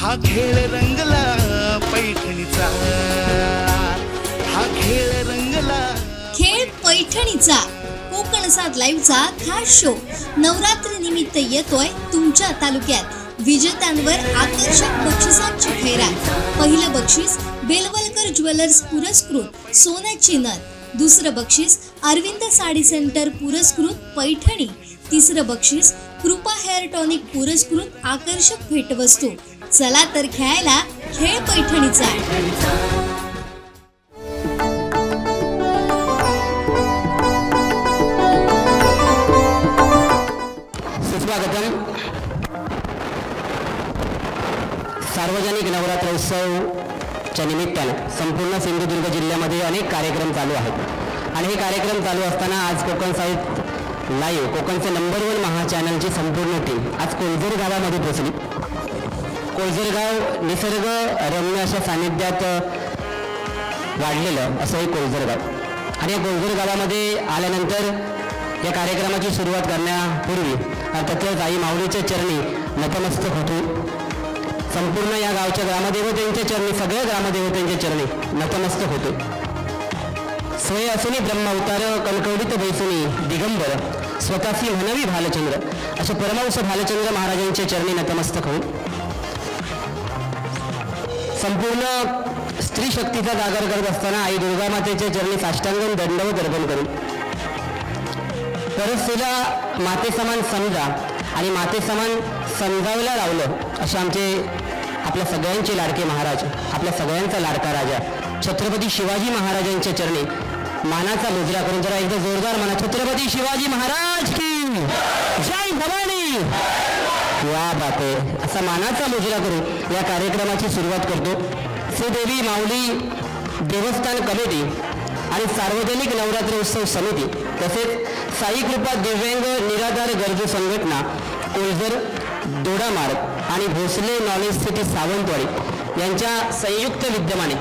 हा खेळ रंगला पैठणीचा, हा खेळ रंगला खेळ पैठणीचा. कोकण सात लाईव्हचा खास शो नवरात्री निमित्त येतोय तुमच्या तालुक्यात. विजेत्यांवर आकर्षक बक्षिसांची खैरात. पहिलं बक्षीस बेलवलकर ज्वेलर्स पुरस्कृत सोन्याची नथ. दुसरं बक्षीस अरविंद साडी सेंटर पुरस्कृत पैठणी. तिसरं बक्षीस कृपा हेअर टॉनिक पुरस्कृत आकर्षक भेटवस्तू. चला तर खेळायला खेळ पैठणीचा. सार्वजनिक नवरात्रोत्सवच्या निमित्तानं संपूर्ण सिंधुदुर्ग जिल्ह्यामध्ये अनेक कार्यक्रम चालू आहेत आणि हे कार्यक्रम चालू असताना आज कोकण साहित लाईव्ह कोकणचं नंबर 1 महा चॅनलची संपूर्ण टीम आज कोळझर गावामध्ये पोहोचली. कोळझर गाव निसर्ग रम्य अशा सानिध्यात वाढलेलं असं हे कोळझर गाव आणि या कोळझर गावामध्ये आल्यानंतर या कार्यक्रमाची सुरुवात करण्यापूर्वी अर्थातच आई माऊलीच्या चरणी नतमस्तक होतो. संपूर्ण या गावच्या ग्रामदेवतेंच्या चरणी, सगळ्या ग्रामदेवतेंच्या चरणी नतमस्तक होतो. स्वय असुनी ब्रह्मावतार कणकवलीत बैसुनी दिगंबर स्वतःशी म्हणवी भालचंद्र अशा परमहंस भालचंद्र महाराजांच्या चरणी नतमस्तक होऊन संपूर्ण स्त्री शक्तीचा जागर करत असताना आई दुर्गा मातेच्या चरणी साष्टांग दंडवत अर्पण करून परस्त्रीला मातेसमान समजा आणि मातेसमान समजावला लावलं असे आमचे आपल्या सगळ्यांचे लाडके महाराज, आपल्या सगळ्यांचा लाडका राजा छत्रपती शिवाजी महाराजांच्या चरणी मानाचा मुजरा करून जरा एकदा जोरदार म्हणा, छत्रपती शिवाजी महाराज की जय भवानी. वा बाते असा मानाचा मुजरा करून या कार्यक्रमाची सुरुवात करतो. श्रीदेवी माऊली देवस्थान कमिटी आणि सार्वजनिक नवरात्री उत्सव समिती तसेच साई कृपा दिव्यांग निराधार गरजू संघटना कोळझर दोडामार्ग आणि भोसले नॉलेज सिटी सावंतवाडी यांच्या संयुक्त विद्यमाने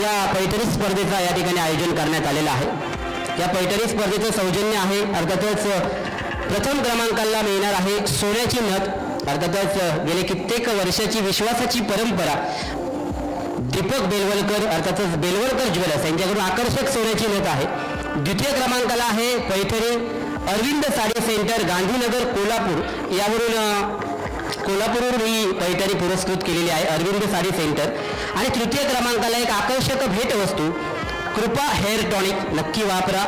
या पैठणी स्पर्धेचा या ठिकाणी आयोजन करण्यात आलेलं आहे. या पैठणी स्पर्धेचं सौजन्य आहे अर्थातच प्रथम क्रमांकाला मिळणार आहे सोन्याची नथ. अर्थातच गेले कित्येक वर्षाची विश्वासाची परंपरा दीपक बेलवलकर अर्थातच बेलवलकर ज्वेलर्स यांच्याकडून आकर्षक सोन्याची नथ आहे. द्वितीय क्रमांकाला आहे पैठणी अरविंद साडी सेंटर गांधीनगर कोल्हापूर कोल्हापूरवरून ही पैठणी पुरस्कृत केलेली आहे अरविंद साडी सेंटर. आणि तृतीय क्रमांकाला एक आकर्षक भेटवस्तू कृपा हेअर टॉनिक. नक्की वापरा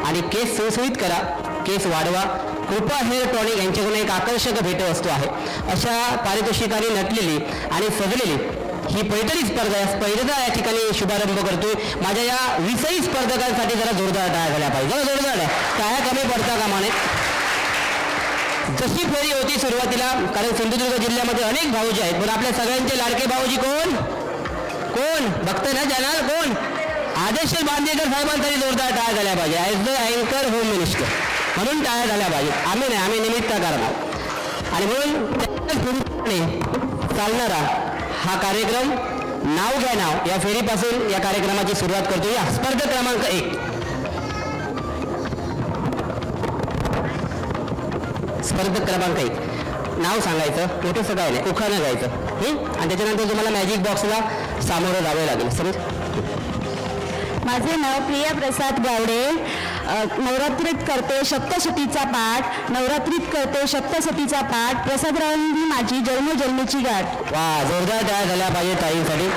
आणि केस सुसुईत करा, केस वाढवा. कृपा हेअर टॉनिक यांच्याकडून एक आकर्षक भेटवस्तू आहे. अशा पारितोषिकाने नटलेली आणि सजलेली ही पैठणी स्पर्धा या स्पर्धेचा या ठिकाणी शुभारंभ करतोय. माझ्या या 20 स्पर्धकांसाठी जरा जोरदार टाळ्या झाल्या पाहिजे. जरा जोरदार आहे, टाळ्या कमी पडता कामा नये. जशी फेरी होती सुरुवातीला, कारण सिंधुदुर्ग जिल्ह्यामध्ये अनेक भाऊजी आहेत पण आपल्या सगळ्यांचे लाडके भाऊजी कोण कोण बघते ना चॅनल कोण आदेश बांदेकर साहेबांसाठी जोरदार टाळ्या झाल्या पाहिजे. ॲज द अँकर होम मिनिस्टर म्हणून टाळ्या झाल्या पाहिजे. आम्ही नाही, आम्ही निमित्त करणार आणि म्हणून चालणारा हा कार्यक्रम नाव घ्या नाव या फेरीपासून या कार्यक्रमाची सुरुवात करतो. या स्पर्धा क्रमांक 1 स्पर्धा क्रमांक 1 नाव सांगायचं, मोठं काय नाही, उखाणं गायचं आणि त्याच्यानंतर तुम्हाला मॅजिक बॉक्सला सामोरं जावं लागेल. समज माझे नाव प्रिया प्रसाद गावडे. नवरात्रीत करते सप्तशतीचा पाठ, नवरात्रीत करते सप्तशतीचा पाठ. प्रसादरावांनी माझी जन्मजन्मीची गाठ. वा, जोरदार टाळ्या झाल्या पाहिजे ताईंसाठी.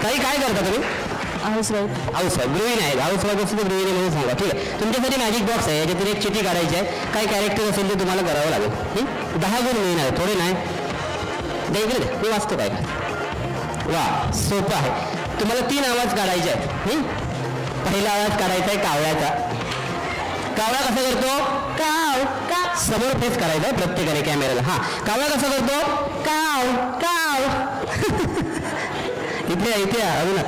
ताई काय करता तुम्ही? हाऊसवाईफ गृहिणी आहेत. हाऊसवाईफ असेल तर गृहिणी म्हणून सांगा. ठीक आहे, तुमच्यासाठी मॅजिक बॉक्स आहे, याच्यातून एक चिठी काढायची आहे. काय कॅरेक्टर असेल ते तुम्हाला करावं लागेल. 10 गुण मिळणार, थोडे नाही द्यायचे. मी वाचतो काय. वा, सोपं आहे. तुम्हाला 3 आवाज काढायचे आहेत. पहिला आवाज काढायचा आहे कावळ्याचा. कावळा कसा करतो? काव का. समोर फेस करायचा आहे प्रत्येकाने कॅमेऱ्याला. हा, कावळा कसा करतो? काव काव. इथे अजून.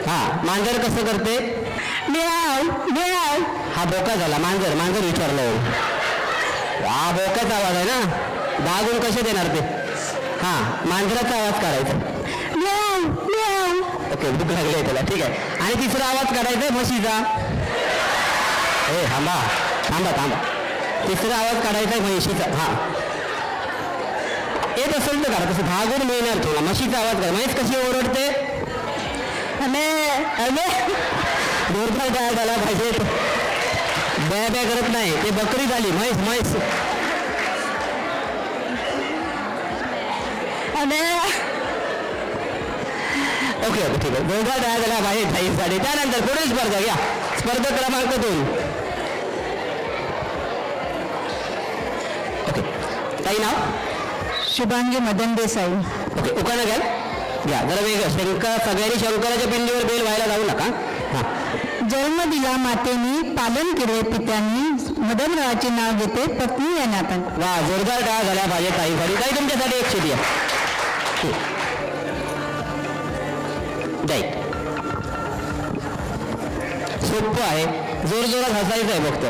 हा, मांजर कसं करते? म्याव म्याव. हा बोका झाला. मांजर विचारलं. हा बोकाचा आवाज आहे ना. 10 गुण कसे देणार ते? हा, मांजराचा आवाज काढायचा. म्याव म्याव. ओके, भूक लागली आहे त्याला. ठीक आहे. आणि तिसरा आवाज काढायचा म्हशीचा. ए थांबा थांबा थांबा. तिसरा आवाज काढायचा म्हशीचा. हा, येत असेल तर करा, तसं 10 गुण मिळणार तुला. म्हशीचा आवाज करा. म्हैस कशी ओरडते? जोरदार टाळ्या झाला पाहिजे. बॅ बॅ करत नाही, ते बकरी झाली. म्हैस म्हैस. ओके ओके ठीक आहे. जोरदार टाळ्या झाला पाहिजे म्हैससाठी. त्यानंतर पुढील स्पर्धा घ्या. स्पर्धक क्रमांक 2. ओके, ताई नाव? शुभांगी मदन देसाई. ओके, उखाणा घ्याल घ्या. जरा वेगळं. सगळ्यांनी शंकराच्या पिंडीवर बेल व्हायला जाऊ नका. हां. जन्म दिला मातेनी, पालन केले पित्यांनी, मदनरावाचे नाव घेते पत्नी या नात्यान. वा, जोरदार टाळ्या झाल्या पाहिजे ताईसाठी. ताई तुमच्यासाठी एक शिटी आहे. सोपं आहे, जोर जोरात हसायचं आहे फक्त.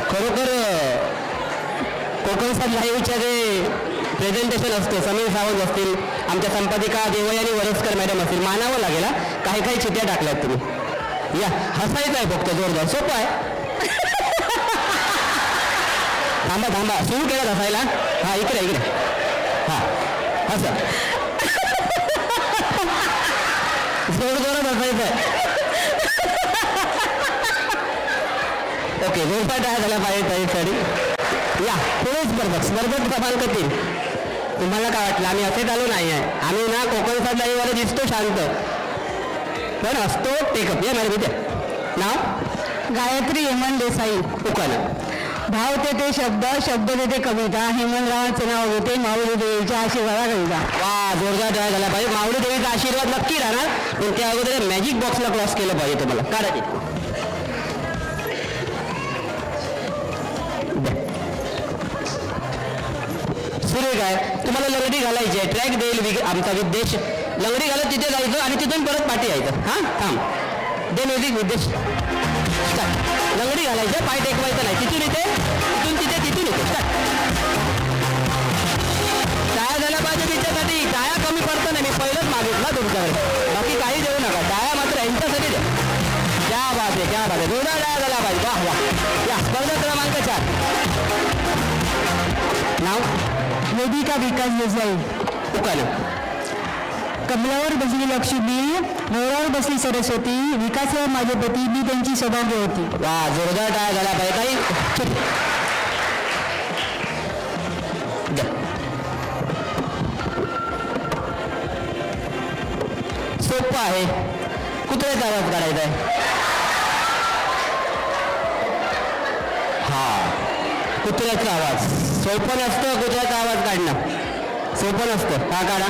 खरोखर कोकण लाईव्हच्या जे प्रेझेंटेशन असतं, समीर सावंत असतील, आमच्या संपादिका देवयानी वरस्कर मॅडम असतील, मानावं लागेल. काही काही चिट्या टाकल्यात तुम्ही. या, हसायचं आहे फक्त जोरदार. सोपं आहे. थांबा थांबा, सुरू केलं हसायला. हा, इकडे इकडे. हा, हसा. जोर जोरात हसायचं आहे. ओके, जोरदार टाळ्या झाल्या पाहिजे ताईसाठी. या, पुढे स्पर्धक क्रमांक 3. तुम्हाला काय वाटलं आम्ही असेच आलो नाही आहे. आम्ही ना कोकण लाईव्हवाले दिसतो शांत, पण असतो टेकअप. या मॅडम इथे. नाव? गायत्री हेमंत देसाई. उखाणा. भाव ते शब्द, शब्द ते कविता, हेमंतरावांचे नाव घेते माऊली देवीच्या आशीर्वादा कविता. वा, जोरदार टाळ्या झाला पाहिजे. माऊली देवीचा आशीर्वाद नक्की राहणार, पण त्या अगोदर मॅजिक बॉक्सला क्रॉस केलं पाहिजे तुम्हाला. काढा ते. सुरू काय, तुम्हाला लंगडी घालायची आहे. ट्रॅक देईल आमचा विद्देश. लंगडी घालत तिथे जायचं आणि तिथून परत पाठी यायचं. हां, थांब. दे म्युझिक विद्देश. लंगडी घालायचं, पाय टेकवायचं नाही. तिथून इथे, तिथून तिथे, तिथून इथे. टाळ्या झाल्या पाहिजे तिच्यासाठी. टाळ्या कमी पडतं नाही, मी पहिलंच मागितला तुमच्याकडे. बाकी काही देऊ नका, टाळ्या मात्र यांच्यासाठी द्या. क्या बात आहे, क्या बात आहे. जोरदार टाळ्या झाल्या पाहिजे. वाह वाह. या, स्पर्धा क्रमांक 4. नाव? वेदिका विकास देसाई. उखाणा. कमलावर बसली लक्ष्मी, मोरावर बसली सरस्वती, विकासावर माझे पती, मी त्यांची सौभाग्य होती. वा, जोरदार टाळ्या झाला पाहिजे ताई. सोपं आहे. कुत्र्याचा आवाज काढायचा आहे. हा, कुत्र्याचा आवाज. सोपं नसतं कुत्र्याचा आवाज काढणं. सोपं नसतं. हा, काढा.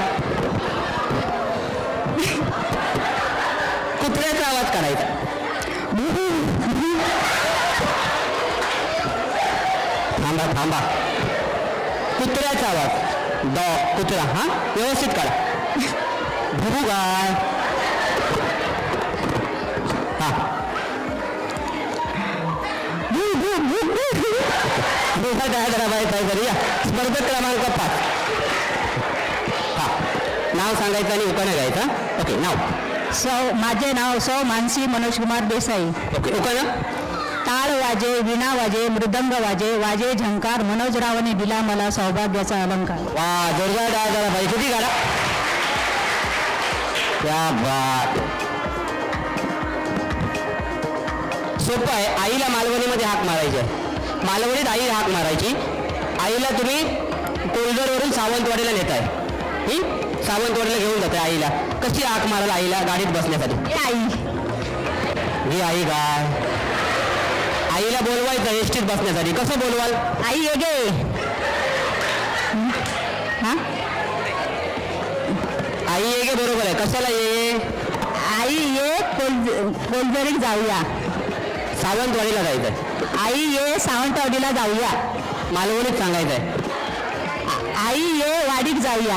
कुत्र्याचा आवाज काढायचा. थांबा थांबा. कुत्र्याचा आवाज. डॉग, कुत्रा. हा, व्यवस्थित काढा. भरू गाय. हा, या, स्पर्धक क्रमांक 5. हा, नाव सांगायचं आणि उखाणा घ्यायचा. ओके, नाव? माझे नाव सौ मानसी मनोज कुमार देसाई. ओके, उखाणा? टाळ वाजे, विणा वाजे, मृदंग वाजे, वाजे झंकार, मनोजरावाने दिला मला सौभाग्याचा अलंकार. वा, जोरदार टाळ्या झाला पाहिजे. किती काढा. क्या बात. सोपं आहे. आईला मालवणीमध्ये हाक मारायची आहे. मालवणीत आई हाक मारायची. आईला तुम्ही कोल्डरवरून सावंतवाडीला नेताय. सावंतवाडीला घेऊन जाते आईला. कशी हाक माराल आईला गाडीत बसण्यासाठी? ही आई गाय. आईला बोलवायचं एसटीत बसण्यासाठी. कसं बोलवाल? आई ये गे. हा, आई ये गे, बरोबर आहे. कशाला ये? आई ये कोलजरीत जाऊया. सावंतवाडीला जायचंय. आई ये सावंतवाडीला जाऊया. मालवणीत सांगायचंय. आई ये वाडीत जाऊया.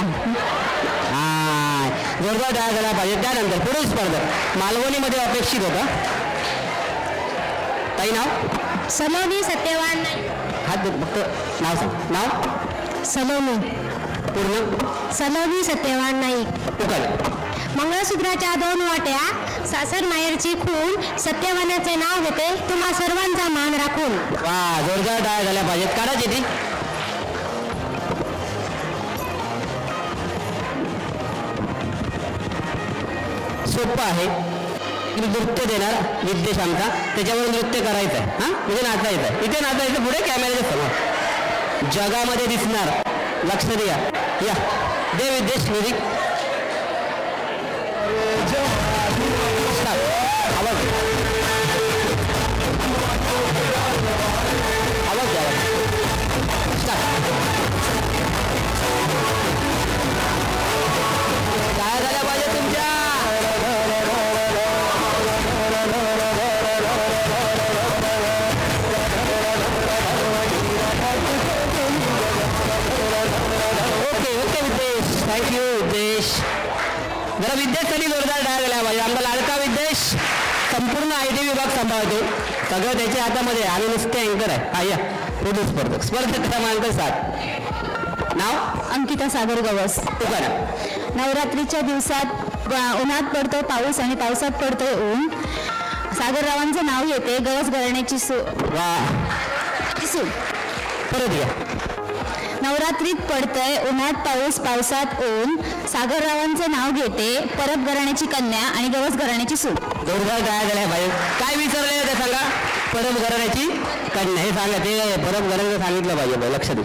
हा, जोरदार टाळ्या झाला पाहिजे. त्यानंतर पुढील स्पर्धक मालवणीमध्ये अपेक्षित होता. ताई नाव? सलोनी सत्यवान नाईक. हात फक्त नाव सांग. नाव? सलोनी. पूर्ण? सलोनी सत्यवान नाईक. उखाणा. मंगळसूत्राच्या 2 वाट्या, सासर माहेरची खून, सत्यवानाचे नाव घेते तुम्हा सर्वांचा मान राखून. वा, जोरदार टाळ्या झाल्या पाहिजेत. काढा चिठी. सोपं आहे. नृत्य देणार विद्येश आमचा, त्याच्यावर नृत्य करायचं आहे. हां म्हणजे नाचायचं आहे. इथे नाचायचं पुढे कॅमेऱ्याच्या समोर जगामध्ये दिसणार. लक्ष द्या. या दे विद्येश म्युझिक. आवाज आवाज द्या. काय झाल्या पाहिजे तुमच्या. थँक्यू विद्येश. जरा विद्येशसाठी जोरदार टाळ्या झाल्या पाहिजे. आमचा लाडका विद्येश संपूर्ण IT विभाग सांभाळतो. सगळं त्याच्या हातामध्ये. आम्ही नुसते अँकर आहे. हा या पुढे स्पर्धक क्रमांक 7. नाव अंकिता सागर गवस. तुकाराम. नवरात्रीच्या दिवसात उन्हात पडतो पाऊस आणि पावसात पडतोय ऊन. सागररावांचं नाव येते गवस घराण्याची वा सूट. परत घ्या. नवरात्रीत पडतंय उन्हात पाऊस पावसात ऊन. सागररावांचं नाव घेते परब घराण्याची कन्या आणि गवस घराण्याची सूट. जोरदार काय झाल्या पाहिजे. काय विचारले ते सांगा. परब घराण्याची कन्या हे सांगा. ते परब घराण्याचं सांगितलं पाहिजे. लक्ष दे.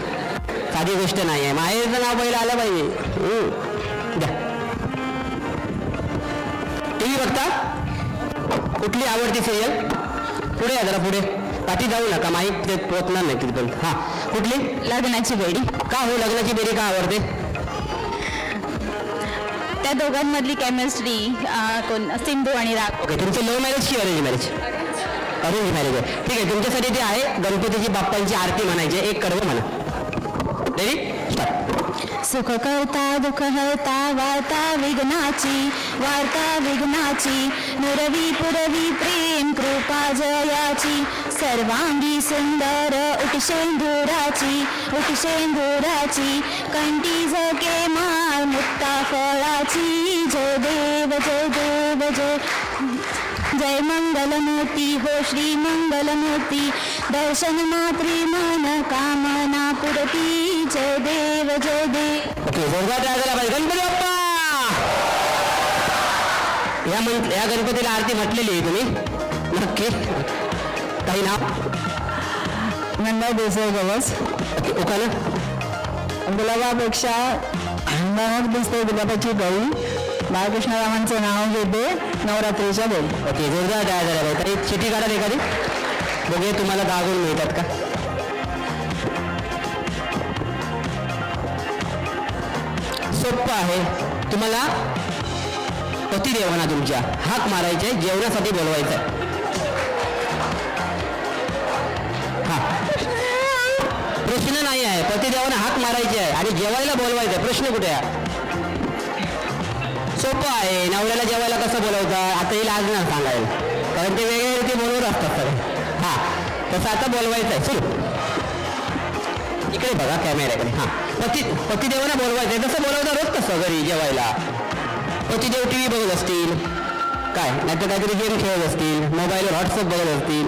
साधी गोष्ट नाही आहे. माहेरचं नाव पहिलं आलं पाहिजे. द्या. TV बघता. कुठली आवडती सिरियल. पुढे या जरा पुढे. पाठी जाऊ नका. माहीत ते पोचणार नाही तिथपर्यंत. हां कुठली. लग्नाची बेडी. का हो लग्नाची बेरी का आवडते. त्या दोघांमधली केमिस्ट्री कोण सिंधू आणि राग. ओके. तुमचं लव्ह मॅरेज की अरेंज मॅरेज. अरेंज मॅरेज आहे. ठीक आहे. तुमच्यासाठी ते आहे गणपतीची बाप्पांची आरती म्हणायची. एक कडवं म्हणा. Ready start. सुख करता दुःख हरता वार्ता विघ्नाची नुरवी पुरवी प्रेम कृपा जयाची. सर्वांगी सुंदर उटशेंदुराची कंठी झके माळ मुक्ता फळाची. जय देव जय मंगलमूर्ती हो श्री मंगलमूर्ती. दर्शन मात्री मन कामना पुरती. जय देव ओके. जोरदार टाळ्या पाहिजे. गणपती बाप्पा. या गणपतीला आरती म्हटलेली आहे तुम्ही नक्की. काही नाव. नंदा देसाई गवस. उखाणं. गुलाबापेक्षा नमक दिसते गुलाबाची बाई. बाळकृष्णरावांचं नाव घेते नवरात्रीच्या बेल. ओके. जोरदार टाळ्या झाल्या पाहिजे. तरी चिठी काढा एखादी. बघूया तुम्हाला 10 गुण मिळतात का. सोपं आहे. तुम्हाला पतिदेवांना तुमच्या हाक मारायचे. जेवणासाठी बोलवायचं आहे. हा प्रश्न नाही आहे. पतिदेवांना हाक मारायची आहे आणि जेवायला बोलवायचं आहे. प्रश्न कुठे आहे. सोपं आहे. नवऱ्याला जेवायला कसं बोलवतात आता हे लाज नाही सांगायला. कारण ते वेगळ्या रीती बोलवत असतात सगळे. हा तसं आता बोलवायचं आहे. सुरू. इकडे बघा कॅमेऱ्याकडे. हां पतिदेवांना बोलवायचं आहे. तसं बोलवता रोज कसं घरी जेवायला. पतिदेव TV बघत असतील काय नाही तर काहीतरी गेम खेळत असतील. मोबाईलवर व्हॉट्सअप बघत असतील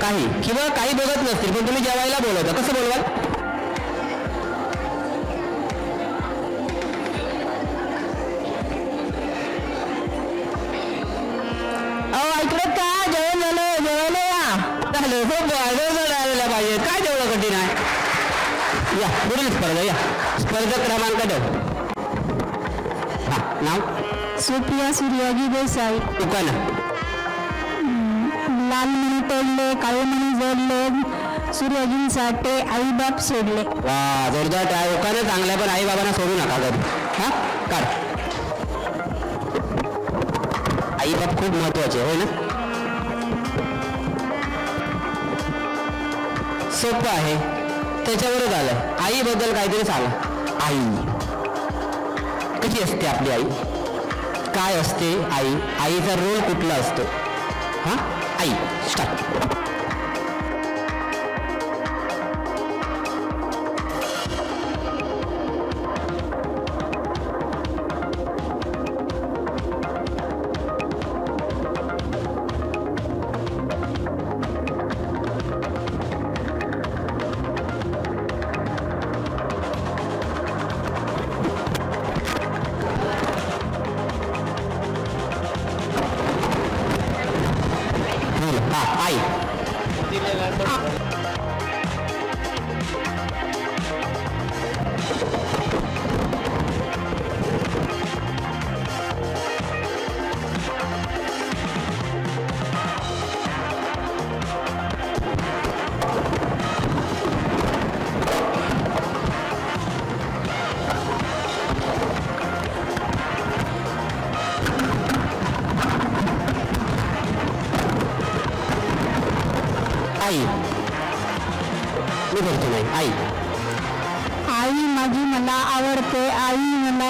काही किंवा काही बघत नसतील. पण तुम्ही जेवायला बोलवता. कसं बोलवाल. ऐकलं का. जेवण झालं जेवायला या. झालं. हो पाहिजे. काय जेवढं कठीण आहे. या पुढील स्पर्धा. या स्पर्धक क्रमांक 9. हां नाव. सुप्रिया सूर्याजी देसाई. उखाणं. लाल मणी तोडले काळे मणी जोडले सूर्याजींसाठी आई बाप सोडले. वा जोरदार टाळ्या. उखाणं चांगलं पण आई बाबांना सोडू नका घरी. हां काढ. आई बाप खूप महत्वाचे होय ना. सोपं आहे. त्याच्यावरच आलं. आईबद्दल काहीतरी सांगा. आई कशी असते आपली आई. काय असते आई. आईचा रोल कुठला असतो. हां आई स्टार्ट. माझी मला आवडते, आई मला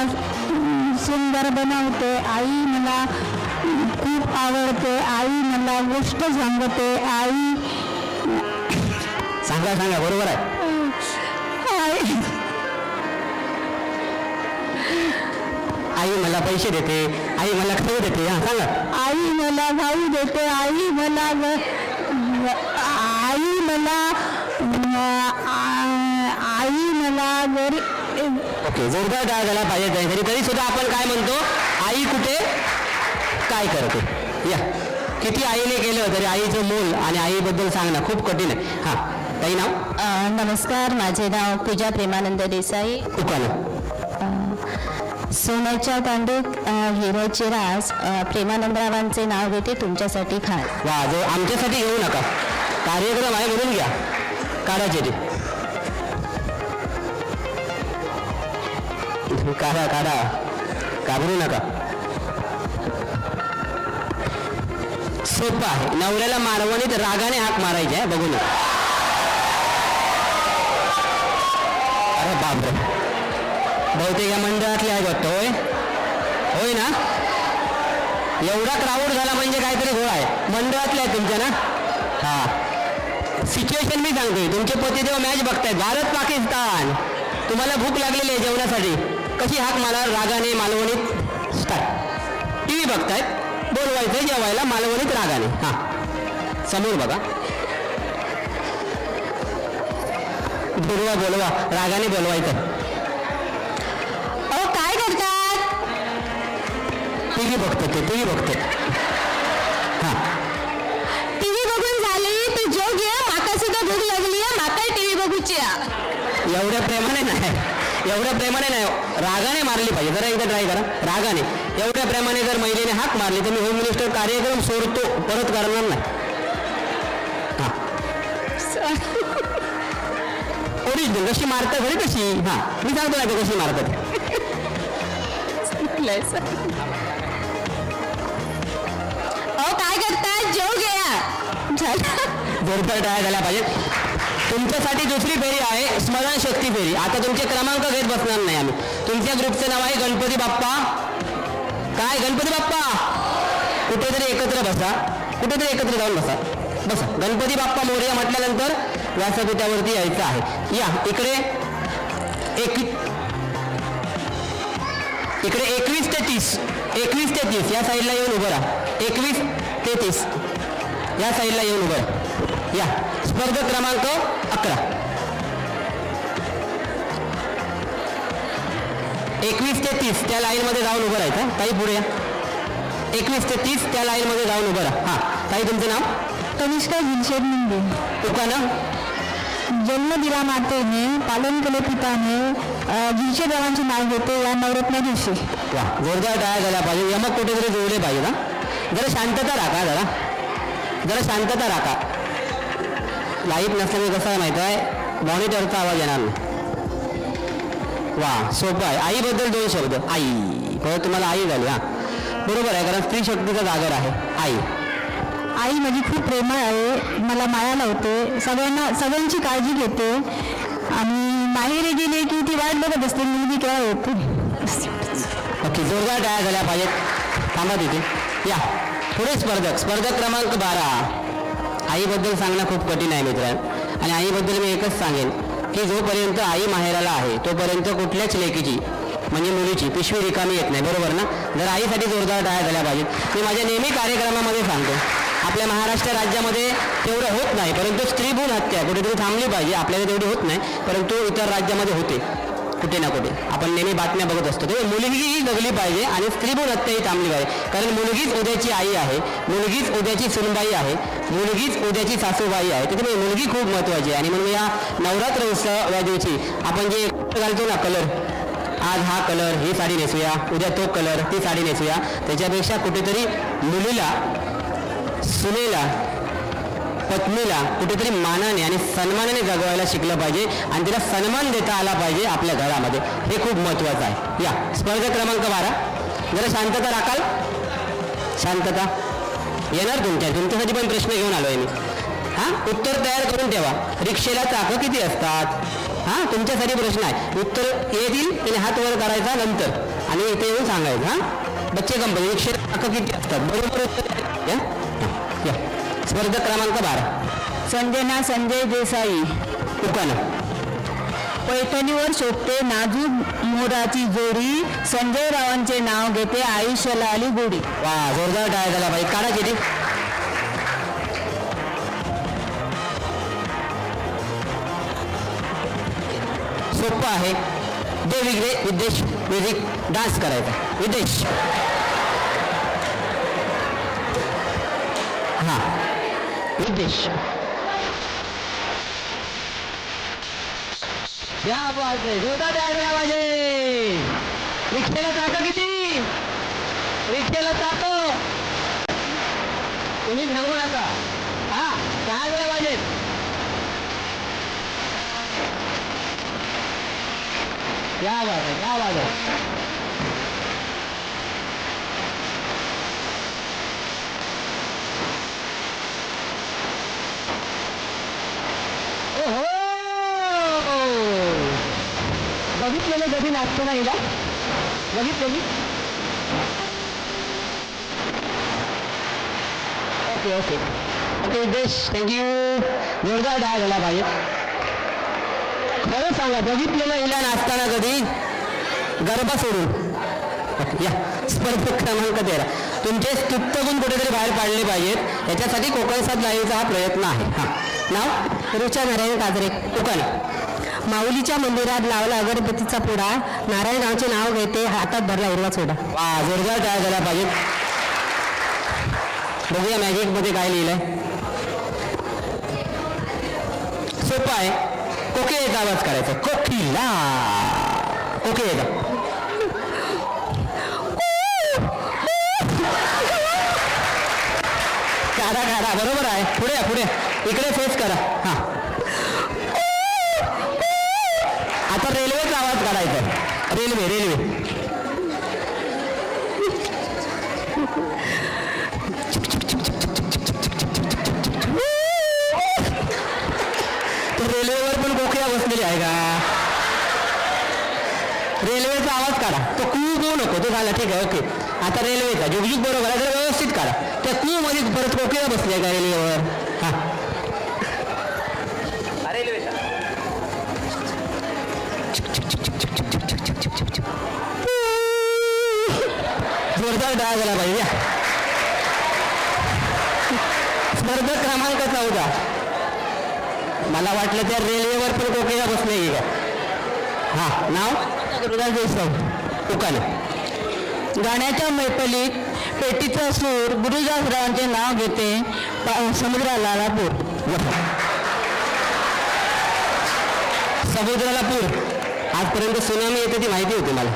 सुंदर बनवते, आई मला खूप आवडते, आई मला गोष्ट सांगते, आई सांगा सांगा बरोबर आहे. आई मला पैसे देते, आई मला खाऊ देते. हा सांगा. आई मला खाऊ देते, आई मला ओके, जोरदार टाळ झाला पाहिजे. तरी सुद्धा आपण काय म्हणतो, आई कुठे काय करते. या किती आईने केलं तरी आईचं मोल आणि आईबद्दल सांगणं खूप कठीण आहे. हा ताई नाव. नमस्कार, माझे नाव पूजा प्रेमानंद देसाई. दुकानं सोन्याच्या तांडूक हिऱ्याचे रास प्रेमानंदरावांचे नाव घेते तुमच्यासाठी खास. वा, जो आमच्यासाठी घेऊ नका, कार्यक्रम आहे म्हणून घ्या. काढायचे ते काढा काढा, घाबरू नका. सोपं आहे. नवऱ्याला मारवणीत रागाने हाक मारायची आहे, बघू नका. अरे बापरे, बहुतेक या मंडळातले आहे वाटतं. होय होय ना, एवढा क्राऊड झाला म्हणजे काहीतरी घोळ आहे. मंडळातले आहे तुमच्या ना. हा, सिच्युएशन मी सांगतोय. तुमचे पतिदेव मॅच बघतायत, भारत पाकिस्तान. तुम्हाला भूक लागलेली आहे जेवणासाठी. कशी हाक मारा, रागाने मालवणीत. स्टार्ट. टी व्ही बघतायत, बोलवायचं जेवायला मालवणीत रागाने. हा, समोर बघा, बोलवा बोलवा, रागाने बोलवायचं. काय करतात? टीव्ही बघते ते, टीव्ही बघते. हा, टीव्ही बघून झाली तू जेव घे, माका सुद्धा भूक लागली आहे, माका टीव्ही बघूची. एवढ्या प्रेमाने नाही, एवढ्या प्रेमाने नाही. रागाने मारली पाहिजे. जरा एकदा ट्राय करा, रागाने. एवढ्या प्रेमाने जर महिलेने हाक मारली तर मी होम मिनिस्टर कार्यक्रम सोडतो, परत करणार नाही. हा, ओरिजिनल कशी मारतात घरी कशी. हा, मी सांगतो ना कशी मारतात. काय करतात? जेव घ्या. जोरदार टाळ्या झाल्या पाहिजे. तुमच्यासाठी दुसरी फेरी आहे, स्मरणशक्ती फेरी. आता तुमचे क्रमांक घेत बसणार नाही आम्ही. तुमच्या ग्रुपचं नाव आहे गणपती बाप्पा. काय गणपती बाप्पा, कुठेतरी एकत्र बसा, कुठेतरी एकत्र जाऊन बसा. बसा. गणपती बाप्पा मोरया म्हटल्यानंतर व्यासपीठावरती यायचं आहे. या इकडे. इकडे 21 ते 30, 21 ते 30 या साईडला येऊन उभं राहा. 21 ते 30 या साईडला येऊन उभं राहा. या स्पर्धक क्रमांक 11. 21 ते 30 त्या लाईनमध्ये जाऊन उभं राहायचं. ताई पुढे या. 21 ते 30 त्या लाईनमध्ये जाऊन उभं राहा. हा, ताई तुमचं नाव? तनिष्का जिनशेद मुंडे. दुकानं. जन्म दिला मातेने, पालन केले पिताने, जिनशेदरावांचे नाव घेते या नवरत्न दिवशी. वा, जोरदार टाळ्या झाल्या पाहिजे. यमक कुठेतरी जोडले पाहिजे ना. जरा शांतता राखा, जरा शांतता राखा. लाईट नसल्यामुळे कसं आहे माहिती आहे, मॉनिटरचा आवाज येणार नाही. वा, सोपं आहे. आईबद्दल 2 शब्द. आई, परत तुम्हाला आई झाली. हा, बरोबर आहे, कारण स्त्री शक्तीचा जागर आहे आई. आई माझी खूप प्रेमळ आहे, मला माया लावते, सगळ्यांची काळजी घेते आणि माहेरी गेले की ती वाट बघत असते मुलगी केव्हा येते. ओके, जोरदार टाळ्या झाल्या पाहिजेत. थांबा तिथे. या पुढे स्पर्धक क्रमांक 12. आईबद्दल सांगणं खूप कठीण आहे मित्रांनो. आणि आईबद्दल मी एकच सांगेन की जोपर्यंत आई माहेराला आहे तोपर्यंत कुठल्याच लेकीची म्हणजे मुलीची पिशवी रिकामी येत नाही. बरोबर ना. जर आईसाठी जोरदार टाळ्या झाल्या पाहिजेत. मी माझ्या नेहमी कार्यक्रमामध्ये सांगतो, आपल्या महाराष्ट्र राज्यामध्ये तेवढं होत नाही, परंतु स्त्रीभ्रूण हत्या कुठेतरी थांबली पाहिजे. आपल्याला तेवढी होत नाही, परंतु इतर राज्यामध्ये होते कुठे ना कुठे. आपण नेहमी बातम्या बघत असतो. ते मुलगीही जगली पाहिजे आणि स्त्रीभ्रूण हत्याही थांबली पाहिजे. कारण मुलगीच उद्याची आई आहे, मुलगीच उद्याची सुनबाई आहे, मुलगीच उद्याची सासूबाई आहे. त्याच्यामुळे मुलगी खूप महत्त्वाची आहे. आणि म्हणून या नवरात्र उत्सव या दिवशी आपण जे घालतो ना कलर, आज हा कलर, ही साडी नेसूया, उद्या तो कलर, ती साडी नेसूया, त्याच्यापेक्षा कुठेतरी मुलीला, सुनेला, पत्नीला कुठेतरी मानाने आणि सन्मानाने जगवायला शिकलं पाहिजे आणि तिला सन्मान देता आला पाहिजे आपल्या घरामध्ये. हे खूप महत्त्वाचं आहे. या स्पर्धक क्रमांक 12. जरा शांतता राखाल. शांतता येणार तुमच्यासाठी पण प्रश्न घेऊन आलोय मी. हां, उत्तर तयार करून ठेवा. रिक्षेला चाकं किती असतात? हां, तुमच्यासाठी प्रश्न आहे. उत्तर येतील त्याने हात वर करायचा नंतर आणि इथे येऊन सांगायचं. हां, बच्चे कंपनी 100 टाकं किती असतात? बरोबर उत्तर या. स्पर्धक क्रमांक 12 संजना संजय देसाई. उकाना. पैठणीवर शोभते नाजूक मोराची जोडी, संजय रावांचे नाव घेते आयुष्याला आली गोडी. वा, जोरदार टाळ्या झाला पाहिजे. काढा किती. सोपं आहे. दे विदेश म्युझिक डान्स करायचा. विदेश. हा, विदेश. क्या बात आहे. जोरदार टाळ्या पाहिजे. रिक्षेला चाकं किती? रिक्षेला चाकं तुम्ही सांगू नका. हा, काय वेळा पाहिजे. क्या बात आहे, क्या बात आहे. ओहो, बघितलेलं कधी नाचतो ना हिला? बघितलेली? ओके ओके ओके देश, थँक्यू. जोरदार डाळ झाला पाहिजे. खरं सांगा, बघितलेलं हिला नाचताना कधी? गरबा सोडून. या, स्पर्धक क्रमांक 13. तुमचे स्तुत्य गुण कुठेतरी बाहेर पाडले पाहिजेत, याच्यासाठी कोकण साथ लाईव्हचा हा प्रयत्न आहे. हां, नाव? रुचा नारायण काजरे. कोकण. माऊलीच्या मंदिरात लावला अगरबत्तीचा पुडा, नारायणरावचे नाव घेते हातात धरला उरवा सोडा. वा, जोरदार टाळ्या झाला पाहिजे. बघूया मॅजिक मध्ये काय लिहिलंय. सोपं आहे. कोकिळेचा आवाज करायचा. कोकिला. कोकिळेचा. काढा काढा, बरोबर आहे. पुढे या, पुढे इकडे फेस करा. हा, आता रेल्वेचा आवाज काढायचा. Railway railway. रेल्वेवर पण कोकिळा बसलेली आहे का? रेल्वेचा आवाज काढा. तो कू नको, तो झाला. ठीक आहे, ओके. आता रेल्वेचा जुगजुग बरोबर आहे, जरा व्यवस्थित काढा. त्या कू मध्ये परत कोकिळा बसली आहे का रेल्वेवर? हा, रेल्वेचा. जोरदार डाळ झाला पाहिजे. स्पर्धक क्रमांक 14. मला वाटलं त्या रेल्वेवर पण कोकिळा बसले की का? हा, नाव? गुरुदास देशपांडे. उकाल. गाण्याच्या मैफलीत पेटीचा सूर, गुरुदासरावांचे नाव घेते समुद्राला पूर. समुद्राला पूर. आजपर्यंत सुनामी येते ती माहिती होती मला.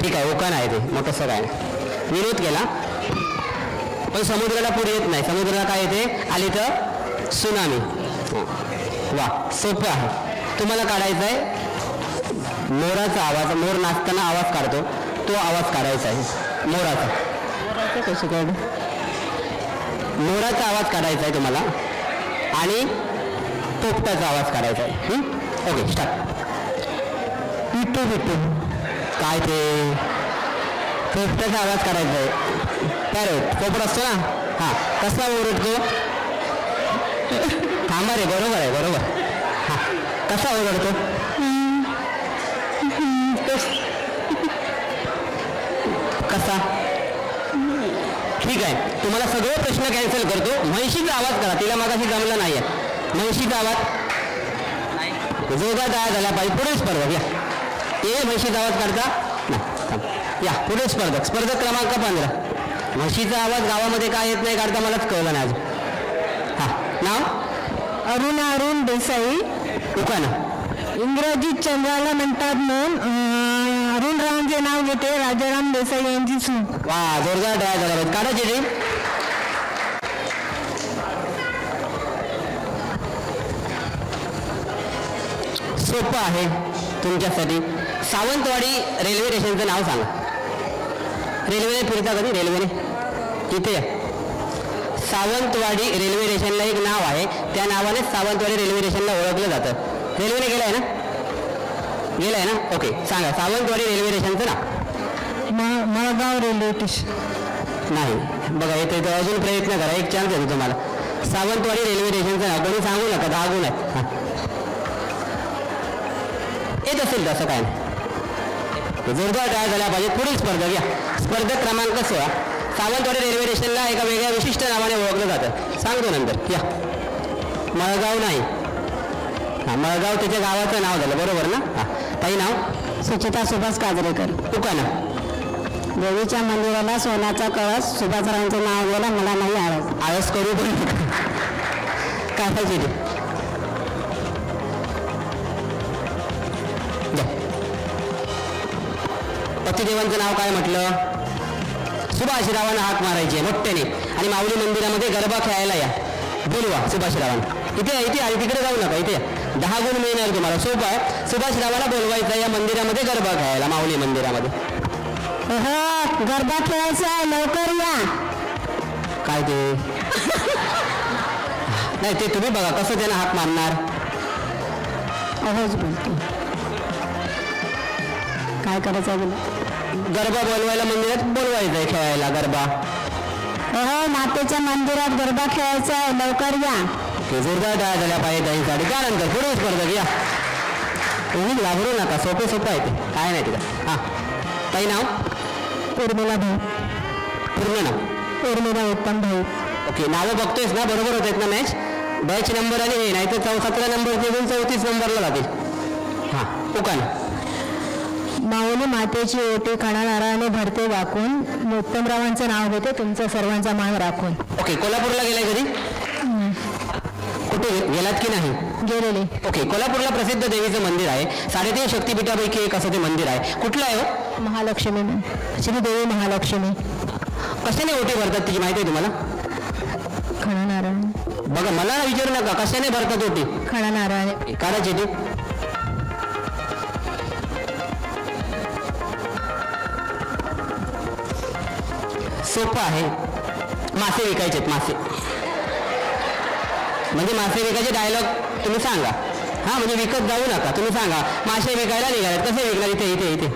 ठीक आहे, ओकान आहे ते, मग कसं काय विरोध केला. पण समुद्राला पूर येत नाही. समुद्राला काय येते? आली तर सुनामी. वा, सोपं आहे. तुम्हाला काढायचं आहे मोराचा आवाज. मोर नाचताना आवाज काढतो, तो आवाज काढायचा आहे मोराचा. मोराचा कसं काढ? मोराचा आवाज काढायचा आहे तुम्हाला आणि पोपटाचा आवाज काढायचा आहे. Okay, start. पिट्टू पिट्टू. काय ते? पोपटाचा आवाज काढायचा आहे. पॅरोट, पोपट असतो ना. हा, कसला ओरडतो? थांबा रे, बरोबर आहे, बरोबर. हा, कसा ओरडतो? कसा? ठीक आहे, तुम्हाला सगळे प्रश्न कॅन्सल करतो. म्हैशीचा आवाज करा. तिला मागाशी जमला नाही आहे. म्हैशीचा आवाज जोरदार तयार झाला पाहिजे. पुढे स्पर्धक या. ये म्हैशीचा आवाज काढता ना. या पुढे स्पर्धक. स्पर्धक क्रमांक 15. म्हशीचा आवाज गावामध्ये काय येत नाही काढता मलाच कळलं नाही अजून. हा, नाव? अरुण देसाई. उकाना. इंग्रजीत चंद्राला म्हणतात म्हणून अरुण रावांचे नाव घेते राजाराम देसाई यांची सून. वा, जोरदार तयार झाला पाहिजे. काढा चिठी. सोपं आहे तुमच्यासाठी. सावंतवाडी रेल्वे स्टेशनचं नाव सांगा. रेल्वेने फिरता कधी? रेल्वेने इथे या. सावंतवाडी रेल्वे स्टेशनला एक नाव आहे, त्या नावाने सावंतवाडी रेल्वे स्टेशनला ओळखलं जातं. रेल्वेने गेलाय ना, गेलाय ना? ओके, सांगा सावंतवाडी रेल्वे स्टेशनचं ना. Malgaon railway station. नाही बघा, येते तर अजून प्रयत्न करा, एक चान्स देतो तुम्हाला. सावंतवाडी रेल्वे स्टेशनचं ना, कोणी सांगू नका, 10 गुण आहेत. हां, येत असेल तसं काय नाही. जोरदार टाळ्या झाल्या पाहिजे. पुढील स्पर्धक या. स्पर्धक क्रमांक 16. सावंतवाडी रेल्वे स्टेशनला एका वेगळ्या विशिष्ट नावाने ओळखलं जातं, सांगतो नंतर. या. मळगाव नाही. हां, मळगाव त्याच्या गावाचं नाव झालं, बरोबर ना? हां, ताई नाव? सुचिता सुभाष काजरेकर. दुकानं? देवीच्या मंदिराला सोन्याचा कळस. सुभाषरावांचं नाव गेलं, मला नाही आळस करू पण काय पाहिजे ते. पतिदेवांचं नाव काय म्हटलं? सुभाषरावांना हाक मारायची मोठ्याने आणि माऊली मंदिरामध्ये गरबा खेळायला या. बोलवा सुभाषरावांना. इथे इथे आणि तिकडे जाऊ नका, इथे 10 गुण मिळणार तुम्हाला. सोपं आहे. सुभाषरावाला बोलवायचं या मंदिरामध्ये गरबा खेळायला, माऊली मंदिरामध्ये. हो, गरबा खेळायचा आहे, लवकर या. काय ते नाही, ते तुम्ही बघा कसं त्यांना हाक मारणार. अहोच बोलतो. काय करायचं बोला. गरबा बोलवायला मंदिरात बोलवायचंय खेळायला गरबा. हो, मातेच्या मंदिरात गरबा खेळायचा आहे, लवकर या. जोरदार टाळ्या झाल्या पाहिजे ताईंसाठी. त्यानंतर पुढे स्पर्धक या. तुम्ही घाबरू नका, सोपे सोपं आहे ते, काय नाही तिथं. हां, ताई नाव? उर्मिला भाऊ. पूर्ण नाव? उर्मिला उत्तम भाऊ. ओके, नावं बघतोयस ना, बरोबर होत आहेत ना मॅच? बॅच नंबर आणि हे नाही तर 17 नंबर ते 34 नंबरला जातील. हां, उकान? माऊली मातेची ओटी खणा नारळाने भरते वाकून. उत्तमरावांचं नाव घेते, तुमचं सर्वांचा मान राखून. ओके, कोल्हापूरला गेलाय कधी? कुठे गेलात की नाही? गेलेले. ओके, कोल्हापूरला प्रसिद्ध देवीचं मंदिर आहे. 3.5 शक्तिपीठापैकी एक असं ते मंदिर आहे. कुठलं आहे हो? महालक्ष्मी. श्रीदेवी महालक्ष्मी. कशाने ओटी भरतात तिची माहिती आहे तुम्हाला? खणा नारळ. बघा, मला विचारू नका, कशाने भरतात ओटी? खणा नारळाने. काढायची ती. सोपं आहे. मासे विकायचे, मासे म्हणजे मासे विकायचे डायलॉग तुम्ही सांगा. हां, म्हणजे विकत जाऊ नका, तुम्ही सांगा मासे विकायला निघाले. कसे विकणार? इथे इथे इथे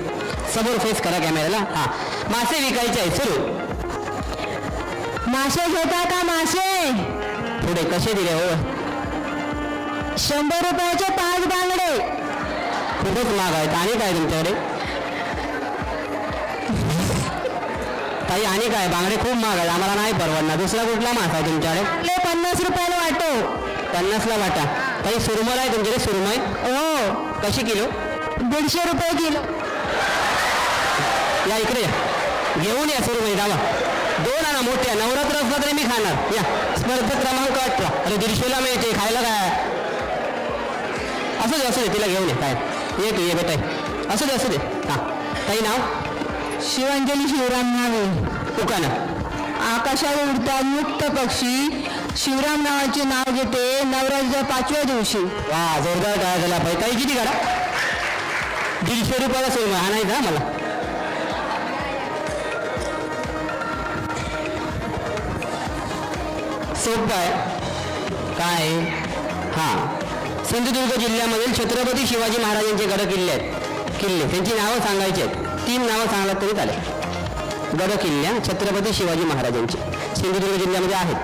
समोर फेस करा कॅमेऱ्याला. हां, मासे विकायचे आहेत. सुरू. मासे घेता का मासे? पुढे कसे दिले हो? 100 रुपयाचे 5 बांगडे. खूपच महाग आहेत. आणि काय तुमच्याकडे ताई? आणि काय? बांगडे खूप महाग आहेत, आम्हाला नाही परवडणार. दुसरा कुठला मासा आहे तुमच्याकडे? 50 रुपयाला वाटो. 50ला वाटा. ताई, सुरमई आहे तुमच्याकडे? सुरमई हो. कशी किलो? 150 रुपये किलो. या इकडे या, घेऊन या सुरमई. दावा 2 आणा मोठ्या. नवरात्र असला तरी मी खाणार. या. स्पर्धक क्रमांक 18. अरे 150ला मिळते, खायला काय? असू दे असू दे, तिला घेऊन ये. काय ये तू, ये बेटा, असू दे असू दे. हां, ताई नाव? शिवांजली शिवराम नावे. उकाना? आकाशावर उडतात मुक्त पक्षी. शिवराम नावाचे नाव घेते नवरात्राच्या 5व्या दिवशी. वा, जोरदार टाळ्या झाला पाहिजे. ताई किती काढा? 150 रुपयाला सुरमई आणायचा मला. सोपं आहे. काय? हां, सिंधुदुर्ग जिल्ह्यामधील छत्रपती शिवाजी महाराजांचे गड किल्ले आहेत. किल्ले त्यांची नावं सांगायची आहेत. 3 नावं सांगलात तरी चालेल. गड किल्ल्या छत्रपती शिवाजी महाराजांची सिंधुदुर्ग जिल्ह्यामध्ये आहेत,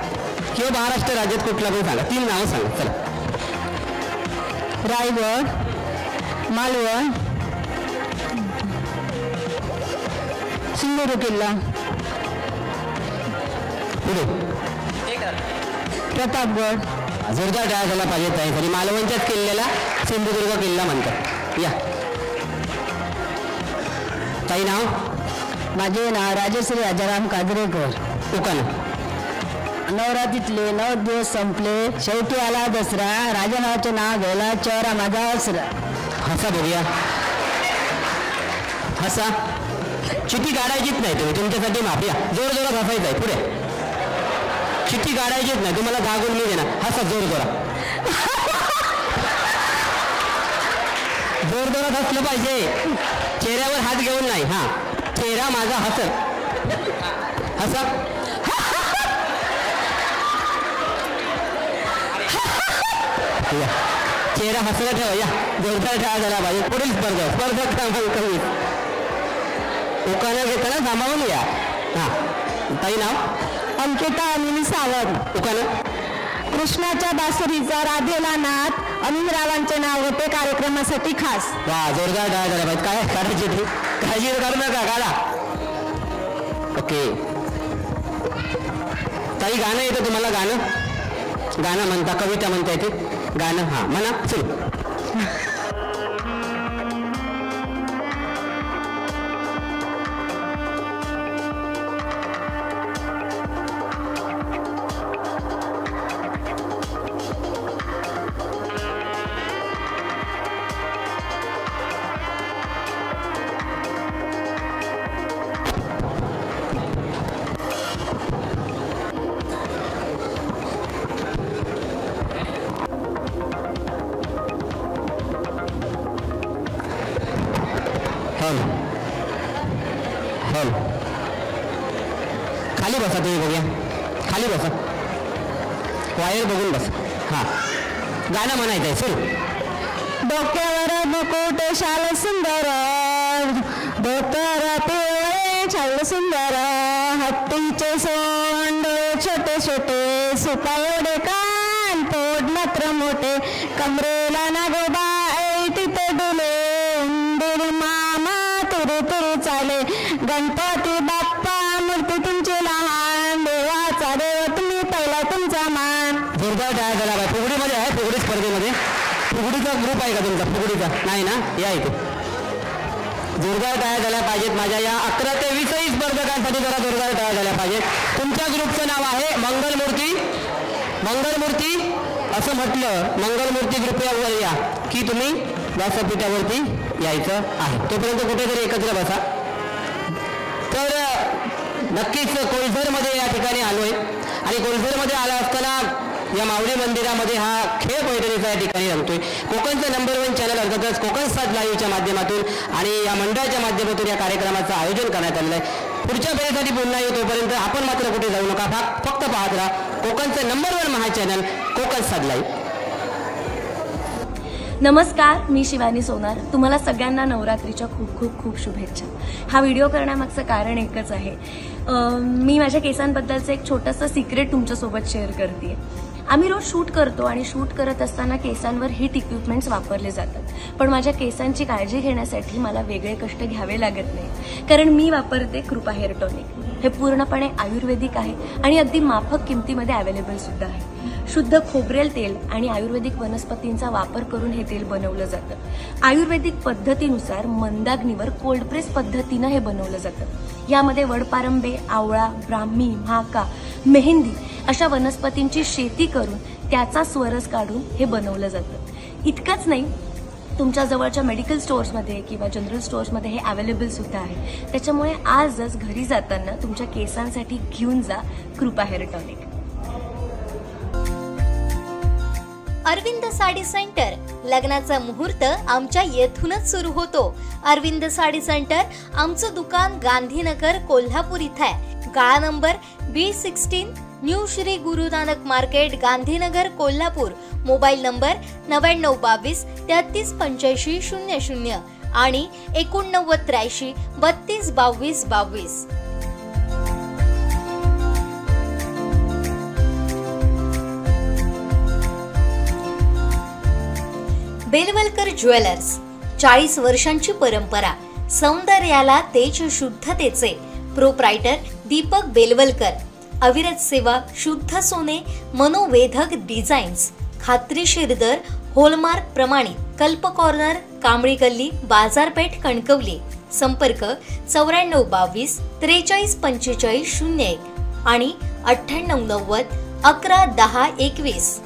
किंवा महाराष्ट्र राज्यात कुठला पण सांगा. 3 नावं सांगा. चला. रायगड, मालवण, सिंधुदुर्ग किल्ला. पुढे प्रतापगड. जोरदार टाळ्या झाला पाहिजे ताईसाठी. मालवणच्याच किल्ल्याला सिंधुदुर्ग किल्ला म्हणतात. या. ताई नाव? माझे नाव राजश्री राजाराम काजरेकर. उकाना? नवरात्रीतले 9 दिवस संपले, शेवटी आला दसरा. राजा नावाचे नाव घ्यायला चेहरा माझा असरा. हसा बघूया, हसा. चिठी काढायचीच नाही तुम्ही, तुमच्यासाठी माफी. जोर जोरात हसायचं आहे. पुढे चिठी काढायचीच नाही, तुम्हाला 10 गुण मी देणार. हसा जोर जोरात. जोर जोरात हसलं पाहिजे, चेहऱ्यावर हात घेऊन नाही. हां, चेहरा माझा हसत. हसा. चेहरा हसरा ठेवा या जोरदार टाळ्या झाला पाहिजे. पुढील स्पर्धक क्रमांक 20 उकाना घेताना थांबावून या. हां ताई नाव अंकिता अनिल सावंत. उकाना कृष्णाच्या बासुरीचा राधेला नाथ अनिल रावांचे नाव होते कार्यक्रमासाठी खास. वा जोरदार टाळ्या झाल्या पाहिजे. काय काढायची ती काळजी करू नका काढा. ओके ताई गाणं येतं तुम्हाला? गाणं म्हणता कविता म्हणता येते गाणं? हां म्हणा चल. हॉल खाली बसा तुम्ही बघूया. खाली बसा वायर बघून बसा. हां गाणं म्हणायचं आहे सुरू. डोक्यावर मुकुट शाल सुंदर धोतर पिवळे छाल सुंदर हत्तीचे सोंड छोटे छोटे सुका एवढे कान पोट मात्र मोठे कमरेला नागोबा तिथे डुले उंदीर मामा तुरु तुरु चाले गणपती बाप्पा मूर्ती तुमची लहान देवाचा देव तुम्ही पहिला तुमचा मान. जोरदार टाळ्या झाला पाहिजे. फुगडीमध्ये आहे फुगडी स्पर्धेमध्ये फुगडीचा ग्रुप आहे का तुमचा? फुगडीचा नाही ना? या इथे जोरदार टाळ्या झाल्या पाहिजेत. माझ्या या 11 ते 20 स्पर्धकांसाठी जरा जोरदार टाळ्या झाल्या पाहिजेत. तुमच्या ग्रुपचं नाव आहे मंगलमूर्ती. मंगलमूर्ती असं म्हटलं मंगलमूर्ती ग्रुपवर या की तुम्ही व्यासपीठावरती यायचं आहे. तोपर्यंत कुठेतरी एकत्र बसा. तर नक्कीच कोळझरमध्ये या ठिकाणी आलो आहे आणि कोळझरमध्ये आला असताना या माऊली मंदिरामध्ये हा खेळ पैठणीचा या ठिकाणी रंगतोय. कोकणचं नंबर 1 चॅनल अर्थातच कोकण साथ लाईव्हच्या माध्यमातून आणि या मंडळाच्या माध्यमातून या कार्यक्रमाचं आयोजन करण्यात आलेलं आहे. पुढच्या वेळेसाठी पुन्हा येऊ तोपर्यंत आपण मात्र कुठे जाऊ नका. फक्त पाहत राहा कोकणचं नंबर 1 महा चॅनल कोकण साथ लाईव्ह. नमस्कार, मी शिवानी सोनार. तुम्हाला सगळ्यांना नवरात्रीच्या खूप खूप खूप शुभेच्छा. हा व्हिडिओ करण्यामागचं कारण एकच आहे. मी माझ्या केसांबद्दलचं एक छोटंसं सिक्रेट तुमच्यासोबत शेअर करते. आम्ही रोज शूट करतो आणि शूट करत असताना केसांवर हिट इक्विपमेंट्स वापरले जातात. पण माझ्या केसांची काळजी घेण्यासाठी मला वेगळे कष्ट घ्यावे लागत नाही, कारण मी वापरते कृपा हेअर टॉनिक. हे पूर्णपणे आयुर्वेदिक आहे आणि अगदी माफक किमतीमध्ये अवेलेबल सुद्धा आहे. शुद्ध खोबरेल तेल आणि आयुर्वेदिक वनस्पतींचा वापर करून हे तेल बनवलं जातं. आयुर्वेदिक पद्धतीनुसार मंदाग्नीवर कोल्ड प्रेस पद्धतीनं हे बनवलं जातं. यामध्ये वडपारंबे, आवळा, ब्राह्मी, म्हाका, मेहंदी अशा वनस्पतींची शेती करून त्याचा स्वरस काढून हे बनवलं जातं. इतकंच नाही, तुमच्या जवळच्या मेडिकल स्टोअर्समध्ये किंवा जनरल स्टोअर्समध्ये हे अवेलेबल सुद्धा आहे. त्याच्यामुळे आजच घरी जाताना तुमच्या केसांसाठी घेऊन जा Krupa hair tonic. Arvind sari centre. लग्नाचा मुहूर्त आमच्या येथूनच सुरू होतो. अरविंद साडी सेंटर आमचं दुकान गांधीनगर कोल्हापूर इथं आहे. गाळा number B16, new Shri Guru Nanak market, Gandhinagar Kolhapur. Mobile number 9922 3385 00 आणि 8983 32 22 22. बेलवलकर ज्वेलर्स. 40 वर्षांची परंपरा, सौंदर्याला तेज शुद्धतेचे. प्रोप्रायटर दीपक बेलवलकर. अविरत सेवा, शुद्ध सोने, मनोवेधक डिझाईन्स, खात्रीशीर दर, होलमार्क प्रमाणित. कल्प कॉर्नर, कांबळी गल्ली, बाजारपेठ, कणकवली. संपर्क 9422 4345 01 आणि 9890 11 10 21.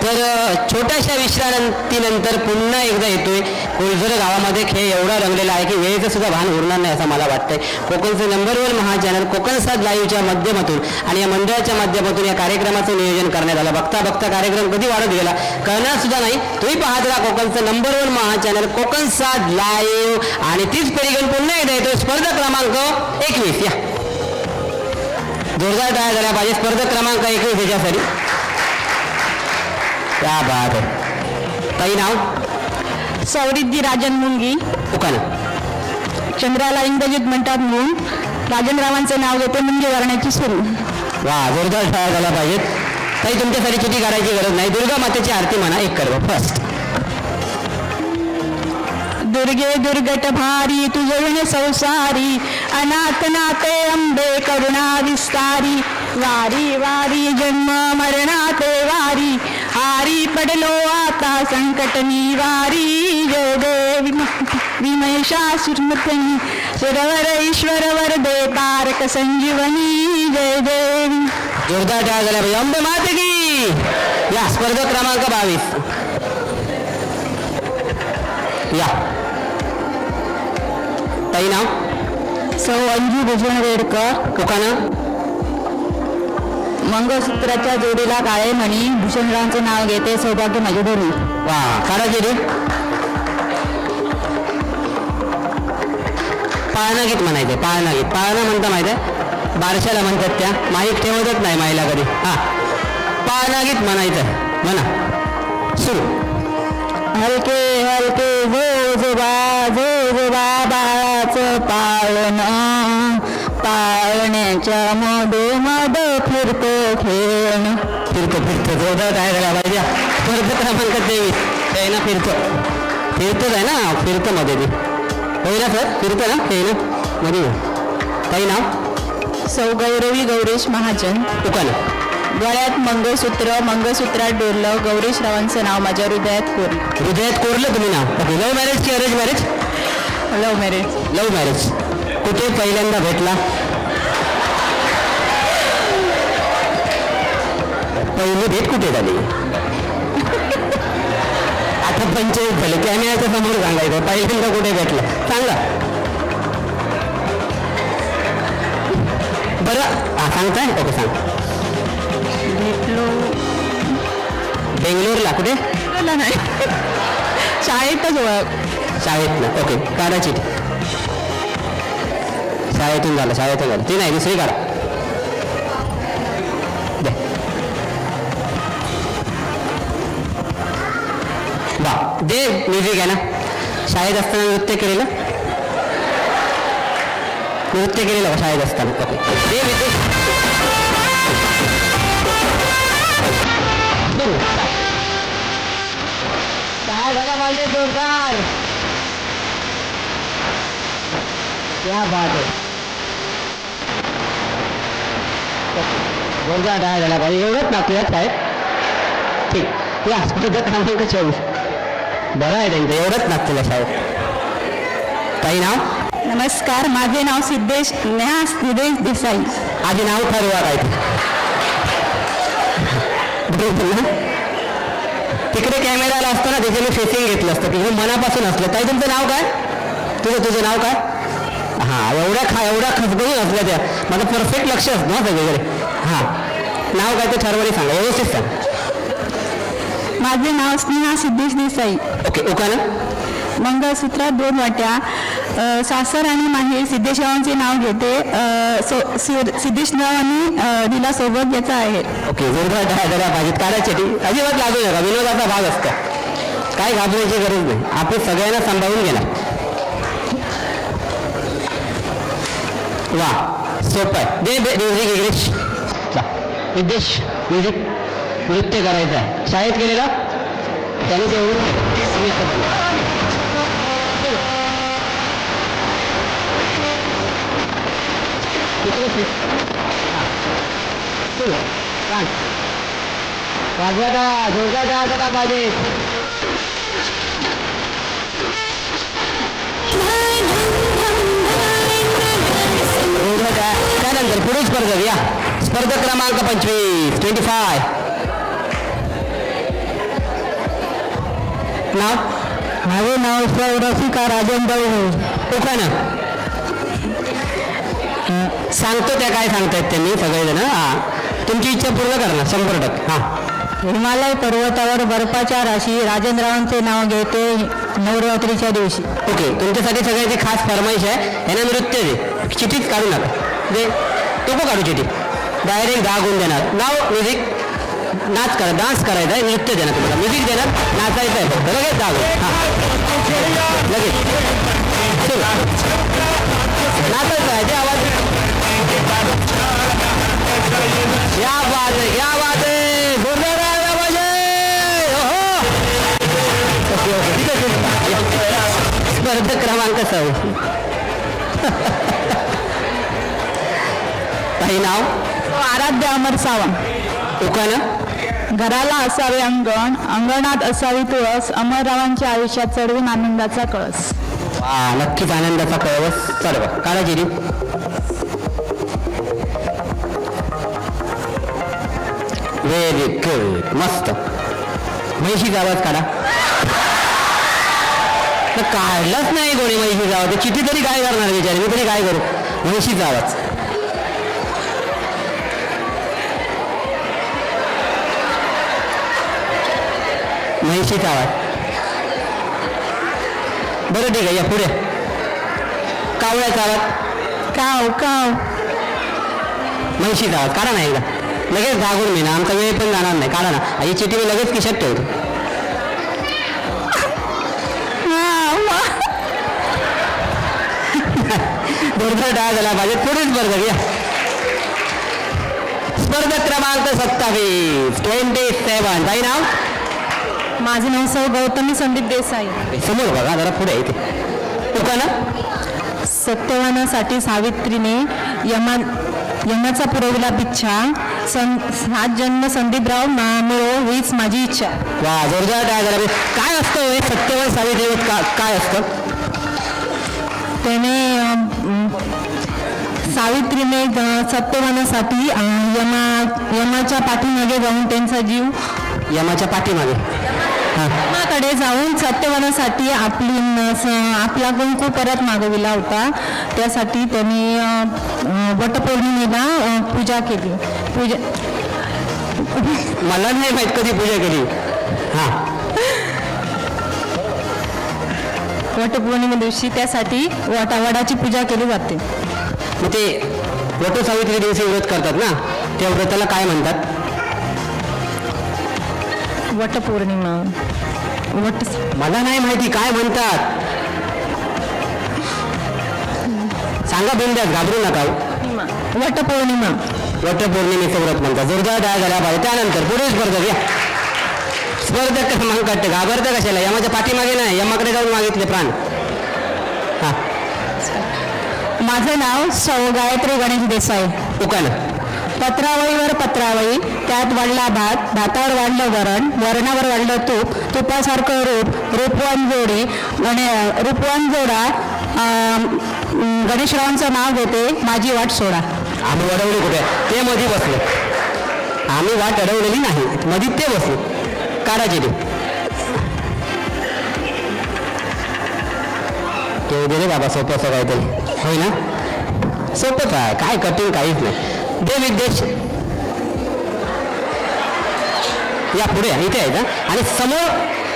तर छोट्याशा विश्रांतीनंतर पुन्हा एकदा येतोय. कोळझर गावामध्ये खेळ एवढा रंगलेला आहे की वेळेचं सुद्धा भान उरणार नाही असं मला वाटतंय. कोकणचं नंबर 1 महा चॅनल कोकण साथ लाईव्हच्या माध्यमातून आणि या मंडळाच्या माध्यमातून या कार्यक्रमाचं नियोजन करण्यात आलं. बघता बघता कार्यक्रम कधी वाढत गेला कळणार सुद्धा नाही. तुम्ही पाहत राहा कोकणचं नंबर 1 महा चॅनल कोकण साथ लाईव्ह. आणि तीच पेरीगण पुन्हा एकदा येतोय. स्पर्धा क्रमांक 21. या जोरदार टाळ्या झाल्या पाहिजे. स्पर्धक क्रमांक 21 ह्याच्यासाठी. क्या बात आहे. ताई नाव? सौरिद्धी राजन मुंगी. उकाना. चंद्राला इंग्रजीत म्हणतात म्हणून राजेंद्रावांचे नाव घेते मुंगी वरण्याची सुरू. वा, जोरदार टाळ्या झाल्या पाहिजेत. ताई तुमच्यासाठी चिठी काढायची गरज नाही. दुर्गा मातेची आरती म्हणा एक करवा फर्स्ट. दुर्गे दुर्गट भारी तुझे संसारी अनाथ नाते अंबे करुणा विस्तारी वारी वारी जन्म मरणाते वारी हारी पडलो आता संकट निवारी जय देवी विमहिषासुरमर्दिनी सुरवर ईश्वर वरदे तारक संजीवनी जय देवी. जोरदार टाळ्या झाल्या पाहिजे. अंबे माते की. या स्पर्धक क्रमांक 22 या. ताई नाव? सौ अंजू भूषण रेडकर. उकाना. मंगळसूत्राच्या जोडीला काळे म्हणी भूषणरावांचे नाव घेते सौभाग्य माझे धोनी. वा, काढायची रे. पाळणा गीत म्हणायचं. पाळणा गीत. पाळणा म्हणता माहिती आहे, बारशाला म्हणतात त्या. माईक ठेवतच नाही माईला कधी. हा, पाळणा गीत म्हणायचं. म्हणा सुरू. हलके हलके जोजोबा बाळाचं पाळणं पाळण्याच्या मधोमध फिरतो खेळणं. फिरतो जोरदार काय झाला पाहिजे. स्पर्धक क्रमांक 23 आहे ना. फिरतोच आहे ना. फिरतं मध्ये ते होईल ना सर. फिरतं ना हे ना मध्ये. काही नाव? सौ गौरवी गौरीश महाजन. उकाना. गळ्यात मंगळसूत्रात डोरलं गौरीश रावांचं नाव माझ्या हृदयात कोरलं. हृदयात कोरलं तुम्ही नाव. ओके. लव्ह मॅरेज की arrange marriage? Love marriage. Love marriage. कुठे पहिल्यांदा भेटला? पहिली भेट कुठे झाली? आता 45 झाले. कॅमेऱ्याच्या समोर सांगायचं पहिल्यांदा कुठे भेटलं सांगा बरं. हा सांगताय. ओके सांग. भेटलो बेंगलोरला. कुठे? नाही शाळेतच ओळख. शाळेत ना. ओके. काढायची. शाळेतून झालं. ती नाही दुसरी काढा. दे म्युझिक आहे ना. शाळेत असताना नृत्य केलेलं शाळेत असताना. ओके. दे विदेश. काय झाला पाहिजे जोरदार. क्या बात आहे. जोरदार काय झाला पाहिजे. एवढंच ना तुझ्यात काय. ठीक. या स्पर्धक क्रमांक 24 बरं आहे त्यांचं. एवढंच नागपूरला शाळेत. काही नाव? नमस्कार, माझे नाव सिद्धेश देसाई. आधी नाव ठरवा काय तिकडे कॅमेराला असतं ना त्याचे मी फेसिंग घेतलं असतं की हे मनापासून असलं. ताई तुमचं नाव काय? तुझं नाव काय? हां, एवढ्या खसबून असल्या त्या. माझं परफेक्ट लक्ष असतं ना सगळीकडे. हां, नाव काय ते ठरवणे सांगा. व्यवस्थित सांग. माझे नाव स्नेहा सिद्धेश देसाई. ओके. उकाना. मंगळसूत्रात 2 वाट्या. सासर आणि माहेर सिद्धेशरावांचे नाव घेते. सिद्धेशरावांनी दिला सौभाग्याचा आहे. ओके. जोरदार टाळ्या पाहिजेत. काढायची अजिबात लागू नका. विनोदाचा भाग असतो. काय घाबरायची गरज नाही. आपण सगळ्यांना सांभाळून गेला. वा, सोपं आहे. दे म्युझिक इंग्लिश. विदेश म्युझिक नृत्य करायचं आहे. शाळेत गेलेला त्याने तेवढं वाजवायचा जोरदार पाहिजे. त्यानंतर पुढे स्पर्धक या. स्पर्धक क्रमांक 25 नाव? माझे नाव रसिका राजेंद्र. उखाणं सांगतो त्या काय सांगतायत त्यांनी सगळेजण. हां, तुमची इच्छा पूर्ण करणार 100%. हां. हिमालय पर्वतावर बर्फाच्या राशी राजेंद्रावांचे नाव घेते नवरात्रीच्या दिवशी. ओके. तुमच्यासाठी सगळ्याची खास फरमाईश आहे. यांना नृत्य दे. चिठीच काढू नका. दे. तो चिठी डायरेक्ट 10 गुण देणार. नाव म्युझिक. नाच करा, डान्स करायचा आहे, नृत्य देणार तुम्हाला, म्युझिक देणार, नाचायचं आहे फक्त. लगेच 10 गुण. हां लगेच सुरू. नाचायचं आहे ते आवाज. क्या बात आहे, क्या बात आहे. जोरदार आला पाहिजे. ओहो ओके ओके ठीक आहे. स्पर्धक क्रमांक 6. काही नाव. आराध्य अमर सावंत. उकाना. घराला असावे अंगण, अंगणात असावी तुळस, अमररावांच्या आयुष्यात चढवून आनंदाचा कळस. वा नक्कीच आनंदाचा कळस चढवा. काढा जिरी. व्हेरी गुड मस्त. म्हैशीचा आवाज काढा. काढलाच नाही कोणी म्हैशीचा आवाज. चिठी तरी काय करणार विचार, मी तरी काय करू. म्हैशीचा आवाज. म्हैशीचा आवाज. बरं ठीक आहे या पुढे. कावळ्याचा आवाज. काव काव. म्हैशीचा आवाज काढा ना एकदा. लगेच 10 गुण मिळणार. आमचा वेळ पण जाणार नाही. काढा ना. ही चिठी मी लगेच खिशात ठेवतो. बरोबर डाळ झाला पाहिजे. पुढे स्पर्धक या. स्पर्धक क्रमांक 27. 27. काही नाव. माझं नाव सौ गौतमी संदीप देसाई. समोर बघा जरा पुढे इथे. उकाना. सत्यवानासाठी सावित्रीने यमाचा पुरवला बिच्छा, 7 जन्म संदीपराव मिळो हीच माझी इच्छा. वा जोरदार काय झाला. काय असतं हे सत्यवान सावित्री काय असतं. त्याने सावित्रीने सत्यवानासाठी यमाच्या पाठीमागे जाऊन त्यांचा जीव यमाच्या पाठीमागे यमाकडे जाऊन सत्यवानासाठी आपला कुंकू परत मागविला होता. त्यासाठी त्यांनी वटपौर्णिमेला पूजा केली. मला नाही माहित कधी पूजा केली. हां वटपौर्णिमे दिवशी त्यासाठी वडाची पूजा केली जाते. मग ते वटसावित्री दिवशी व्रत करतात ना, त्या व्रताला काय म्हणतात. वटपौर्णिमा. मला नाही माहिती काय म्हणतात. सांगा बिंद्यात, घाबरू नका. वटपौर्णिमा. वटपौर्णिमेचं व्रत म्हणतात. जोरदार डाळ झाला पाहिजे. त्यानंतर पुढे स्पर्धक या. स्पर्धक क्रमांक. घाबरतं कशाला. यमाच्या पाठीमागे नाही, यमाकडे जाऊन मागितले प्राण. हा माझं नाव सौ गायत्री गणेश देसाई. उकाना. पत्रावळीवर पत्रावळी, त्यात वाढला भात, भातावर वाढलं वरण, वरणावर वाढलं तूप, तुपासारखं रूपवान जोडी, रूपवान जोडा, गणेशरावांचं नाव घेते, माझी वाट सोडा. आम्ही अडवले कुठे. ते मध्ये बसले. आम्ही वाट अडवलेली नाही, मध्ये ते बसले. काढायचे ते दे रे बाबा. सोपंच काहीतरी होय ना. सोपंच आहे, काय कठीण काहीच नाही. दे विद्येश. या पुढे इथे आहे का. आणि समोर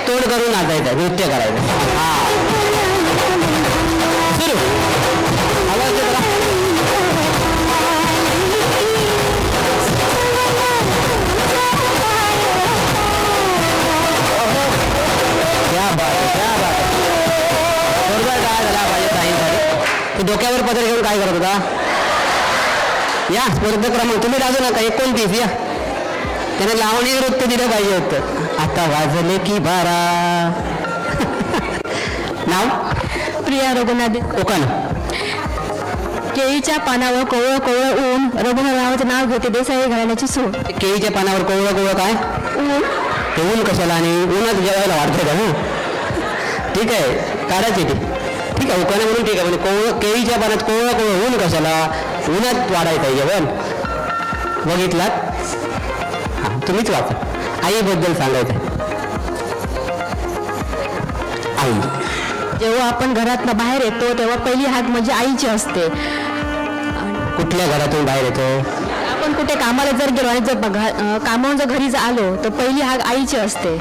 तोड करून नाचायचं, नृत्य करायचं. हा सुरू. आवाज दे बघा. क्या बात आहे, क्या बात आहे. बरोबर काय झाला पाहिजे ताईंसाठी. तू डोक्यावर पदर घेऊन काय करत होता. या स्पर्धक क्रमांक. तुम्ही राजू नका. 29 या. त्याने लावणी नृत्य दिलं पाहिजे होतं. आता वाजले की 12. नाव. प्रिया रघुनाथ. ओकाना. केळीच्या पानावर कोवळं कोवळं ऊन, रघुनाथरावांचं नाव घेते, देसाई घराण्याची सून. केळीच्या पानावर कोवळं कोवळं काय ऊन. ते ऊन कशाला. आणि ऊनच जेवायला वाढतं का. ठीक आहे काढायची ती. ठीक आहे उकाना म्हणून ठीक आहे. म्हणजे कोवळं केळीच्या पानात कोवळं कोवळं ऊन कशाला. ऊनात वाढायचं जेवण. बघितलात. हां तुम्हीच वाचा. आईबद्दल सांगायचं. आई. जेव्हा आपण घरातनं बाहेर येतो तेव्हा पहिली हाक म्हणजे आईची असते. कुठल्या घरातून बाहेर येतो. आपण कुठे कामाला जर गेलो आणि जर कामावून जर घरी आलो तर पहिली हाक आईची असते.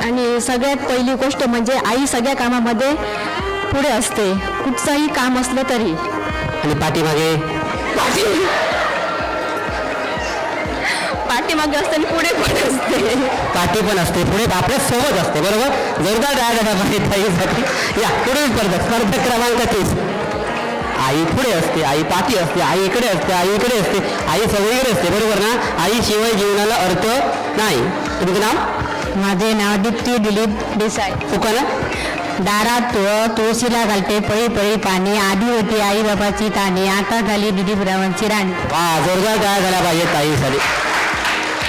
आणि सगळ्यात पहिली गोष्ट म्हणजे आई सगळ्या कामामध्ये पुढे असते, कुठचंही काम असलं तरी. आणि पाठीमागे पाठीमागे असते आणि पुढे पण असते. पाठी पण असते, पुढे आपल्या सोबत असते. बरोबर, जोरदार टाळ्या झाल्या पाहिजे ताईसाठी. या पुढे स्पर्धक क्रमांक 30. आई पुढे असते, आई पाठी असते, आई इकडे असते, आई इकडे असते, आई सगळीकडे असते. बरोबर ना? आई शिवाय जीवनाला अर्थ नाही. तुमचं नाव? माझे नाव दीप्ती दिलीप देसाई. उकाना दारात तुळशीला घालते पळी पळी पाणी, आधी होती आई बाबाची ताणी, आता झाली दिलीपरावांची राणी. वा, जोरदार टाळ्या झाल्या पाहिजे ताईसाठी.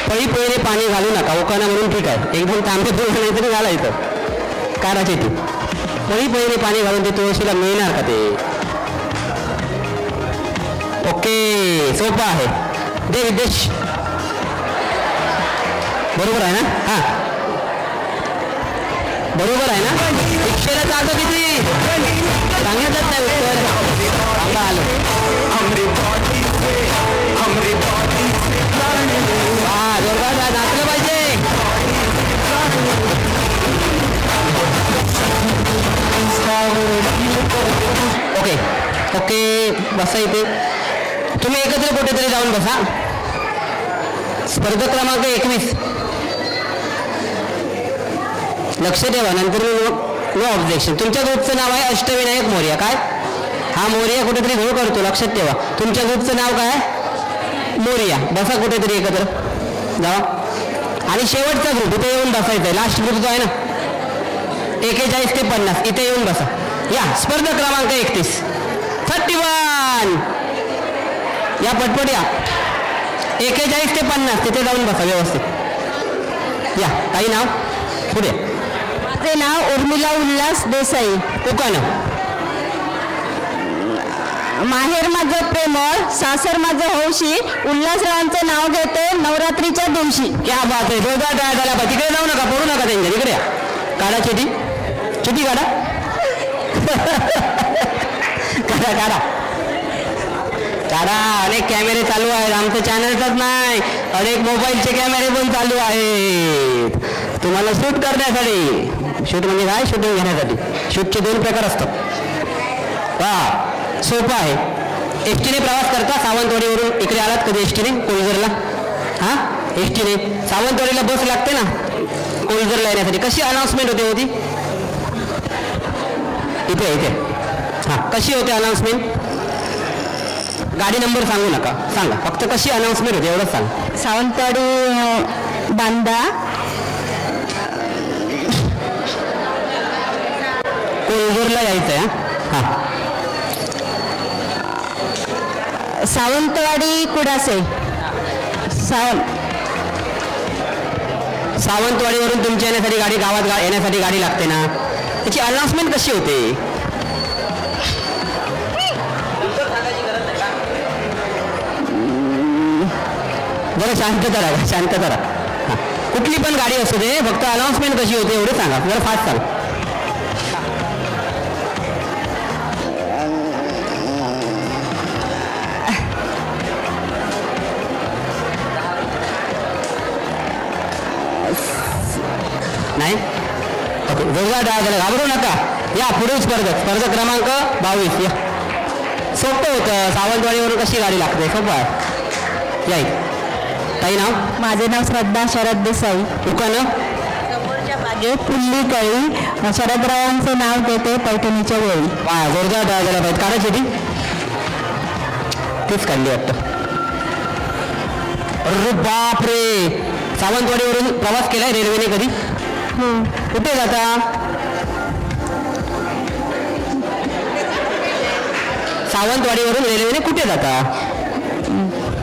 पळी पळीने पाणी घालू नका, उकाना म्हणून ठीक आहे. एकदम तांबे दूध नाही तरी घालायचं. काढायची ती पळी पळीने पाणी घालून ते तुळशीला मिळणार का ते? ओके, सोपं आहे. दे विदेश. बरोबर आहे ना? हा, बरोबर आहे ना? शिक्षेला चालतो किती सांगितलं नाही उत्तर. आंबा आलं. हा, जोरदार नाचलं पाहिजे. ओके ओके, बसा इथे. तुम्ही एकत्र कुठेतरी जाऊन बसा. स्पर्धक क्रमांक 21. लक्ष ठेवा, नंतर नो ऑब्जेक्शन. तुमच्या ग्रुपचं नाव आहे अष्टविनायक मोरया. काय हा मोरया कुठेतरी घोळ करतो, लक्षात ठेवा. तुमच्या ग्रुपचं नाव काय? मोरया. बसा कुठेतरी एकत्र जावा. आणि शेवटचा ग्रुप इथे येऊन बसायचा आहे. लास्ट ग्रुप जो आहे ना 41 ते 50, इथे येऊन बसा. या स्पर्धक क्रमांक 31. 31. या पटपट या. 41 ते 50 तिथे जाऊन बसा व्यवस्थित. या. काही नाव? पुढे. माझे नाव उर्मिला उल्हास देसाई. उकानं. माहेर माझं प्रेमळ, सासर माझं हौशी, उल्हासरावांचं नाव घेते नवरात्रीच्या दिवशी. क्या बात आहे. जोरदार टाळ्या झाल्या पाहिजे. तिकडे जाऊ नका, पडू नका त्यांच्या. इकडे या. काढा चिठी. चिठी काढा. काढा काढा काढा. अनेक कॅमेरे चालू आहेत. आमचं चॅनलचाच नाही, अनेक मोबाईलचे कॅमेरे पण चालू आहेत तुम्हाला शूट करण्यासाठी. शूट म्हणजे काय? शूटिंग घेण्यासाठी. शूटचे 2 प्रकार असतात. वा, सोपं आहे. एसटीने प्रवास करता सावंतवाडीवरून इकडे आलात कधी एसटीने कोळजरला? हां, एसटीने सावंतवाडीला बस लागते ना कोळजरला येण्यासाठी. कशी अनाउन्समेंट होते होती? इथे इथे. हां, कशी होते अनाउन्समेंट? गाडी नंबर सांगू नका, सांगा फक्त कशी अनाउन्समेंट होते एवढंच सांग. सावंतवाडी बांदा कोळजरला यायचं आहे. हां, सावंतवाडी कुडासे. सावंतवाडीवरून तुमच्या येण्यासाठी गाडी, गावात येण्यासाठी गाडी लागते ना, त्याची अनाउन्समेंट कशी होते? जरा शांतता राहा, शांतता राहा. हां, कुठली पण गाडी असू दे, फक्त अनाउन्समेंट कशी होते एवढं सांगा. जरा फास्ट सांगा. नाही? ओके, जोरदार डाळ झाला, घाबरू नका. या पुढे स्पर्धक क्रमांक 22. या, सोपं होतं. सावंतवाडीवरून कशी गाडी लागते, सोपं आहे. या काही नाव? माझे नाव श्रद्धा शरद देसाई. दुकानं? समोरच्या बागेत फुल्ली कळी, शरदरावांचं नाव घेते पैठणीच्या वेळी. वा, जोरदार डाळ झाला पाहिजे. काढायची ती तीच काढली वाटतं. अरे बापरे, सावंतवाडीवरून प्रवास केलाय रेल्वेने कधी? कुठे जाता? सावंतवाडीवरून रेल्वेने कुठे जाता?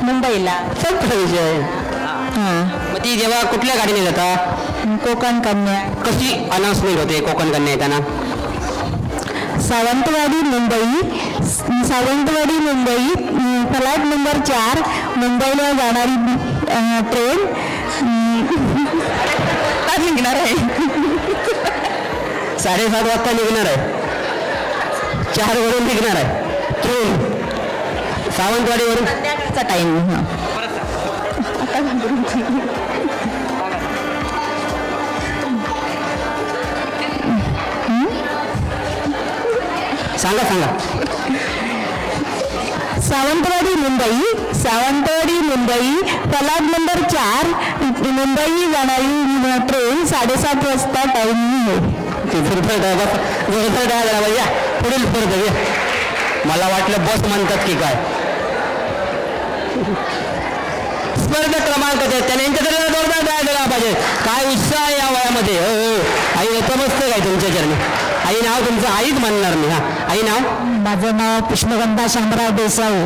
मुंबईला. संपला विषय. मग ती जेव्हा कुठल्या गाडीने जाता? कोकण कन्या. कशी अनाउन्समेंट होते कोकण कन्या येताना? सावंतवाडी मुंबई, सावंतवाडी मुंबई, फ्लाईट नंबर 4, मुंबईला जाणारी ट्रेन निघणार आहे. 7:30 वाजता निघणार आहे. 4 वरून निघणार आहे ट्रेन सावंतवाडीवरून. संध्याकाळचा टाईम. सांगा सांगा. सावंतवाडी मुंबई प्रलाद नंबर 4 मुंबई जाणारी ट्रेन 7:30 वाजता टाइमिंग आहे. पुढील स्पर्धक मला वाटलं बस म्हणतात की काय. स्पर्धक क्रमांक त्याने जोरदार द्यायला पाहिजे. काय उत्साह आहे या वयामध्ये. हो आई नतमस्त काय तुमच्या चरणी. आई नाव तुमचं आईच म्हणणार मी. हा आई नाव. माझं नाव पुष्पगंधा शामराव देसाई.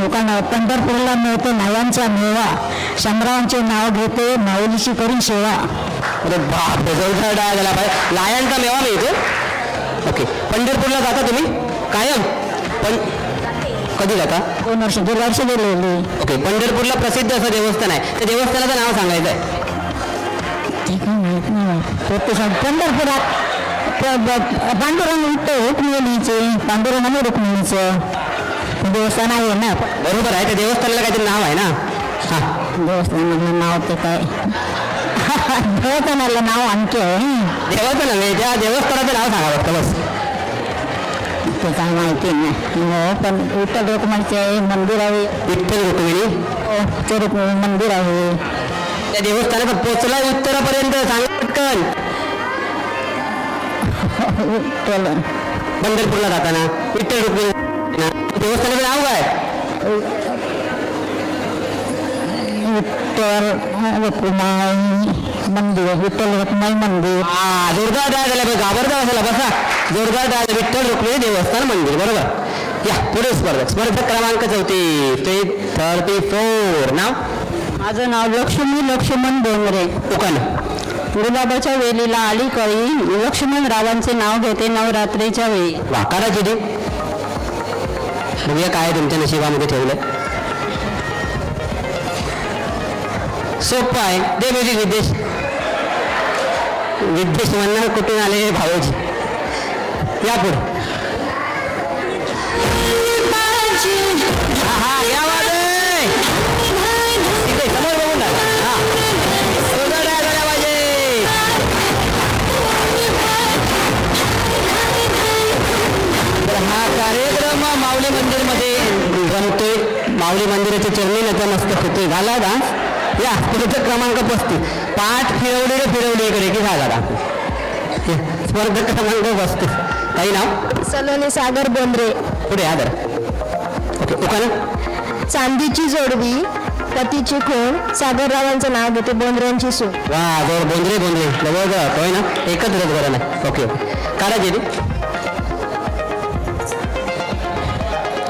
उकान पंढरपूरला मिळतो नावांचा मेवा. शामरावांचे नाव घेते माऊलीची करून सेवा. अरे बाप जोरदार द्यायला पाहिजे. लायांचा मेवा मिळतो. ओके. पंढरपूरला जाता तुम्ही कायम. पण कधी जाता. 2 वर्ष गेलेली. ओके. पंढरपूरला प्रसिद्ध असं देवस्थान आहे. त्या देवस्थानाचं नाव सांगायचं आहे. ठीक आहे माहित नाही. पंढरपुरात पांडुरंग रुक्मिणीचे पांडुरंग आणि रुक्मिणीचं देवस्थान आहे ना. बरोबर आहे. त्या देवस्थानाला काहीतरी नाव आहे ना. हा देवस्थानाला नाव ते काय देवस्थानाला नाव आणखी आहे. देवाचं नव्हे त्या देवस्थानाचं नाव सांगा फक्त बस. ते काय माहिती नाही. पण विठ्ठल रुक्मिणीचे मंदिर आहे. विठ्ठल रुक्मिणी ते रुक्मिणी मंदिर आहे. त्या देवस्थानात पोचला उत्तरापर्यंत सांगा पटकन. पंढरपूरला जाताना विठ्ठल रुक्मिणी देवस्थानाचं नाव काय. विठ्ठल रुक्मिणी मंदिर. विठ्ठल रुक्मिणी मंदिर. हा जोरदार डाळ झाला घाबरता असायला बसा. जोरदार डाळ विठ्ठल रुक्मिणी देवस्थान मंदिर. बरोबर. या पुढे स्पर्धक क्रमांक 34 नाव. माझं नाव लक्ष्मण डोंगरे. उकान गुलाबाच्या वेलीला आली कळी. लक्ष्मणरावांचे नाव घेते नवरात्रीच्या वेळी. वाकारा जिथे बघूया काय तुमच्या नशिबामध्ये ठेवलं. सोपं आहे. दे म्युझिक विद्येश म्हणणार कुठून आले भाऊजी. या पुढे. हा या वाजे तिथे समोर बघून टाका. हा झाल्या पाहिजे. तर हा कार्यक्रम माऊली मंदिरमध्ये जमतोय. माऊली मंदिराच्या चरणी नतमस्तक होतोय. झाला डान्स. या स्पर्धक क्रमांक 35 पाठ फिरवली इकडे की झाला डान्स. स्पर्धक क्रमांक 35 काही नाव. सलोनी सागर बोंद्रे. पुढे आदर. ओके. उकान चांदीची जोडवी पतीची खूण. सागररावांचं नाव घेते बोंद्र्यांची सून. वा जोर बोंद्रे जवळ होय ना. एकच रथ बरं ना. ओके. काढा गेली.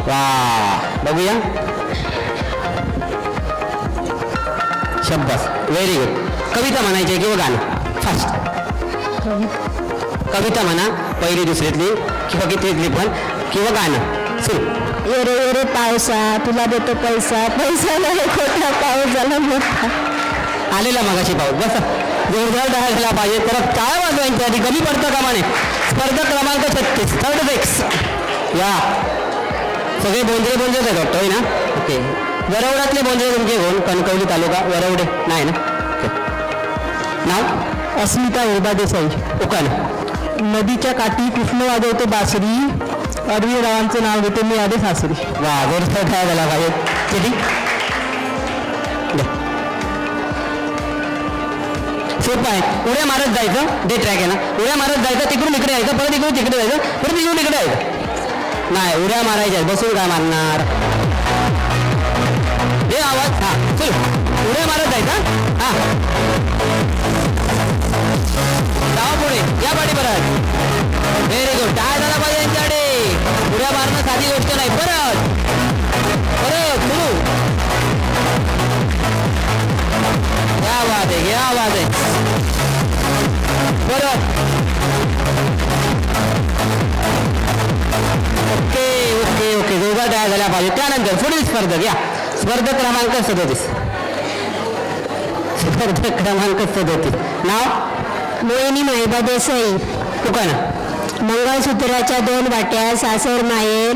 वा बघूया. शब्बास व्हेरी गुड. कविता म्हणायची किंवा गाणं फास्ट. कविता म्हणा पहिली दुसरीतली किंवा कितीतली पण किंवा गाणं सुरू. येरे येरे पावसा तुला देतो पैसा. पैसा नाही खोटा पाऊस झाला मोठा. आलेला मगाशी पाऊस. बस जोरदार झाला पाहिजे. तर काय वाजवायच्या आधी कमी पडतं का म्हणे. स्पर्धक क्रमांक 36 थर्ड फिक्स. या सगळे बोंद्रे आहेत वाटतं ना. ओके. वरवड्यातले बोंद्रे तुमचे घेऊन कणकवली तालुका वरवडे नाही ना. नाव अस्मिता उर्बा देसाई. उकान नदीच्या काठी कृष्ण वाजवते बासरी. अरविरावांचं नाव घेते मी आधे सासरी. वा जोरदार काय झाला पाहिजे. किती सोपं आहे. उड्या मारत जायचं. डे ट्रॅक आहे ना. उड्या मारत जायचं. तिकडून इकडे यायचं. परत इकडून तिकडे जायचं. परत इकडून इकडे यायचं. नाही उड्या मारायच्या बसून काय मारणार. हे आवाज. हा चल उड्या मारत जायचा. हा जावा पुढे. या पाठी परत. Very good. काय झाला पाहिजे यांच्याकडे. उड्या मारणं साधी गोष्ट नाही. परत सुरू. क्या बात आहे. परत. ओके दोघा तयार झाल्या पाहिजे. त्यानंतर पुढील स्पर्धक. या स्पर्धक क्रमांक 37 नाव मोहिनी माहिबा देसाई. उकान मंगळसूत्राच्या 2 वाट्या सासर माये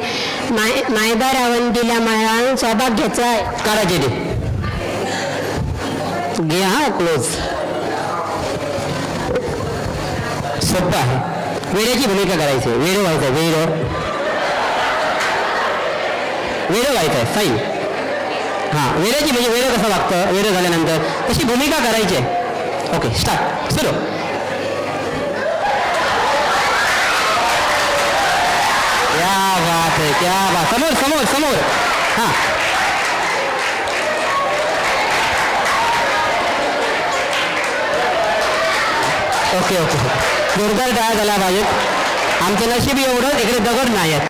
मायबा रावंतीला माळा सौभाग्याचा. काढायचे ते घ्या. हा क्लोज. सोपं आहे. वेळेची भूमिका करायची. वेळ व्हायचं. वेळ वेडं व्हायचं आहे साई. हां, वेड्याची म्हणजे वेडं कसं वागतं, वेडं झाल्यानंतर तशी भूमिका करायची आहे. ओके, स्टार्ट, सुरू. क्या बात आहे, क्या बात. समोर समोर समोर. हां, ओके ओके, जोरदार टाळ्या झाल्या पाहिजेत. आमचं नशीब एवढं इकडे दगड नाही आहेत,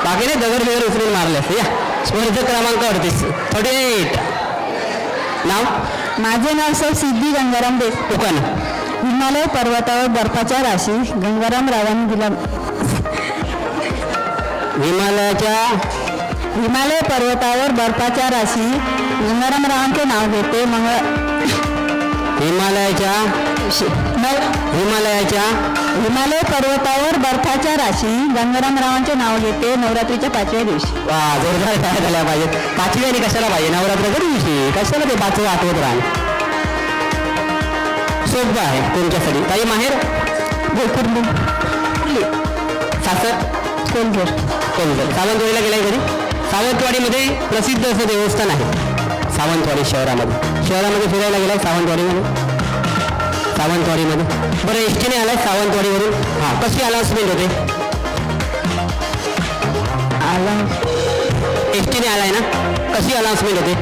बाकीने दगड बिगड उचलून मारले असते. या स्पर्धक क्रमांक 38. नाव? माझे नाव सर सिद्धी गंगाराम देव. दुकान? हिमालय पर्वतावर बर्फाच्या राशी गंगाराम रावांनी दिला. हिमालय पर्वतावर बर्फाच्या राशी गंगाराम रावांचे नाव घेते. हिमालय पर्वतावर बर्फाच्या राशी गंगाराम रावांचे नाव घेते नवरात्रीच्या 5व्या दिवशी. वा, जोरदार काय झाल्या पाहिजेत. 5वी आणि कशाला पाहिजे, नवरात्राच्या दिवशी कशाला ते 5वं आठवत राहा. सोपं आहे तुमच्यासाठी. ताई माहेर? सासर? कोलजर. सावंतवाडीला गेलाय कधी? सावंतवाडीमध्ये प्रसिद्ध असं देवस्थान आहे सावंतवाडी शहरामध्ये फिरायला गेलाय सावंतवाडीमध्ये? बरं, एसटीने आलाय सावंतवाडीवरून? हां, कशी अनाउन्समेंट होते? एसटीने आलाय ना, कशी अनाउन्समेंट होते?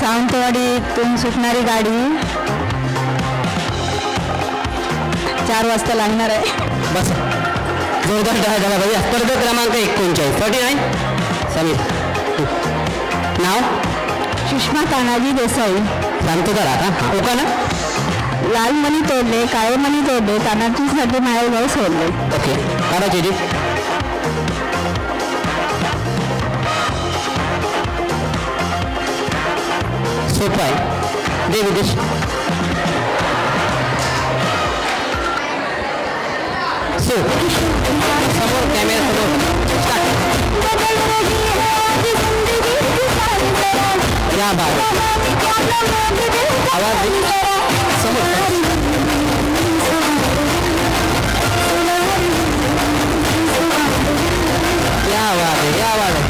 सावंतवाडीतून सुटणारी गाडी 4 वाजता लागणार आहे. बस, जोरदार झाला पाहिजे. स्पर्धक क्रमांक 39. 49. समीर. नाव? सुषमा तानाजी देसाई. शांतता राहा. हां, ओका ना? लाल मणी तोडले, काळे मणी तोडले, तानाजीसाठी माळेगाव सोडले. ओके, काढा चिठी. सोपं आहे. दे विदेश. समोर कॅमेरा समोर. क्या बात. आवाज समोर. क्या बात आहे.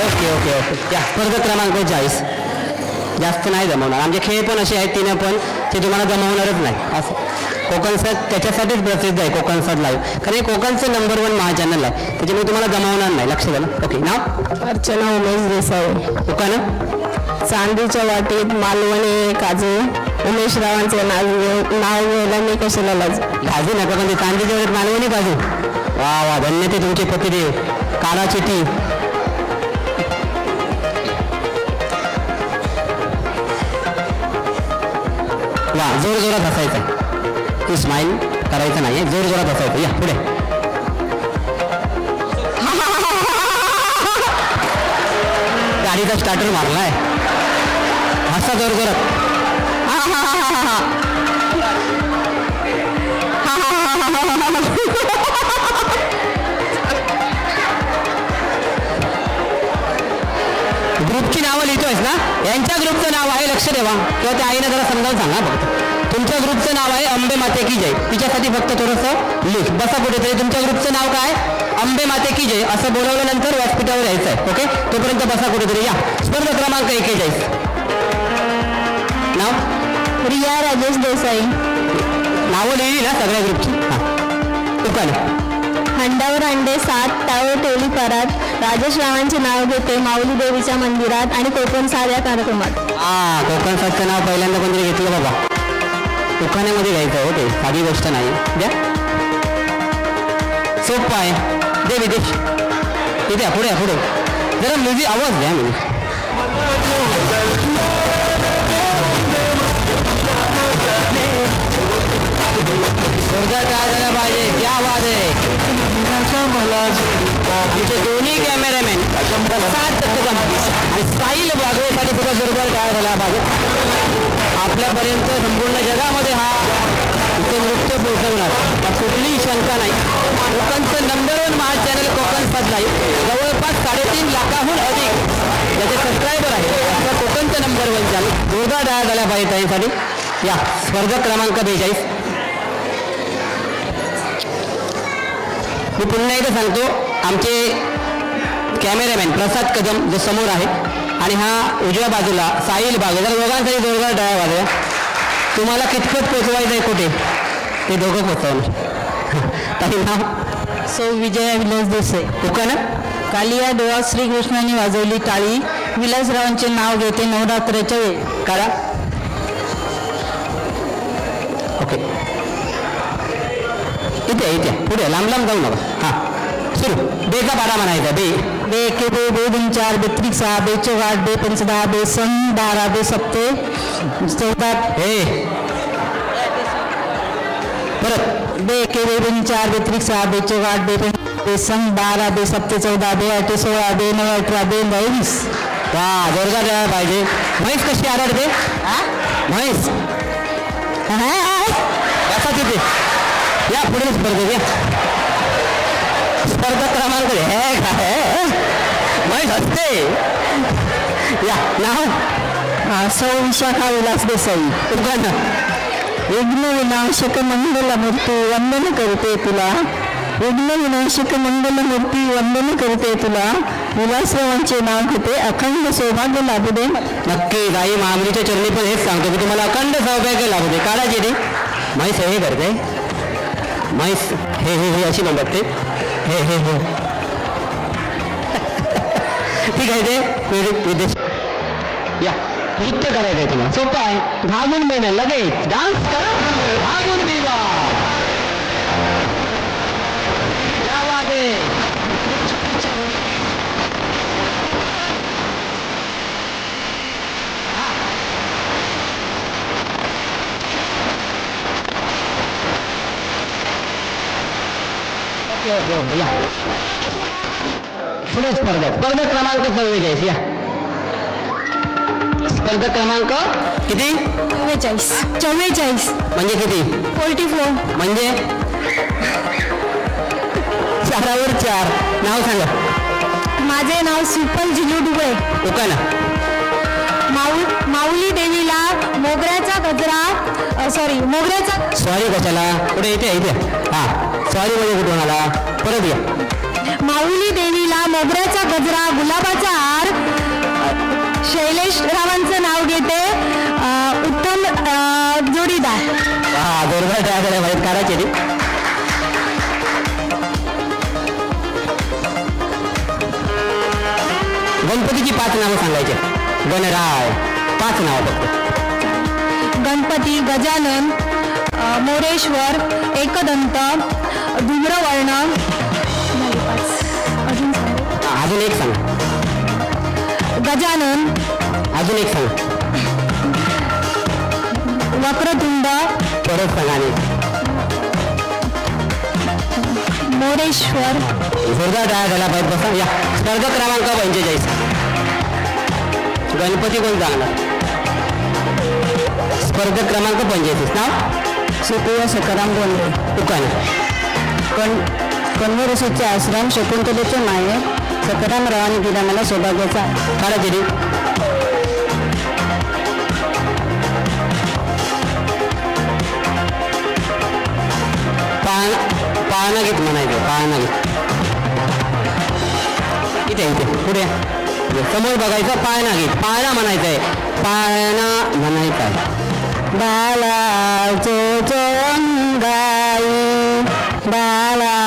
Okay okay okay. या स्पर्धक क्रमांक 40. जास्त नाही जमवणार. आमचे खेळ पण असे आहेत, तिनं पण ते तुम्हाला जमवणारच नाही. असं कोकणसाद त्याच्यासाठीच प्रसिद्ध आहे, कोकणसाद लाईव्ह. कारण हे कोकणचं नंबर 1 महा चॅनल आहे, त्याच्यामुळे तुम्हाला जमवणार नाही. लक्ष द्या ना. ओके, नाव? अर्चना उमेश देसाई. दुकानं? चांदीच्या वाटीत मालवणी काजू. उमेश रावांचे नाव घ्यायला मी कशाला लाजू नका, पण ते चांदीच्या वाटीत मालवणी काजू. वा वा, धन्य ते तुमचे पतिदेव. काढा चिठी. वा, जोर जोरात हसायचं. तू स्माईल करायचं नाही, जोर जोरात हसायचं. या पुढे. गाडीचा स्टार्टर मारलाय. हसा जोर जोरात. ग्रुपची नावं लिहितोयस ना? यांच्या ग्रुपचं नाव आहे, लक्ष ठेवा, किंवा त्या आईनं जरा समजावून सांगा फक्त. तुमच्या ग्रुपचं नाव आहे अंबे माते की जय. तिच्यासाठी फक्त थोडंसं लिख. बसा कुठेतरी. तुमच्या ग्रुपचं नाव काय? अंबे माते की जय. असं बोलवल्यानंतर व्यासपीठावर यायचं आहे. ओके, तोपर्यंत बसा कुठेतरी. या स्पर्धा क्रमांक 41. नाव? रिया राजेश देसाई. नावं लिहिली ना सगळ्या ग्रुपची? हां, दुकान? हंडावर अंडे 7 टावर टोली परात. राजेश रावांचे नाव घेते माऊली देवीच्या मंदिरात आणि कोकण साद या कार्यक्रमात. हां, कोकण सादचं नाव पहिल्यांदा कोणतरी घेतलं बाबा. दुकानामध्ये घ्यायचं हो, ते साधी गोष्ट नाही. द्या, सोपं आहे. दे विदेश. इथे पुढे पुढे जरा म्युझिक आवाज द्या. मी जोरदार काय झालं पाहिजे. क्या आवाज आहे. आमचे दोन्ही कॅमेरामॅन 7 आणि साहिल वागवेसाठी सुद्धा जोरदार काय झाला पाहिजे. आपल्यापर्यंत संपूर्ण जगामध्ये हा नृत्य पोहोचवणार कुठलीही शंका नाही. कोकणचं नंबर 1 महा चॅनल कोकण साद लाईव्ह. जवळपास 3.5 लाखाहून अधिक ज्याचे सबस्क्रायबर आहे. कोकणचं नंबर 1 चॅनल. जोरदार टाळ्या झाल्या पाहिजे त्यासाठी. या स्पर्धक क्रमांक 42. मी पुन्हा एकदा सांगतो, आमचे कॅमेरामॅन प्रसाद कदम जो समोर आहे आणि हा उजव्या बाजूला साहिल बागे, जर दोघांसाठी जोरदार टाळ्या वाजवा. तुम्हाला कितपत पोचवायचं आहे कुठे ते दोघं पोचवलं. काही नाव सौ विजया विलास देसाई. दुकान कालिया डोळा श्रीकृष्णाने वाजवली टाळी, विलासरावांचे नाव घेते नवरात्राच्या वेळी. करा. ओके, इथे पुढे लांब लांब जाऊ नका. हां सुरू. बेचा पाडा म्हणायचा. बे के बे 2 2 4 32 6 बे 4 बे 5 10 बे 6 12 बे 7 14 हे परत बे के बे 2 4 बे 36 6 बे 4 बे 5 बे 6 12 बे 7 14 बे 8 16 बे 9 18 बे 22. वा, जोरदार द्यायला पाहिजे. म्हैस कशी आरडते? म्हैस कसा तिथे. या पुढे स्पर्धेत या. स्पर्धक क्रमांक हे काय म्हैस असते. या नाव सौ विशाखा विलास देसाई. तुमचं विघ्न विनाशक मंगल मूर्ती वंदन करते तुला, विघ्न विनाशक मंगल मूर्ती वंदन करते तुला, विलासरावांचे नाव घेते अखंड सौभाग्य लाभू दे. नक्की गाई मामलीच्या चरणी पण हेच सांगतो की तुम्हाला अखंड सौभाग्य लाभू दे. काढायची रे म्हैस हे करते. म्हैस हे अशी म्हणते. हे ठीक आहे. ते विदेश या नृत्य करायचं आहे तुम्हाला. सोपं आहे. भागून देणं लगेच डान्स करा. भागून देवा या पुढे स्पर्धक क्रमांक 44. या स्पर्धक क्रमांक किती? 44. म्हणजे किती? 44. म्हणजे 4वर 4. नाव सांगा. माझे नाव सुपल जिलू डुबळे. दुकान माऊली देवीला मोगऱ्याचा गजरा सॉरी कशाला पुढे इथे हा सॉरी म्हणजे कुठून आला. परत या. माऊली देवीला मोगऱ्याचा गजरा गुलाबाचा हार, शैलेश रावांचं नाव घेते उत्तम जोडीदार. हा जोरदार ट्राय करायला माहीत काढायचे रे. गणपतीची 5 नावं सांगायचे. गणराय 5 नावं फक्त. गणपती, गजानन, मोरेश्वर, एकदंत, धूम्रवर्ण. अजून एक सांग. गजानन. अजून एक सांग. वक्रतुंड. परत सांगा. मोरेश्वर. जोरदार टाळ्या झाला पाहिजे. बसा या. स्पर्धक क्रमांक 45. गणपती कोण सांगणार? स्पर्धक क्रमांक 45. नाव सुप्रिया सकाराम बोंडे. दुकान कन्वरसीचे आश्रम शकुंतलेचे नायक सकाराम रावांनी दिला मला सौभाग्याचा. काढायचे रे. पाळणा गीत म्हणायचं. पाळणा गीत इथे पुढे समोर बघायचं. पाळणा गीत. पाळणा म्हणायचंय. पाळणा म्हणायचा. बाला जो जो अंगाई, बाला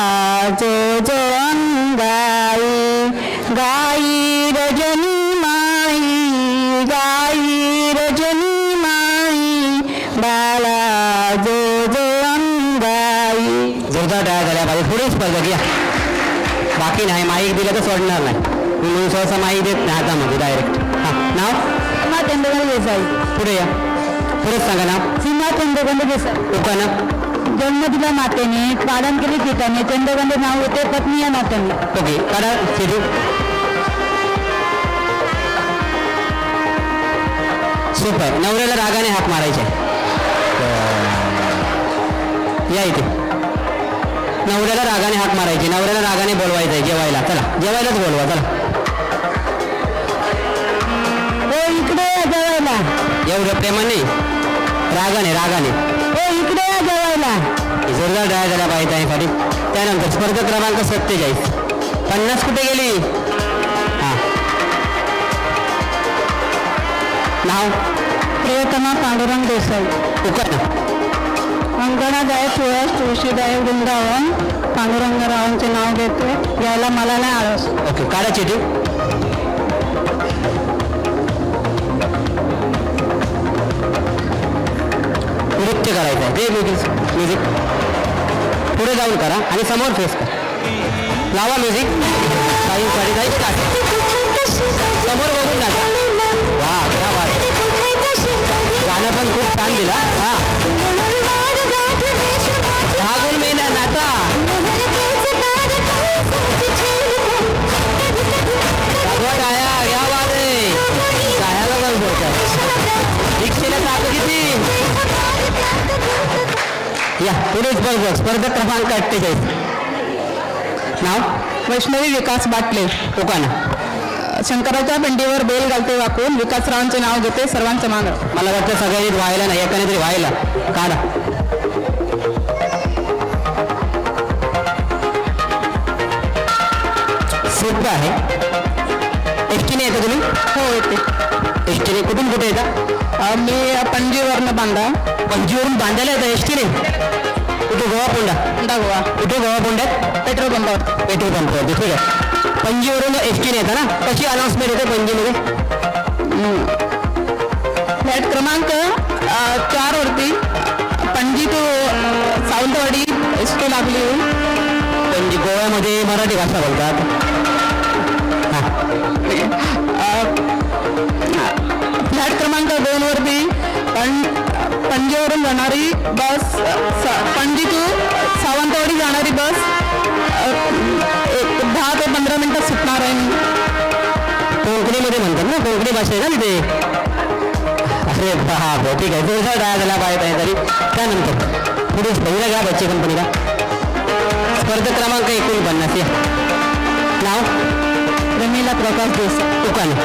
जो जो अंगाई, गाई रजनी माई, गाई रजनी माई, बाला जो जो अंगाई. जोरदार टाळ्या झाल्या पाहिजे. पुढे स्पर्धक या. बाकी नाही. माईक दिलं तर सोडणार नाही. म्हणून सहसा माईक देत नाही हातामध्ये डायरेक्ट. हां नाव चंद्रकांत देसाई. पुढे या. पुढेच सांगा नाव. सीमा चंद्रकांत देसाई. दुकानं जन्म दिला मातेने, पालन केले पिताने, चंद्रकांत नाव होते पत्नी या नात्याने. ओके काढा. सिद्धू सुपर. नवऱ्याला रागाने हाक मारायचे. या इथे. नवऱ्याला रागाने हाक मारायची. नवऱ्याला रागाने बोलवायचंय जेवायला. चला जेवायलाच बोलवा. चला इकडे जेवायला. एवढं प्रेमाने रागाने रागाने इकडे या जेवायला. जोरदार डाळ झाला पाहिजे त्यासाठी. त्यानंतर स्पर्धक क्रमांक 47 50 कुठे गेली. हां नाव प्रियतमा पांडुरंग देसाई. उकरणं अंगणा गाय तुळस तुळशीदाय वृंदावन पांडुरंगरावांचे नाव घेते. यायला मला नाही आळस. ओके काढा चिठी. नृत्य करायचं आहे ते म्युझिक पुढे जाऊन करा आणि समोर फेस करा. लावा म्युझिक. काही साडी समोर बघून टाका. वा क्या बात. गाणं पण खूप छान दिला. हा 10 गुण महिना नाता. आया या बात आहे. गायला पण बोलतात. दीक्षेला जातो किती. या पुढे स्पर्धक क्रमांक 48 नाव वैष्णवी विकास बाटले. उकाना शंकराच्या पिंडीवर बेल घालते वाकून विकासरावांचे नाव घेते सर्वांचं मान. मला वाटतं सगळ्यांनी व्हायला नाही एकाने तरी व्हायला. काढा. सोपं आहे. एसटीने येतं तुम्ही. हो येते. एसटीने कुठून कुठे येतात. मी पणजीवरनं बांधा. पणजीवरून बांधायला येतं एसटीने. कुठे गोवा गोवा. कुठे गोवा पोंड्यात. पेट्रोल पंपावर. पेट्रोल पंपावरती. ठीक आहे. पणजीवरून एसटीने येतं ना. कशी अनाउन्समेंट येते पणजीमध्ये. फ्लॅट क्रमांक 4 वरती पणजी टू सावंतवाडी एसटी लागली. पणजी गोव्यामध्ये मराठी भाषा बोलतात. फ्लॅट क्रमांक 2 वरती पणजीवरून जाणारी बस पणजी टू सावंतवाडी जाणारी बस 10 ते 15 मिनिटात सुटणार आहे. कोकणीमध्ये म्हणतात ना. कोकणी भाषा आहे ना तिथे. अरे बाप ठीक आहे. जोरदार डाळ झाला पाहिजे तरी. त्यानंतर पुढे पहिला घ्या बच्चे कंपनीला. स्पर्धक क्रमांक 49 या नाव रमीला प्रकाश देसाई. उकाना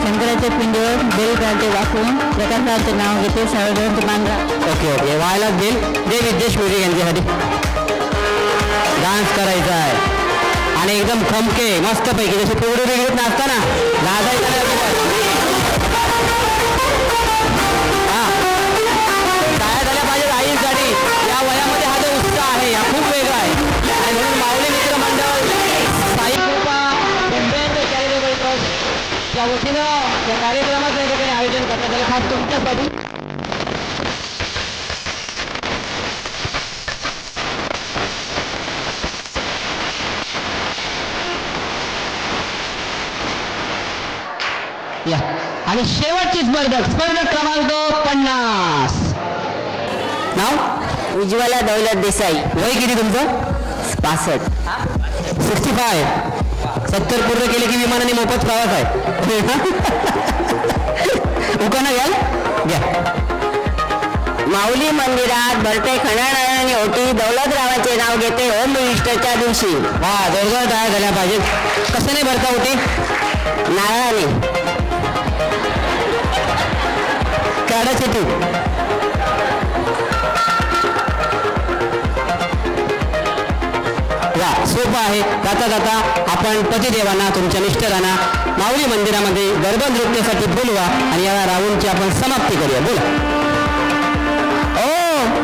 शंकराच्या पिंडीवर बेल घालते वाकून प्रकाशाचे नाव घेते सर्वांचे मान. ओके ओके व्हायला देईल. दे विद्येश म्युझिक यांच्यासाठी. डान्स करायचा आहे आणि एकदम खमके मस्तपैकी जसे पोरं रेडिओत नाचताना लाजायचं नाही. हां काय झाल्या पाहिजे आईसाठी. या वयामध्ये हा जो उत्साह आहे हा खूप वेगळा आहे. आणि म्हणून माऊली मित्र मंडळ साई कृपा मुंबई चॅरिटेबल ट्रस्ट या वतीनं या कार्यक्रमाचं या ठिकाणी आयोजन करण्यात आलं खास तुमच्यासाठी. या आणि शेवटची स्पर्धक क्रमांक 50 नाव उज्ज्वला दौलत देसाई. वय किती तुमचं. 65. 65. 70 पूर्ण केले की विमानाने मोफत प्रवास आहे. उकाना घ्याल घ्या. माऊली मंदिरात भरते खंडाळा आणि ओटी दौलतरावांचे नाव घेते होम मिनिस्टरच्या दिवशी. वा जोरदार तयार झाल्या पाहिजे. कशाने भरता ओटी. नारळाने. काढा चिठी. वा सोपं आहे. जाता जाता आपण पतिदेवांना तुमच्या मिस्टरांना माऊली मंदिरामध्ये गरबा नृत्यासाठी बोलवा आणि या राऊंडची आपण समाप्ती करूया. बोला. ओ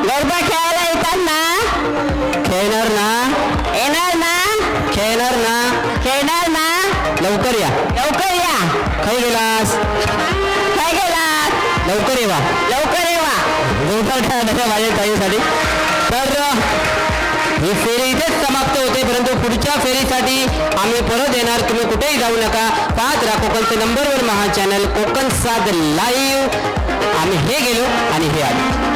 गरबा खेळायला येतात ना. खेळणार ना. येणार ना. खेळणार ना. खेळणार ना. लवकर या. लवकर या. खाई गेलास. काय गेलात. लवकर येवा. लवकर येवा. लवकर खेळण्याच्या माझ्या ताईसाठी. तर ही फेरी इथेच समाप्त होते. परंतु पुढच्या फेरीसाठी आम्ही परत येणार. तुम्ही कुठेही जाऊ नका. पाहत राहा कोकणचं नंबर 1 महा चॅनल कोकण 7 लाईव्ह. आम्ही हे गेलो आणि हे आलो.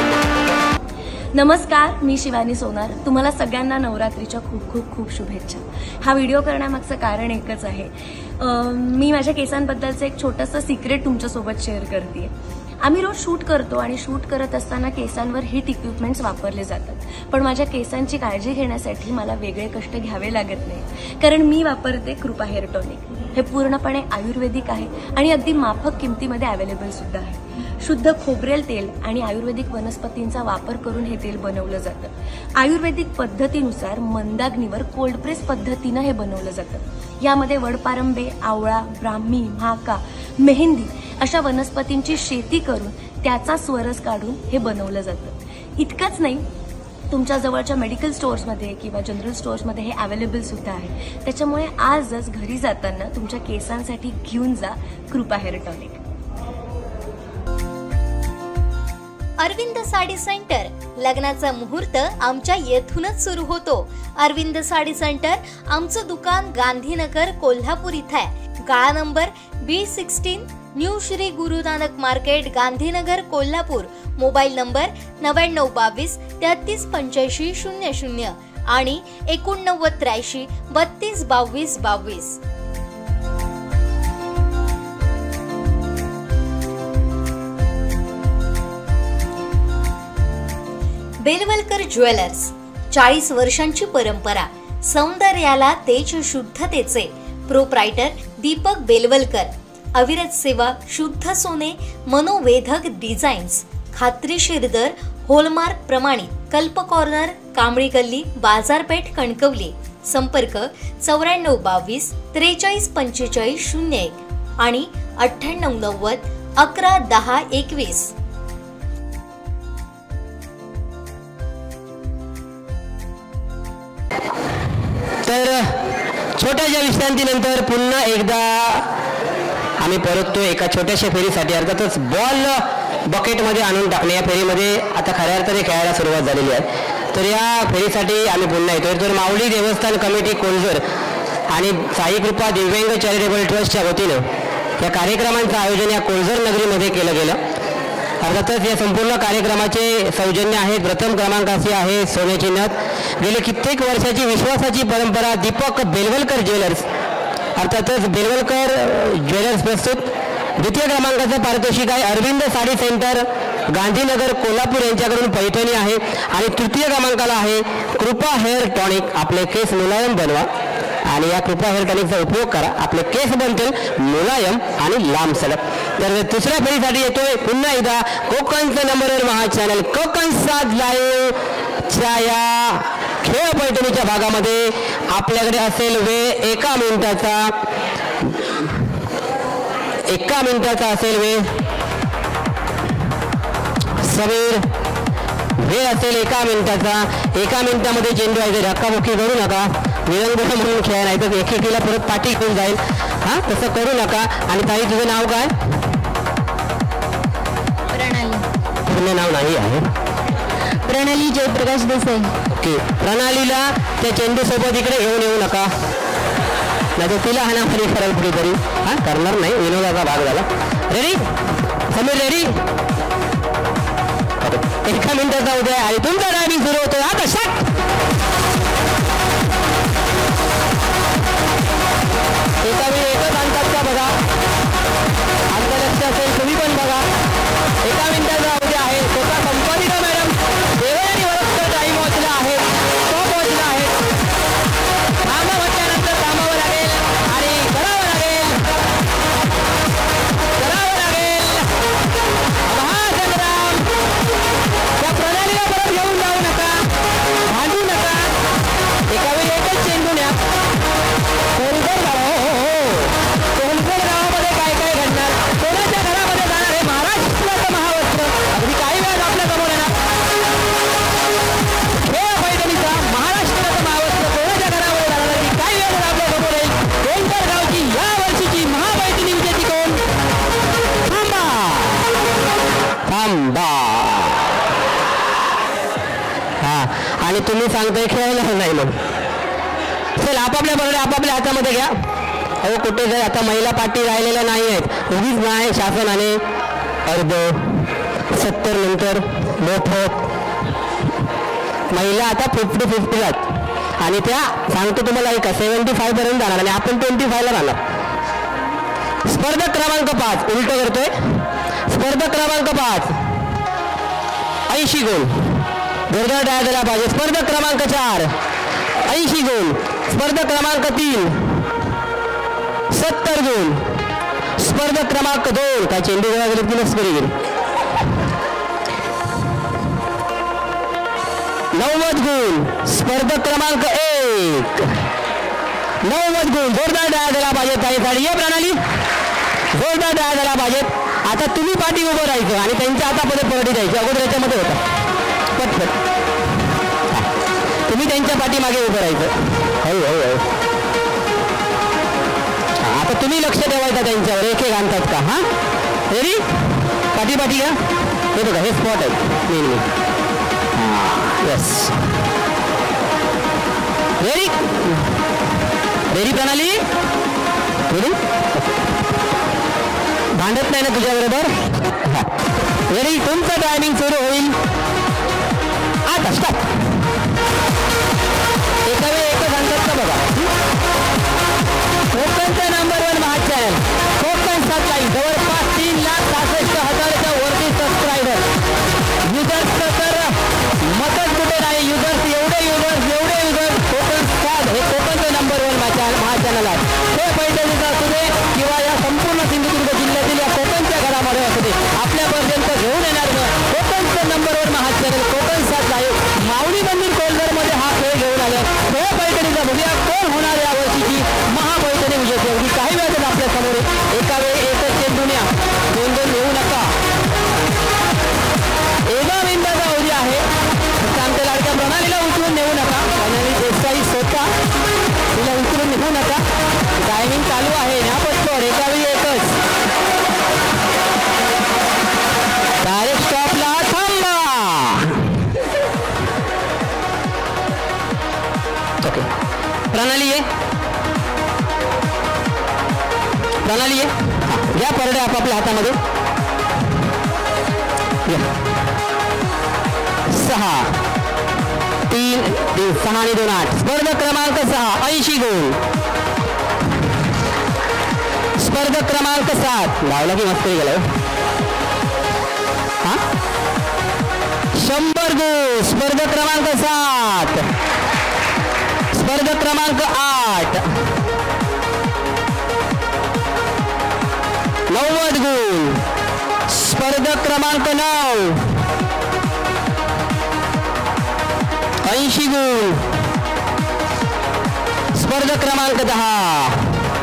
नमस्कार, मी शिवानी सोनार. तुम्हाला सगळ्यांना नवरात्रीच्या खूप खूप खूप शुभेच्छा. हा व्हिडिओ करण्यामागचं कारण एकच आहे. मी माझ्या केसांबद्दलचं एक छोटंसं सिक्रेट तुमच्यासोबत शेअर करते. आम्ही रोज शूट करतो आणि शूट करत असताना केसांवर हिट इक्विपमेंट्स वापरले जातात, पण माझ्या केसांची काळजी घेण्यासाठी मला वेगळे कष्ट घ्यावे लागत नाही, कारण मी वापरते कृपा हेअर टॉनिक. हे पूर्णपणे आयुर्वेदिक आहे आणि अगदी माफक किमतीमध्ये अवेलेबल सुद्धा आहे. शुद्ध खोबरेल तेल आणि आयुर्वेदिक वनस्पतींचा वापर करून हे तेल बनवलं जातं. आयुर्वेदिक पद्धतीनुसार मंदाग्नीवर कोल्ड प्रेस पद्धतीनं हे बनवलं जातं. यामध्ये वडपारंबे, आवळा, ब्राह्मी, म्हाका, मेहंदी अशा वनस्पतींची शेती करून त्याचा स्वरस काढून हे बनवलं जातं. इतकंच नाही, तुमच्या जवळच्या मेडिकल स्टोअर्समध्ये किंवा जनरल स्टोअर्समध्ये हे अवेलेबल सुद्धा आहे. त्याच्यामुळे आजच घरी जाताना तुमच्या केसांसाठी घेऊन जा Krupa hair tonic. Arvind sari centre, लग्नाचा मुहूर्त आमच्या येथूनच सुरू होतो. अरविंद साडी सेंटर आमचं दुकान गांधीनगर कोल्हापूर इथं आहे. गाळा number B16, new Shri Guru Nanak market, Gandhinagar Kolhapur. Mobile number 9922 33 85 00 आणि 8983 32 22 22. बेलवलकर ज्वेलर्स, 40 वर्षांची परंपरा, सौंदर्याला तेज शुद्धतेचे. प्रोप्रायटर दीपक बेलवलकर. अविरत सेवा, शुद्ध सोने, मनोवेधक डिझाईन्स, खात्रीशीर दर, होलमार्क प्रमाणित. कल्प कॉर्नर, कांबळी गल्ली, बाजारपेठ, कणकवली. संपर्क 9422 43 45 01 आणि 9890 11 10 21. तर छोट्याशा विश्रांतीनंतर पुन्हा एकदा आम्ही परततो एका छोट्याशा फेरीसाठी. अर्थातच बॉल बकेटमध्ये आणून टाकणे या फेरीमध्ये आता खऱ्या अर्थाने खेळायला सुरुवात झालेली आहे. तर या फेरीसाठी आम्ही पुन्हा येतोय. तर माऊली देवस्थान कमिटी कोलजर आणि साई कृपा दिव्यांग चॅरिटेबल ट्रस्टच्या वतीनं या कार्यक्रमांचं आयोजन या कोलजर नगरीमध्ये केलं गेलं. अर्थातच या संपूर्ण कार्यक्रमाचे सौजन्य आहे, प्रथम क्रमांकाचे आहे सोन्याची नथ. गेले कित्येक वर्षाची विश्वासाची परंपरा दीपक बेलवलकर ज्वेलर्स, अर्थातच बेलवलकर ज्वेलर्स प्रस्तुत. द्वितीय क्रमांकाचं पारितोषिक आहे अरविंद साडी सेंटर गांधीनगर कोल्हापूर यांच्याकडून पैठणी आहे. आणि तृतीय क्रमांकाला आहे कृपा हेअर टॉनिक. आपले केस मुलायम बनवा आणि या कृपा हेअर टॉनिकचा उपयोग करा, आपले केस बनतील मुलायम आणि लांब सडक. तर दुसऱ्या फेरीसाठी येतोय पुन्हा एकदा कोकणचं नंबर 1 महा चॅनल कोकण सात लाईव्हच्या या खेळ पैठणीच्या भागामध्ये. आपल्याकडे असेल वेळ 1 मिनिटाचा असेल वेळ. समीर, वेळ असेल 1 मिनिटाचा. 1 मिनिटामध्ये चेंडू आहे, धक्काबुक्की करू नका, विरंगुळा म्हणून खेळ नाही तर एकेकीला परत पाठी होऊन जाईल. हा, तसं करू नका. आणि ताई, तुझं नाव काय? प्रणाली. पूर्ण नाव नाही आहे. प्रणाली जयप्रकाश देसाई. ओके. प्रणालीला त्या चेंडू सोबत इकडे घेऊन येऊ नका, नाही तर तिला हाणामारी कराल कुठेतरी. हा, करणार नाही, विनोदाचा भाग झाला. रेडी समीर? रेडी? 1 मिनिटाचा उद्या आणि तुमचा ड्रायव्हिंग सुरू होतो. आता शॉट. एका वेळी एकच आणतात का बघा, आमचं लक्ष असेल तुम्ही पण बघा. 1 मिनिटाचा उद्या आहे. स्वतः कंपनी का मॅडम देवयानी वरस्कर टाईम वाचला आहे, स्टॉप वाचला आहे. थांबा म्हटल्यानंतर थांबावं लागेल आणि करावं लागेल. महासंग्राम. त्या प्रणालीला परत घेऊन जाऊ नका, भांडू नका. एका वेळी एकच चेंडू न्या. कोलगड गावामध्ये काय काय घडणार, कोणाच्या घरामध्ये जाणार हे महाराष्ट्राचं महावस्त्र अगदी काही वेळात आपल्या समोर येणार. खेळ पैठणीचा महाराष्ट्राचं महावस्त्र कोणाच्या घरामध्ये जाणार की काही वेळात आपल्या समोर येईल. कोणत्या गावची या वर्षीची महापैठणी विजेती कोण? थांबा. हा, आणि तुम्ही सांगताय खेळायला नाही मग चल आपापल्या बरोबर आपापल्या हातामध्ये घ्या. अहो कुठे जर आता महिला पाठी राहिलेल्या नाही आहेत, उगीच नाही शासनाने अर्ध 70 नंतर मोफत महिला आता 50-50 जात आणि त्या सांगतो तुम्हाला एका 75 पर्यंत जाणार आणि आपण 25 ला जाणार. स्पर्धक क्रमांक 5 उलट करतोय. स्पर्धक क्रमांक 5 80 गुण. जोरदार टाळ्या झाल्या पाहिजे. स्पर्धक क्रमांक 4 80 गुण. स्पर्धक क्रमांक 3 70 गुण. स्पर्धक क्रमांक 2 काय चेंडू गोळा गेले की नसकरी गेली 90 गुण. स्पर्धक क्रमांक 1 90 गुण. जोरदार टाळ्या झाल्या पाहिजेत ताईसाठी. ये प्रणाली जोरदार टाळ्या झाल्या पाहिजेत. आता तुम्ही पाठी उभं राहायचं आणि त्यांच्या हातामध्ये परडी द्यायची. अगोदर याच्यामध्ये होता पटपट तुम्ही त्यांच्या पाठीमागे उभं राहायचं. हळू. आता तुम्ही लक्ष ठेवायचं त्यांच्यावर. एक आणतात का? हा रेडी पाठी का हे बघा हे स्पॉट आहे मेन. येस रेडी प्रणाली रेडी. भांडत नाही ना तुझ्या बरोबर. रेडी तुमचं टायमिंग सुरू होईल आता. स्टॉप. एका वेळी एकच आणतात का बघा. कोकणचा नंबर 1 महा चॅनल कोकण 7 लाईन जवळपास 3,66,000च्या वरती सबस्क्रायबर. युजर्सचं तर मतच कुठे नाही. युजर्स एवढे युजर्स कोकण 7 हे कोकणचं नंबर 1 महा चॅनल आहे. हे पैठणीचं असू दे किंवा या संपूर्ण सिंधुदुर्ग जिल्ह्यातील या कोकणच्या घरामध्ये असू दे आपल्यापर्यंत घेऊन येणार कोकणचं नंबर 1 महा चॅनल कोकण 7 लाईव्ह. माऊली मंदिर कोलगडमध्ये हा खेळ घेऊन आलं. हे पैठणीचा बघूया कोण होणार या वर्षीची महापैठणी विजेते. अगदी काही वेळातच आपल्या समोर एका वेळी एकच चेंडू न्या. 2-2 येऊ नका. एका बिंदाचा अवधी आहे. फक्त आमच्या लाडक्या प्रणालीला उचलून नेऊ नका. प्रणाली देसाई स्वतः तिला उचलून निघू नका. टायमिंग चालू आहे ना पटकन. एका वेळी एकच. डायरेक्ट स्टॉपला थांबा. ओके प्रणाली ये घ्या परडे आपापल्या हातामध्ये. 6 3 6 आणि 2 8. स्पर्धक क्रमांक 6 80 गुण. स्पर्धक क्रमांक 7 लावला की मस्त गेला 100 गुण. स्पर्धक क्रमांक 7. स्पर्धक क्रमांक 8 90 गुण. स्पर्धक क्रमांक 9 80 गुण. स्पर्धक क्रमांक 10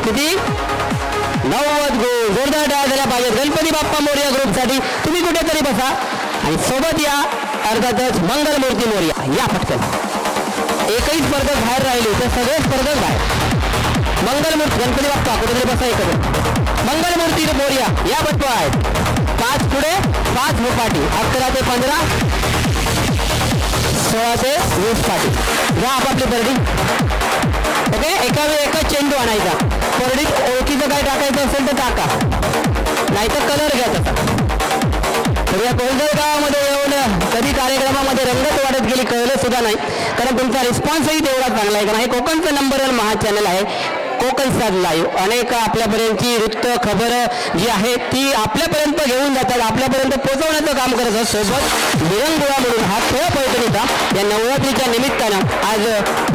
किती 90 गुण. जोरदार टाळ्या झाल्या पाहिजेत गणपती बाप्पा मोरया ग्रुपसाठी. तुम्ही कुठेतरी बसा आणि सोबत या. अर्थातच मंगलमूर्ती मोरया या पटकन. एकही स्पर्धक बाहेर राहिले तर सगळे स्पर्धक बाहेर. मंगलमूर्ती गणपती बाप्पा कुठेतरी बसा एकत्र. मंगलमूर्ती मोरया या पटवा आहेत. 5 पुढे 5 पाठी. 11 ते 15 16 ते 20 पाठी. घ्या आपापली परडी. ओके एका वेळी एकच चेंडू आणायचा. परडीत ओळखीचं काय टाकायचं असेल तर टाका नाहीतर कलर घ्या तसा. तर या कोलगड गावामध्ये येऊन कधी कार्यक्रमामध्ये रंगत वाढत गेली कळलं सुद्धा नाही. कारण तुमचा रिस्पॉन्सही तेवढा चांगला आहे. कारण हे कोकणचं नंबर 1 महा चॅनल आहे कोकण 7 लाईव्ह. अनेक आपल्यापर्यंतची वृत्त खबर जी आहे ती आपल्यापर्यंत घेऊन जातात. आपल्यापर्यंत पोहोचवण्याचं काम करत असत. सोबत विरंगुळा म्हणून हा खेळ पैठणीचा या नवरात्रीच्या निमित्तानं आज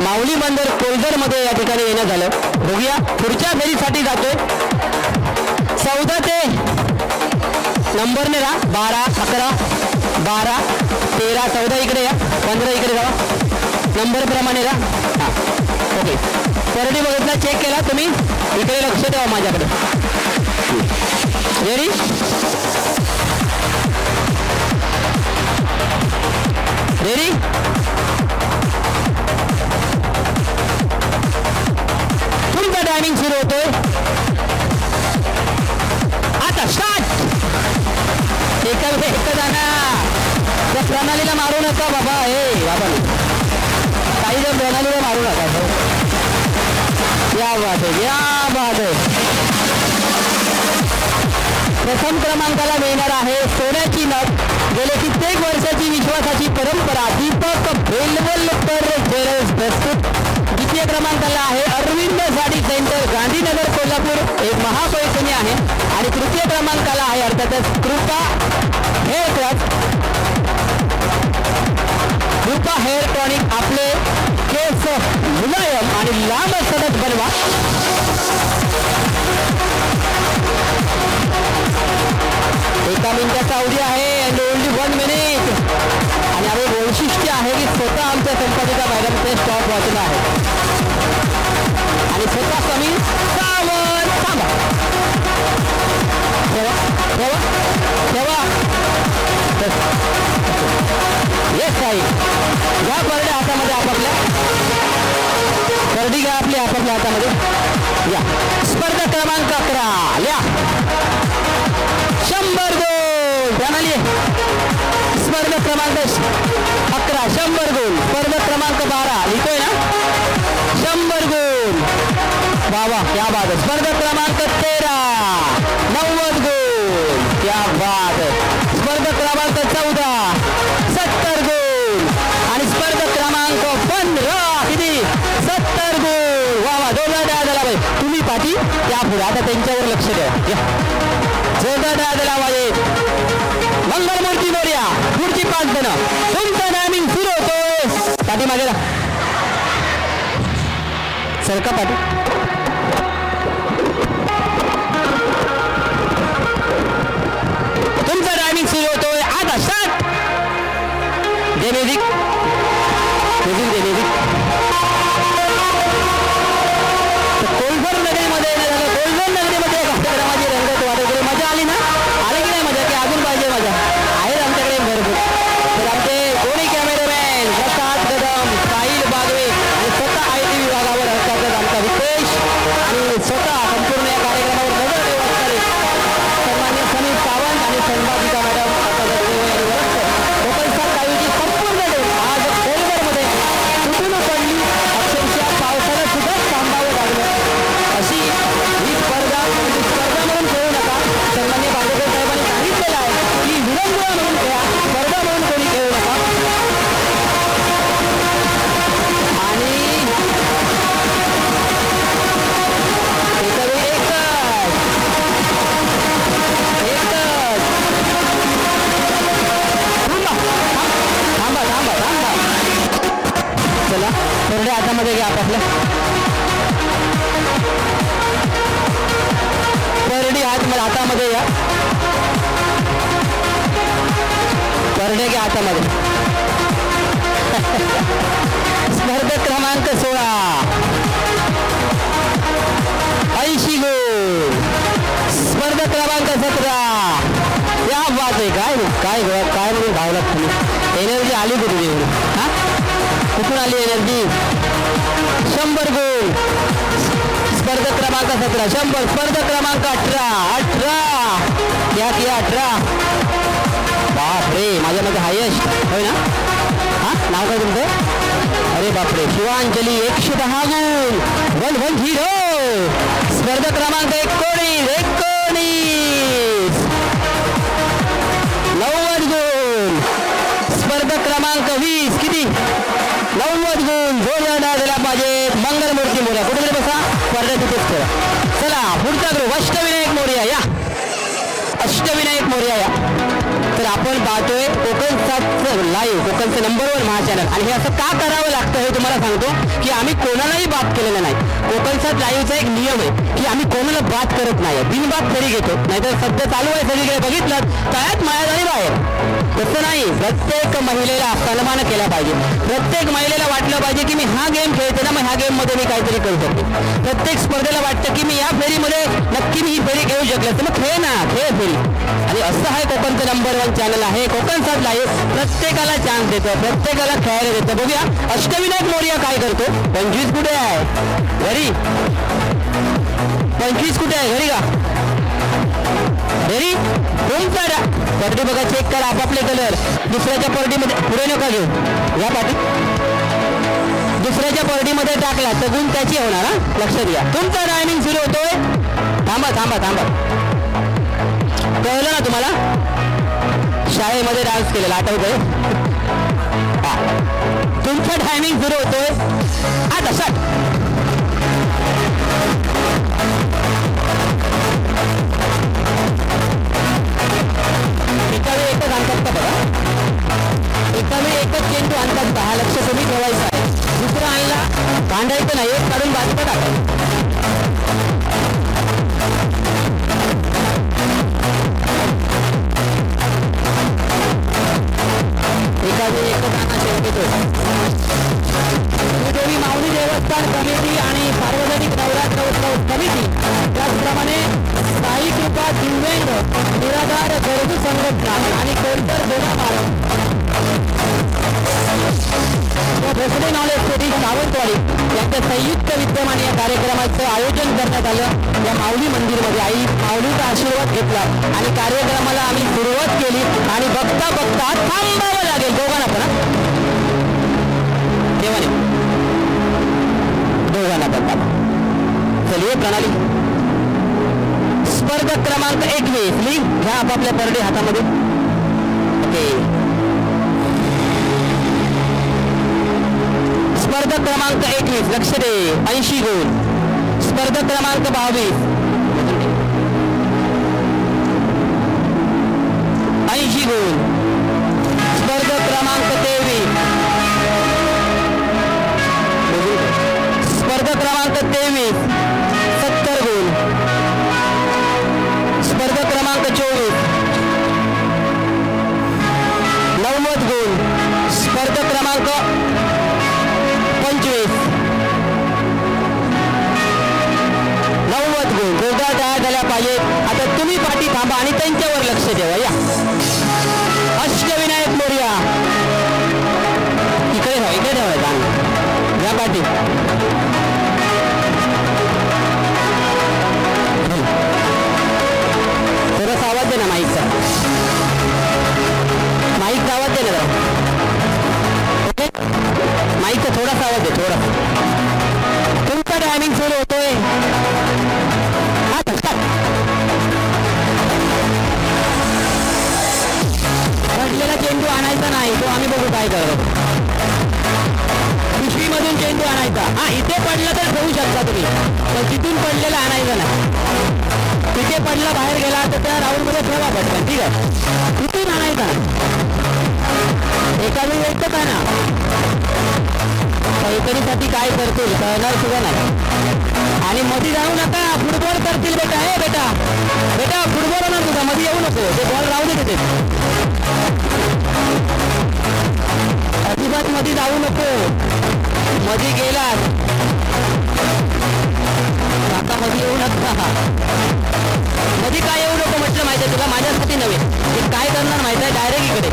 माऊली मंदिर कोलगडमध्ये या ठिकाणी येणं झालं. बघूया पुढच्या फेरीसाठी जातोय. 14 ते नंबरने राहा. 12 11 12 13 14 इकडे या. 15 इकडे जावा. नंबर प्रमाणे राहा. हां ओके परडी बघितला चेक केला तुम्ही. इकडे लक्ष द्यावा माझ्याकडे. रेडी रेडी तुमचा टायमिंग सुरू होतोय आता. स्टार्ट. एका जागा त्या प्रणालीला मारू नका बाबा. हे बाबा काही जर प्रणालीला मारू नका. या बात आहे. प्रथम क्रमांकाला मिळणार आहे सोन्याची नथ. गेले कित्येक वर्षाची विश्वासाची परंपरा दीपक बेलवलकर ज्वेलर्स प्रस्तुत. द्वितीय क्रमांकाला आहे अरविंद साडी सेंटर गांधीनगर कोल्हापूर. एक महापैठणी आहे आणि तृतीय क्रमांकाला आहे अर्थातच कृपा हेअर क्लब. कृपा हेअर टॉनिक. आपले केस मुलायम आणि लांब सतत बनवा. एका मिनिटाचा अवधी आहे आणि ओनली 1 मिनिट. आणि आपले वैशिष्ट्य आहे की स्वतः आमच्या संपादिका मॅडम ते स्टॉप वाचला आहे आणि स्वतः कमी सावध. थांबा, ठेवा ठेवा ठेवा. येस आई घ्या परडे हातामध्ये आपापल्या. परडी घ्या आपली आपापल्या हातामध्ये. या स्पर्धा क्रमांक 11 लिहा. 100 गोल प्रणाली. स्पर्धा क्रमांक 11 100 गोल. स्पर्धा क्रमांक 12 लिहितोय ना 100 गोल. वा क्या बात आहे. स्पर्धा क्रमांक 13 90 गोल. क्या बात आहे. स्पर्धा क्रमांक 14 70 गोल. आणि स्पर्धा क्रमांक 15 किती 70 गोल. वा जोरदार द्या झाला बाई. तुम्ही पाठी त्या पुढे आता त्यांच्यावर लक्ष द्या. जोरदार द्या झाला पाहिजे. मंगलमूर्ती मोर्या पुढची 5 जण. तुमचा टायमिंग सुरू होतोय. पाठी मागेला सरका पाठी. तुमचा टायमिंग सुरू होतोय आता. स्टार्ट. दे म्युझिक. म्युझिक दे म्युझिक. कोलभर नगरीमध्ये कोलभर नगरीमध्ये कार्यक्रमाची रंगत वाढवली. मजा आली ना. आली की नाही मजा की अजून पाहिजे मजा. आहे आमच्याकडे भरपूर. तर आमचे दोन्ही कॅमेरामॅन प्रसाद कदम साहिल बागवे आणि स्वतः IT विभागावर असतात आमचा विशेष आणि स्वतः संपूर्ण या कार्यक्रमावर नजर ठेवत असणारे सन्मान्य समीर सावंत आणि संपादिका मॅडम कोकणसात लाईव्हची संपूर्ण टीम आज कोलभरमध्ये तुटून पडली. अक्षरशः पावसाला सुद्धा थांबावं लागलं. अशी ही स्पर्धा म्हणून खेळू नका. सन्मान्य बांदेकर साहेबांनी सांगितलेलं आहे की विरंगुळा म्हणून खेळा, स्पर्धा म्हणून कोणी खेळू नका. आणि थांबा थांबा थांबा. चला परडे हातामध्ये घ्या आपापल्या. परडी हातामध्ये या. परडे घ्या हातामध्ये. स्पर्धक क्रमांक 16 80 गोल. स्पर्धक क्रमांक 17 या बात आहे. काय काय काय म्हणून धावलात तुम्ही. एनर्जी आली कुठे हा कुठून आली एनर्जी. 100 गोल. स्पर्धक क्रमांक 17 100. स्पर्धक क्रमांक 18 क्या किया 18. बापरे माझ्यामध्ये हायेस्ट होय ना. हा नाव काय तुमचं. अरे बापरे शिवांजली 110 गोल. 110. स्पर्धक क्रमांक 19 90 गोल. स्पर्धक क्रमांक 20 किती 90 गोल. जोरदार दिला पाहिजे. मंगलमूर्ती मोर्या कुठेतरी बसा. स्पर्धा तिथेच करा. चला पुढचा ग्रुप अष्टविनायक मोर्या या. अष्टविनायक मोर्या या. तर आपण पाहतोय कोकणसातचं लाईव्ह कोकणचं नंबर 1 महाचॅनल. आणि हे असं का करावं लागतं हे तुम्हाला सांगतो की आम्ही कोणालाही बात केलेलं नाही. कोकणसात लाईव्हचा एक नियम आहे की आम्ही कोणाला बात करत नाही. बिनबात तरी घेतो. नाहीतर सध्या चालू आहे सगळीकडे बघितलं तळ्यात माया झाली बाहेर. तसं नाही. प्रत्येक महिलेला सन्मान केला पाहिजे. प्रत्येक महिलेला वाटलं पाहिजे की मी हा गेम खेळते ना मग ह्या गेममध्ये मी काहीतरी करू शकते. प्रत्येक स्पर्धेला वाटतं की मी या फेरीमध्ये नक्की मी ही फेरी खेळू शकले तर मग खेळ ना खेळ फेरी. आणि असं आहे कोकणचं नंबर 1 चॅनल आहे कोकणसात लाईव्ह. प्रत्येकाला चान्स देतो. प्रत्येकाला खेळायला देतो. बघूया अष्टविनायक मोर्या काय करतो. 25 कुठे आहे घरी. 25 कुठे आहे घरी का घरी. तुमचा परडी बघा चेक करा आपापले कलर. दुसऱ्याच्या परडीमध्ये पुढे नका घेऊ. या पाठी दुसऱ्याच्या परडीमध्ये टाकला तर गुण त्याची होणार. हा लक्ष द्या. तुमचा टायमिंग सुरू होतोय. थांबा थांबा थांबा. कळलं ना तुम्हाला. शाळेमध्ये डान्स केलेला आठवतंय. तुमचा टायमिंग सुरू होतोय आता. स्टार्ट. निराधार गरजू संघटना आणि कोणतर भोसले नॉलेज सिटी सावंतवाडी यांच्या संयुक्त विद्यमाने या कार्यक्रमाचं आयोजन करण्यात आलं. या माऊली मंदिरमध्ये आई माऊलीचा आशीर्वाद घेतला आणि कार्यक्रमाला आम्ही सुरुवात केली आणि बघता बघता थांबावं लागेल दोघांना पण. देवाने दोघांना बघता चलिए प्रणाली. स्पर्धक क्रमांक 21 घ्या आपापल्या परडे हातामध्ये. ओके. स्पर्धक क्रमांक 21 लक्ष दे 80 गुण. स्पर्धक क्रमांक 22 80 गुण. स्पर्धक क्रमांक 23 स्पर्धक क्रमांक 23 70 गुण. स्पर्धक क्रमांक 24 90 गुण. स्पर्धक क्रमांक 25 90 गुण. जोरदार टाळ्या झाल्या पाहिजेत. आता तुम्ही पाठी थांबा आणि त्यांच्यावर लक्ष ठेवा. या अष्टविनायक मोरया इकडे ठेवा, इकडे ठेवायचा या पाठी. थोडासा आवाज दे ना माईकचा. माईकचा आवाज दे ना. ओके माईकचा थोडासा आवाज दे. थोडा तुमचा टायमिंग सुरू होतोय. हा पडलेला चेंडू आणायचा नाही. तो आम्ही बघू काय करतो. पिशवीमधून चेंडू आणायचा. हा इथे पडला तर ठेवू शकता तुम्ही पण तिथून पडलेला आणायचा नाही. तिथे पडला बाहेर गेला तर त्या राऊंडमध्ये ठेवा पटकन. ठीक आहे तिथून आणायचा. एका वेळी येतं का ना पैठणीसाठी काय करतील कळणार सुद्धा नाही. आणि मध्ये जाऊ नका. फुटबॉल करतील बेटा. हे बेटा बेटा फुटबॉल होणार तुझा. मध्ये येऊ नको. ते बॉल राहू दे तिथे. अजिबात मध्ये जाऊ नको. मध्ये गेलात आता मध्ये येऊ नका. मध्ये काय येऊ नको म्हटलं माहिती आहे तुला. माझ्यासाठी नव्हे. ते काय करणार माहिती आहे डायरेक्ट इकडे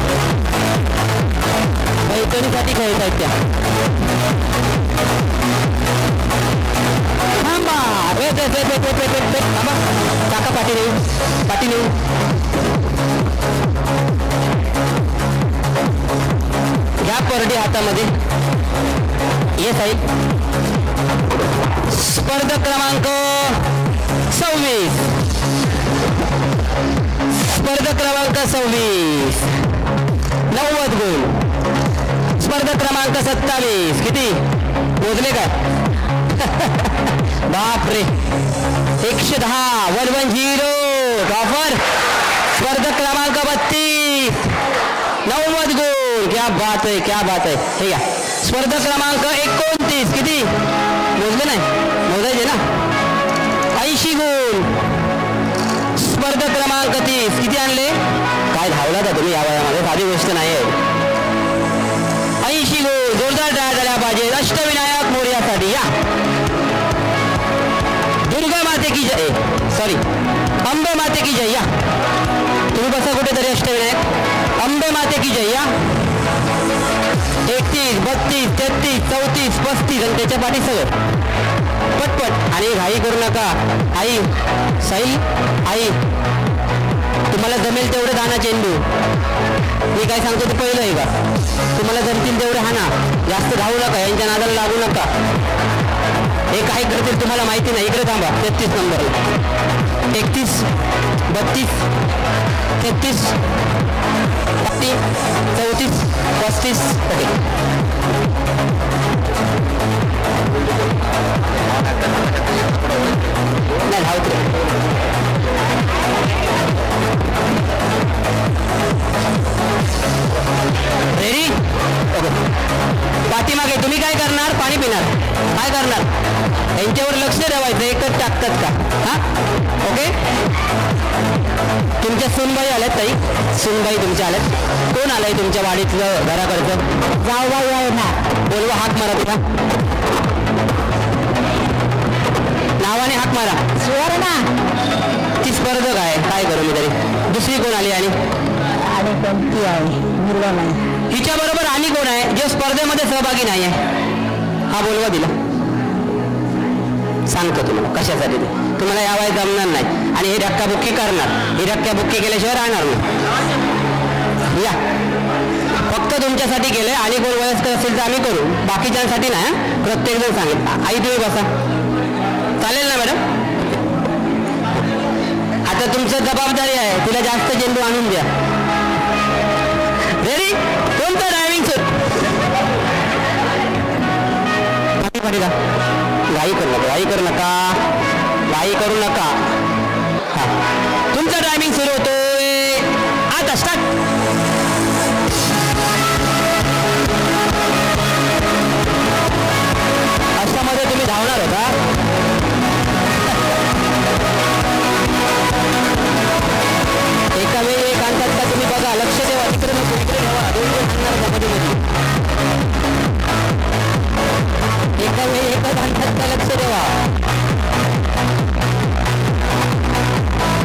पैठणीसाठी खेळतायत त्या. थांबा थांबा. काका पाठी नेऊ पाठी नेऊ. घ्या परडी हातामध्ये. ये साहेब. स्पर्धक क्रमांक 26 स्पर्धक क्रमांक 26 90 गुण. स्पर्धक क्रमांक 27 किती मोजले का. बापरे 110 110 ऑफर. स्पर्धक क्रमांक 32 90 गुण. क्या बात आहे क्या बात आहे. हे घ्या. स्पर्धक क्रमांक 29 किती मोजले नाही मोजायचे ना 80 गुण. स्पर्धक क्रमांक 30 किती आणले. काय धावला का तुम्ही या वयामध्ये. साधी गोष्ट नाही आहे. 80 गुण. जोरदार टाळ्या झाल्या पाहिजे अष्टविनायक मोरयासाठी. या दुर्गा माते की जय. सॉरी अंबे माते की जय. या तुम्ही बसा कुठेतरी. अष्टविनायक अंबे माते की जय. या 31 32 33 34 35 आणि त्याच्या पाठी सगळं पटपट. आणि घाई करू नका. आई साई आई तुम्हाला जमेल तेवढे दाना चेंडू. मी काय सांगतो ते पहिलं आहे का. तुम्हाला जमतील तेवढे हाना. जास्त धावू नका. यांच्या नादाला लागू नका. हे काय करतील तुम्हाला माहिती नाही. इकडे थांबा. 33 नंबरला 31 32 33 35 34 35. ओके नाही धावते. रेडी. ओके पाठीमागे तुम्ही काय करणार. पाणी पिणार. काय करणार. यांच्यावर लक्ष ठेवायचं. एकच टाकतात का. हा ओके. तुमच्या सुनबाई आल्यात ताई. सुनबाई तुमच्या आल्यात. कोण आलाय तुमच्या वाडीतलं घराकडचं. जाऊबाई आहे ना. बोलवा हाक मारा तुला. नावाने हाक मारा. सुवर्णा ती स्पर्धक आहे. काय करू मी तरी. दुसरी कोण आली आणि कोणती आहे मुलं नाही. हिच्या बरोबर आणि कोण आहे जे स्पर्धेमध्ये सहभागी नाही आहे? हा बोलवा दिला. सांगतो तुम्हाला कशासाठी ते. तुम्हाला या वयात जमणार नाही आणि ही धक्काबुक्की करणार. ही धक्काबुक्की केल्याशिवाय राहणार नाही. या फक्त तुमच्यासाठी केलंय. आणि कोण वयस्कर असेल तर आम्ही करू, बाकीच्यांसाठी नाही. प्रत्येक जण सांगेल. आई तुम्ही बसा, चालेल ना मॅडम? आता तुमचं जबाबदारी आहे, तिला जास्त चेंडू आणून द्या. रेडी? कोणतं ड्रायव्हिंग सूट? का घाई करू नका, घाई करू नका, घाई करू नका. हा तुमचा ड्रायव्हिंग सुरू होतोय आता. स्टार्ट. अशामध्ये तुम्ही धावणार होता. एका वेळी एक आणतात का तुम्ही? बघा, लक्ष देवा. तिकडे नको, इकडे ठेवा. एका वेळी एकच आणतात का? लक्ष देवा.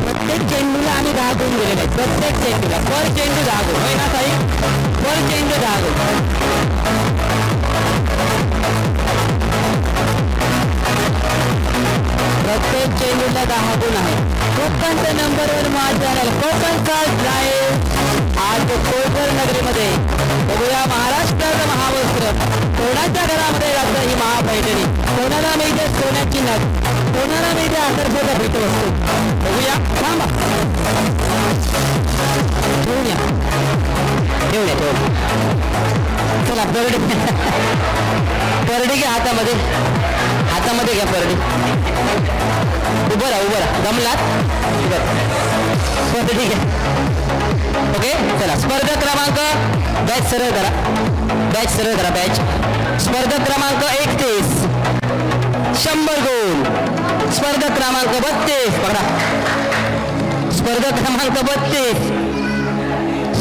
प्रत्येक चेंडूला आम्ही 10 गुण दिलेले आहेत. प्रत्येक चेंडूला पर चेंडू 10 गुण. होय ना ताई? पर चेंडू 10 गुण. प्रत्येक चेंडूला 10 गुण आहे. कोकणच्या नंबरवर माझ्या कोकणचा ड्राईव्ह आज कोळकर नगरीमध्ये. बघूया महाराष्ट्राचं महावस्त्र कोणाच्या घरामध्ये राहतं ही महापैठणी. कोणाला मिळते सोन्याची नग, कोणाला मिळते आकर्षक भेटवस्तू. बघूया. थांबा, ठेवून या, ठेवून या, ठेवून. चला परडी, परडी घ्या हातामध्ये, हातामध्ये घ्या परडी. उभं राहा, उभं राहा. जमलात? परडी घ्या. ओके चला. स्पर्धक क्रमांक, बॅच सरळ करा, बॅच सरळ करा. बॅच स्पर्धक क्रमांक 31 100 गुण. स्पर्धक क्रमांक 32 पकडा. स्पर्धक क्रमांक 32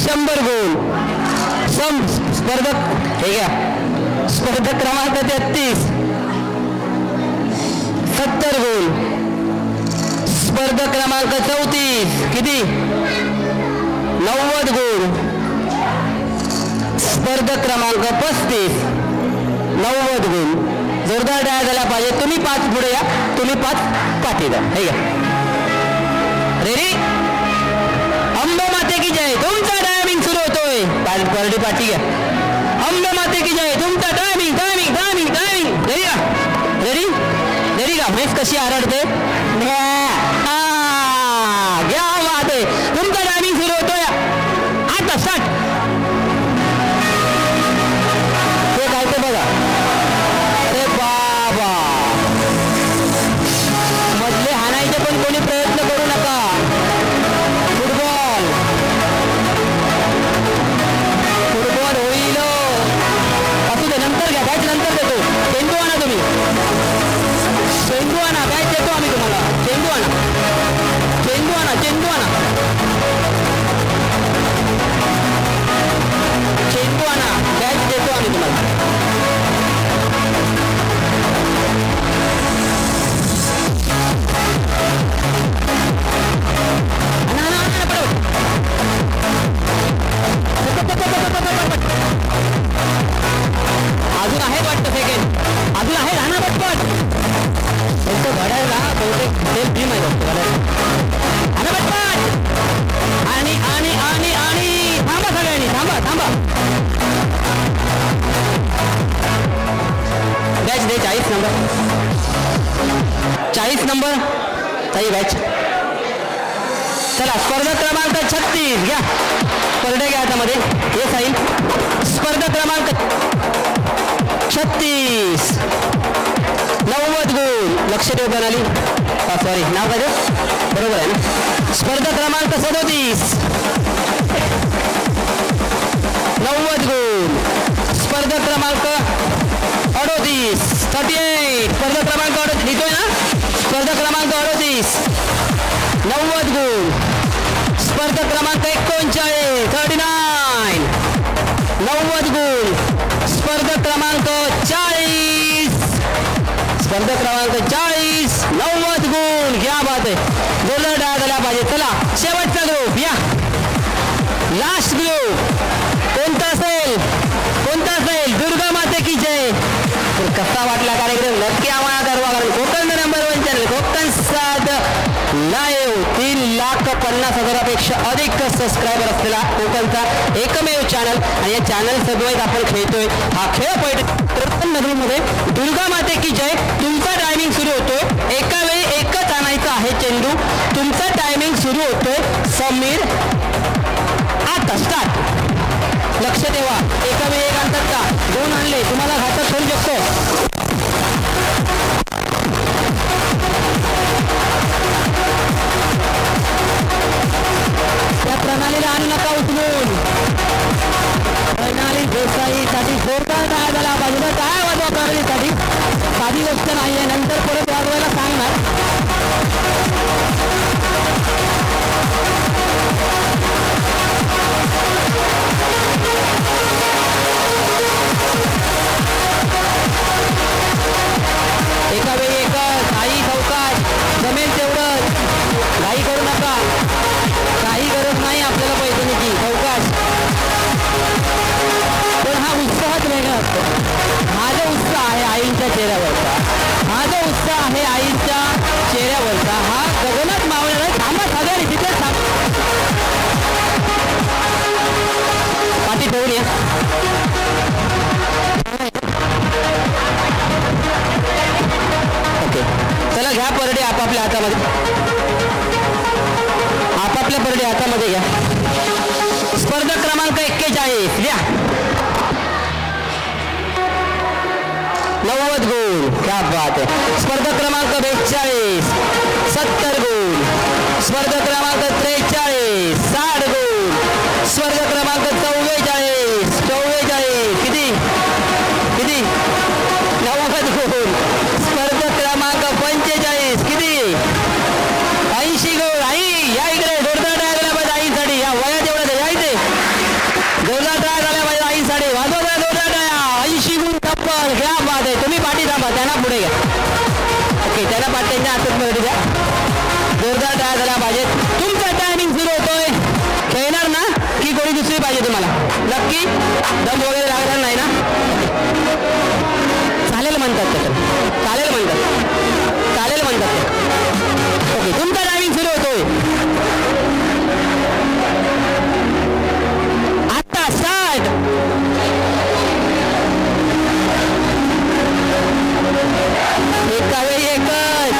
100 गुण. स्पर्धक हे घ्या. स्पर्धक क्रमांक 33 70 गुण. स्पर्धक क्रमांक 34 किती? 90 गुण. स्पर्धक क्रमांक 35 90 गुण. जोरदार डाय झाला पाहिजे. तुम्ही 5 पुढे या, तुम्ही 5 पाठी द्या. हे घ्या. रेडी? अंबे माते की जय. तुमचा ड्रायव्हिंग सुरू होतोय. परडी पाठी घ्या. अंबे माते की जय. तुमचा driving driving driving driving. Ready का? रेडी? रेडी का? म्हैस कशी आरडते? घ्या माते. तुमचा ड्रायव्हिंग सुरू होतोय आता. स्टार्ट. ते काय ते बघा. अरे बाबा, मधले हाणायचे पण कोणी प्रयत्न करू नका. फुटबॉल, फुटबॉल होईल. असू दे, नंतर घ्या. बॅच नंतर देतो. चेंडू आणा तुम्ही, चेंडू आणा. बॅच देतो आम्ही तुम्हाला. चेंडू आणा, चेंडू आणा, चेंडू आणा, चेंडू आणा. बॅच देतो आम्ही तुम्हाला. अजून आहेत वाटतं सेकंड. अजून आहे. राहणार पटपट. त्यांचं घड्याळला बहुतेक तेल भीम आहे वाटतं घड्याळ. राहणार पटपट. आणि आणि आणि आणि थांबा सगळ्यांनी. थांबा थांबा. बॅच दे. 40 नंबर. 40 नंबर ताई बॅच. चला. स्पर्धक क्रमांक 36 घ्या. परडे घ्या हातामध्ये. हे साई. स्पर्धक क्रमांक 36 90 गुण. लक्ष देऊ प्रणाली. सॉरी, नाव काय बरोबर आहे ना? स्पर्धक क्रमांक 37 90 गुण. स्पर्धक क्रमांक 38 38. स्पर्धक क्रमांक 38 लिहितोय ना? स्पर्धक क्रमांक 38 90 गुण. स्पर्धक क्रमांक 39 39 90 गुण. स्पर्धक क्रमांक 40 स्पर्धक क्रमांक 40 90 गुण. घ्या बात आहे. जोरदार डाय झाला पाहिजे. पाहिजे. चला शेवटचा ग्रुप या, लास्ट ग्रुप कोणता असेल? दुर्गा माते की जय. तर कसा वाटला कार्यक्रम नक्की आम्हाला ठरवा. कोकण नंबर 1 चॅनल कोकण साध लाईव्ह 3,50,000पेक्षा अधिक सबस्क्रायबर असलेला कोकणचा एकमेव चॅनल. आणि या चॅनल सगळं आपण खेळतोय. हा खेळ पैठण नगरीमध्ये दुर्गा माते की जय. तुमचा टायमिंग सुरू होतोय, एका वेळी एकच आणायचा आहे चेंडू. तुमचा टायमिंग सुरू होतोय समीर. आता स्टार्ट. लक्ष ठेवा, एका वेळी एक आणतात का? 2 आणले तुम्हाला घातक ठरू शकतो. त्या प्रणालीला आणू नका उचलून. प्रणाली देसाईसाठी जोरदार टाळ्या झाला पाहिजे. टाळ्या वाजवा प्रणालीसाठी. साधी गोष्ट नाही आहे, नंतर परत वाजवायला सांगणार. एका वेळी एकच. आई चौकात जमेल तेवढं, घाई करू नका. काही गरज नाही आपल्याला पैठणीची. चौकाश पण हा उत्साहच वेगळा असतो. हा जो उत्साह आहे आईच्या चेहऱ्यावरचा, हा जो उत्साह आहे आईच्या चेहऱ्यावरचा, हा गगनात मावळणार आहे. थांबा सगळ्यांनी तिथे पाठी ठेवून या. ओके चला घ्या परडे आपापल्या हातामध्ये. आपापल्या परडे हातामध्ये घ्या. स्पर्धक क्रमांक 41 द्या. 90 गुण. क्या बात आहे. स्पर्धक क्रमांक 42 70 गुण. स्पर्धक क्रमांक 43 60 गुण. स्पर्धक क्रमांक 44 किती 90 गुण. स्पर्धक क्रमांक 45 किती 80 गुण. आई या इकडे जोरदार टाळ्या झाल्या पाहिजे आईसाठी. या वयात एवढं यायचे जोरदार टाळ्या झाल्या पाहिजे आईसाठी. वाजवता जोरदार टाळ्या. 80 गुण तप्पल. क्या बात आहे. तुम्ही पाठी थांबा, त्यांना पुढे घ्या. ओके त्यांना पाठी त्यांच्या हातात मध्ये द्या. जोरदार टाळ्या झाल्या पाहिजेत. तुमचा टायमिंग सुरू होतोय. खेळणार ना की कोणी दुसरी पाहिजे तुम्हाला? नक्की दम वगैरे लागणार नाही ना? चालेल म्हणतात त्याच्यात. चालेल म्हणतात. ओके तुमचा टायमिंग सुरू होतोय आता. स्टार्ट. एका वेळी एकच.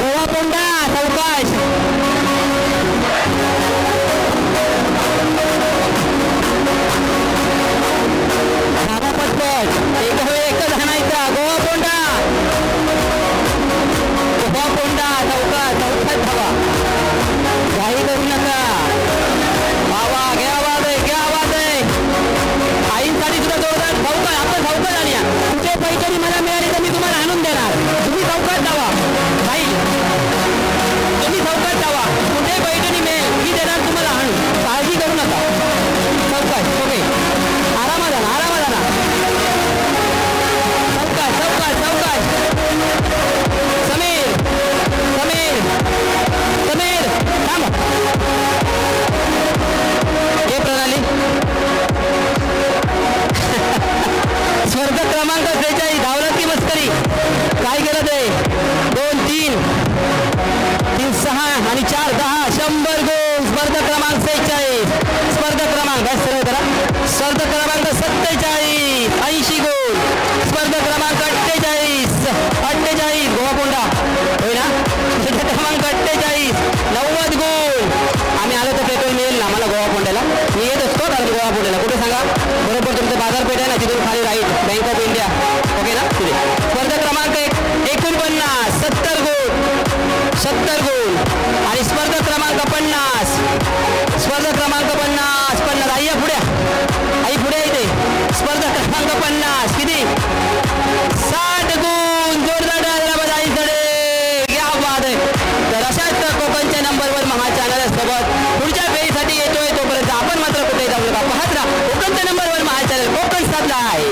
गोवा कोंडा चौकाश. पटपट एका वेळी एकच आणायचा. गोवा कोंडा चौकात धावा. घाई करू नका. वावा घ्या आवाज आहे. आईंसाठी सुद्धा जोरदार चौकात. आपण चौकात आणूया. कुठे पैठणी मला मिळाली तर मी तुम्हाला आणून देणार. तुम्ही चौकात जावा. भाई तुम्ही चौकात जावा. कुठे पैठणी मिळेल मी देणार तुम्हाला आणून. काळजी करू नका. चौकात. ओके आरामात आणा. चौकात. समीर थांबा. हे प्रणाली. स्पर्धक क्रमांक 43 धावलात की मस्करी. काय गरज आहे? 2 3 3 6 आणि 4 10 100 गुण. स्पर्धक क्रमांक 46. स्पर्धक क्रमांक 47 80 गुण. स्पर्धक क्रमांक 48 गोवाकोंडा होय ना? स्पर्धक क्रमांक 48 90 गुण. आम्ही आलो तर पेट्रोल मिळेल ना मला गोवाकोंड्याला? मी येत असतो कारण गोवाकोंड्याला. कुठे सांगा? बरोबर तुमचं बाजारपेठ आहे ना, तिथून खाली right Bank of India. Okay ना? तिथे स्पर्धक क्रमांक 49 70 गुण. आणि स्पर्धक क्रमांक 50 आई पुढे येते. स्पर्धक क्रमांक 50 किती 60 गुण. जोरदार टाळ्या आईकडे. क्या बात आहे. तर अशाच कोकणच्या नंबरवर महा चॅनल सोबत पुढच्या वेळीसाठी येतोय. तोपर्यंत आपण मात्र कुठे जाऊ नका. पाहत राहा कोकणच्या नंबरवर महा चॅनल कोकण साधला आहे.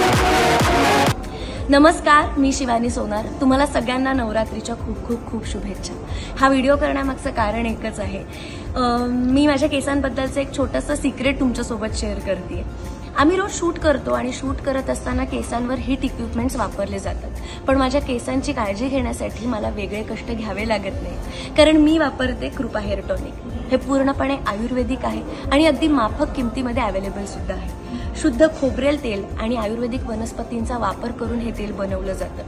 नमस्कार, मी शिवानी सोनार. तुम्हाला सगळ्यांना नवरात्रीच्या खूप खूप खूप शुभेच्छा. हा व्हिडिओ करण्यामागचं कारण एकच आहे. मी माझ्या केसांबद्दलचं एक छोटंसं सिक्रेट तुमच्यासोबत शेअर करते. आम्ही रोज शूट करतो आणि शूट करत असताना केसांवर हिट इक्विपमेंट्स वापरले जातात. पण माझ्या केसांची काळजी घेण्यासाठी मला वेगळे कष्ट घ्यावे लागत नाही, कारण मी वापरते कृपा हेअर टॉनिक. हे पूर्णपणे आयुर्वेदिक आहे आणि अगदी माफक किमतीमध्ये अवेलेबल सुद्धा आहे. शुद्ध खोबरेल तेल आणि आयुर्वेदिक वनस्पतींचा वापर करून हे तेल बनवलं जातं.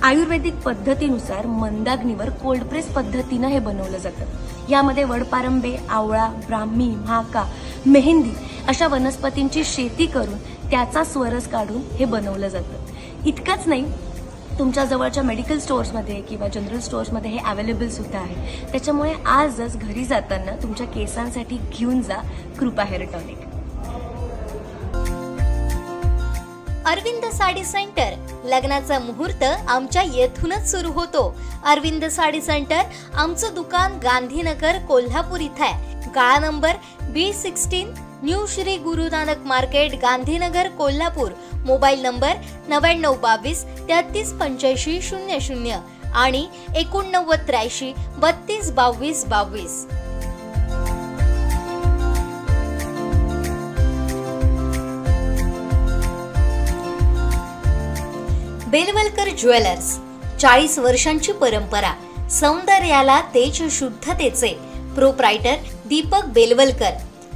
आयुर्वेदिक पद्धतीनुसार मंदाग्नीवर कोल्ड प्रेस पद्धतीनं हे बनवलं जातं. यामध्ये वडपारंबे, आवळा, ब्राह्मी, म्हाका, मेहंदी अशा वनस्पतींची शेती करून त्याचा स्वरस काढून हे बनवलं जातं. इतकंच नाही, तुमच्या जवळच्या मेडिकल स्टोअर्समध्ये किंवा जनरल स्टोअर्समध्ये हे अवेलेबल सुद्धा आहे. त्याच्यामुळे आजच घरी जाताना तुमच्या केसांसाठी घेऊन जा Krupa hair tonic. Arvind sari centre, लग्नाचा मुहूर्त आमच्या येथूनच सुरू होतो. अरविंद साडी सेंटर आमचं दुकान गांधीनगर कोल्हापूर इथं आहे. गाळा number B16, new Shri Guru Nanak market, Gandhinagar Kolhapur. Mobile number 9922 33 85 00 आणि 8983 32 22 22. बेलवलकर ज्वेलर्स, 40 वर्षांची परंपरा, सौंदर्याला तेज शुद्धतेचे. प्रोप्रायटर दीपक बेलवलकर.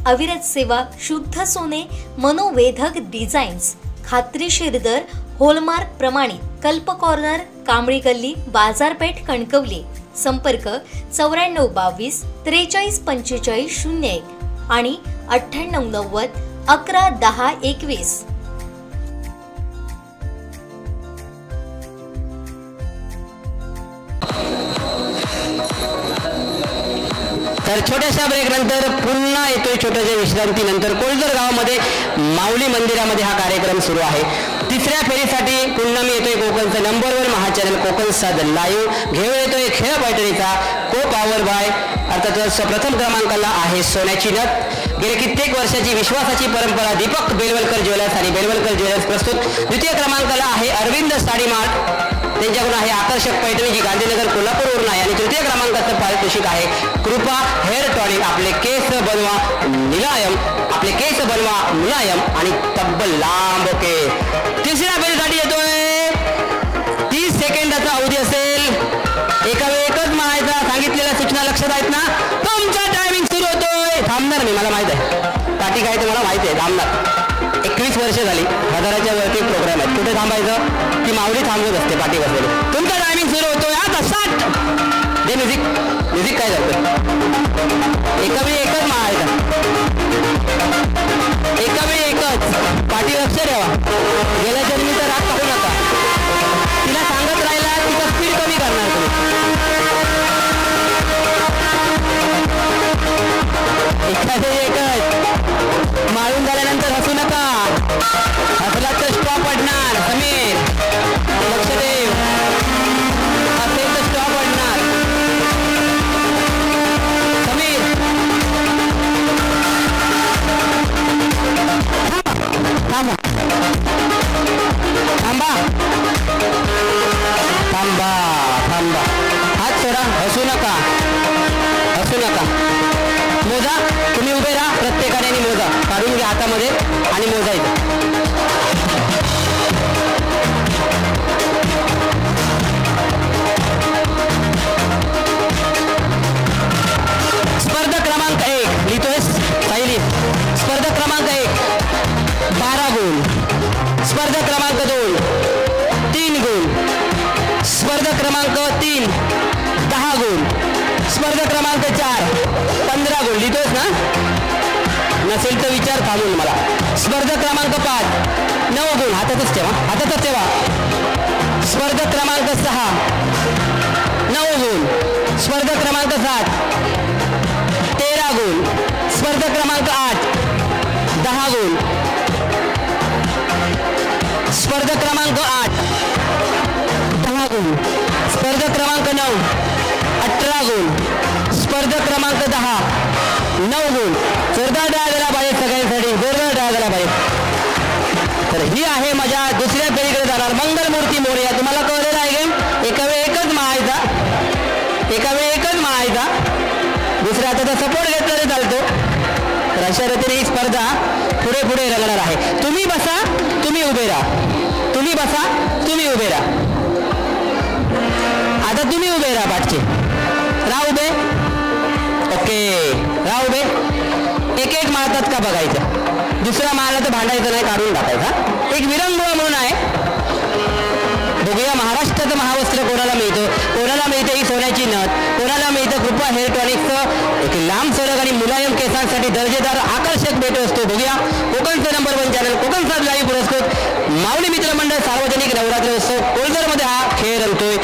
अविरत सेवा, शुद्ध सोने, मनोवेधक डिझाईन्स, खात्रीशीर दर, होलमार्क प्रमाणित. कल्प कॉर्नर, कांबळी गल्ली, बाजारपेठ, कणकवली. संपर्क 9422 43 45 01 आणि 9890 11 10 21. तर छोट्याशा ब्रेक नंतर पुन्हा येतोय. छोट्याशा विश्रांतीनंतर कोळजर गावामध्ये माऊली मंदिरामध्ये हा कार्यक्रम सुरू आहे. तिसऱ्या फेरीसाठी पुन्हा मी येतोय कोकणचं नंबर 1 महाचॅनल कोकण साध लाईव्ह घेऊन येतोय खेळ पैठणीचा को पॉवर बाय. अर्थातच प्रथम क्रमांकाला आहे सोन्याची नथ. गेली कित्येक वर्षाची विश्वासाची परंपरा दीपक बेलवलकर ज्वेलर्स आणि बेलवलकर ज्वेलर्स प्रस्तुत. द्वितीय क्रमांकाला आहे अरविंद साडी मार्ट, त्यांच्याकडून आहे आकर्षक पैठणी जी गांधीनगर कोल्हापूरवरून आहे. आणि तृतीय क्रमांकाचं पारितोषिक आहे कृपा हेअर टॉनिक. आपले केस बनवा मुलायम, आपले केस बनवा मुलायम आणि तब्बल लांब केस. तिसऱ्या फेरीसाठी येतोय. 30 सेकंदाचा अवधी असेल. एका वेळी एकच म्हणायचा. सांगितलेल्या सूचना लक्षात आहेत ना? तुमचा टायमिंग सुरू होतोय. थांबणार मी, मला माहित आहे पाठी काय ते मला माहिती आहे. थांबणार. 21 वर्ष झाली, हजाराच्या वरती प्रोग्राम आहेत. कुठे थांबायचं? ती माऊली थांबवत असते पाठी बसलेली. तुमचा टायमिंग सुरू होतोय आता 60. दे म्युझिक. म्युझिक काय झालं? एका वेळी एकच म्हणायचा. एका वेळी एकच. पाठी लक्ष ठेवा. गेल्या जन्मीचा राग काढू नका. तिला सांगत राहिला तिचा स्पीड कमी करणार तुम्ही. एखादे एकच. मारून झाल्यानंतर हसू नका. हसला तर स्टॉप पडणार. समीर लक्ष देव. असेल तर स्टॉप पडणार. समीर थांबा थांबा थांबा थांबा. हात सोडा. हसू नका, हसू नका. मोजा. तुम्ही उभे राहा. प्रत्येकाने मोजा काढून घ्या हातामध्ये आणि मोजायचं. स्पर्धा क्रमांक 1 लिहितोय सायली. स्पर्धा क्रमांक 1 12 गुण. स्पर्धा क्रमांक 2 3 गुण. स्पर्धा क्रमांक 3 10 गुण. स्पर्धा क्रमांक 4 15 गुण. लिहितोयस ना? नसेल तर विचार थांबून मला. स्पर्धा क्रमांक 5 9 गुण. हातातच ठेवा, हातातच ठेवा. स्पर्धा क्रमांक 6 9 गुण. स्पर्धा क्रमांक 7 13 गुण. स्पर्धा क्रमांक 8 10 गुण. स्पर्धा क्रमांक 8 10 गुण. स्पर्धा क्रमांक 9 18 गुण. स्पर्धा क्रमांक 10 9 गुण. जोरदार टाळ्या झाला पाहिजे सगळ्यांसाठी. जोरदार टाळ्या झाला पाहिजे. तर ही आहे माझ्या दुसऱ्या फेरीकडे जाणार मंगलमूर्ती मोरे तुम्हाला कळलेलं आहे गेम. एका वेळी एकच माळायचा, एका वेळी एकच माळायचा, दुसऱ्या हाताचा सपोर्ट घेतला तरी चालतो. तर अशा रीतीने ही स्पर्धा पुढे पुढे रंगणार आहे. तुम्ही बसा, तुम्ही उभे राहा, तुम्ही बसा, तुम्ही उभे राहा. आता तुम्ही उभे राहा, पाठचे राहा उभे. ओके, राहा उभे. एक एक मारतात का बघायचं, दुसरा मारला तर भांडायचं नाही, काढून टाकायचा. एक विरंगुळा म्हणून आहे. बघूया महाराष्ट्राचं महावस्त्र कोणाला मिळतं, कोणाला मिळते ही सोन्याची नथ, कोणाला मिळतं कृपा हेअर टॉनिकचं एक लांब सरक आणि मुलायम केसांसाठी दर्जेदार आकर्षक भेट असतो. बघूया कोकणचं नंबर 1 चॅनल कोकण साथ लाईव्ह पुरस्कृत माऊली मित्रमंडळ सार्वजनिक नवरात्र उत्सव कोळजरमध्ये हा खेळ रंगतोय.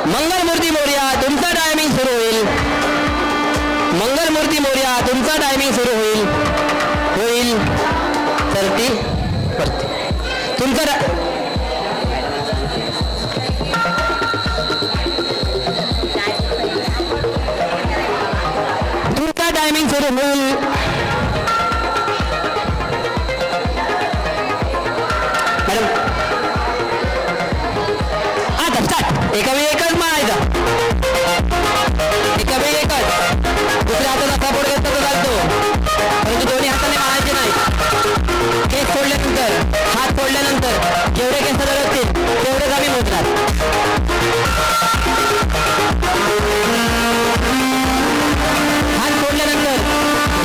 मंगलमूर्ती मोरया, तुमचा टायमिंग सुरू होईल. मंगलमूर्ती मोरया, तुमचा टायमिंग सुरू होईल. होईल सरती तुमचा टायमिंग सुरू होईल. मॅडम आता स्टार्ट. एका वेळी एकच मारायचा, एका वेळी एकच. दुसऱ्या हाताचा सपोर्ट घेतला तर चालतो, परंतु दोन्ही हाताने मारायचे नाही. केस सोडल्यानंतर, हात सोडल्यानंतर जेवढे केस असतील तेवढेच आम्ही मोजणार.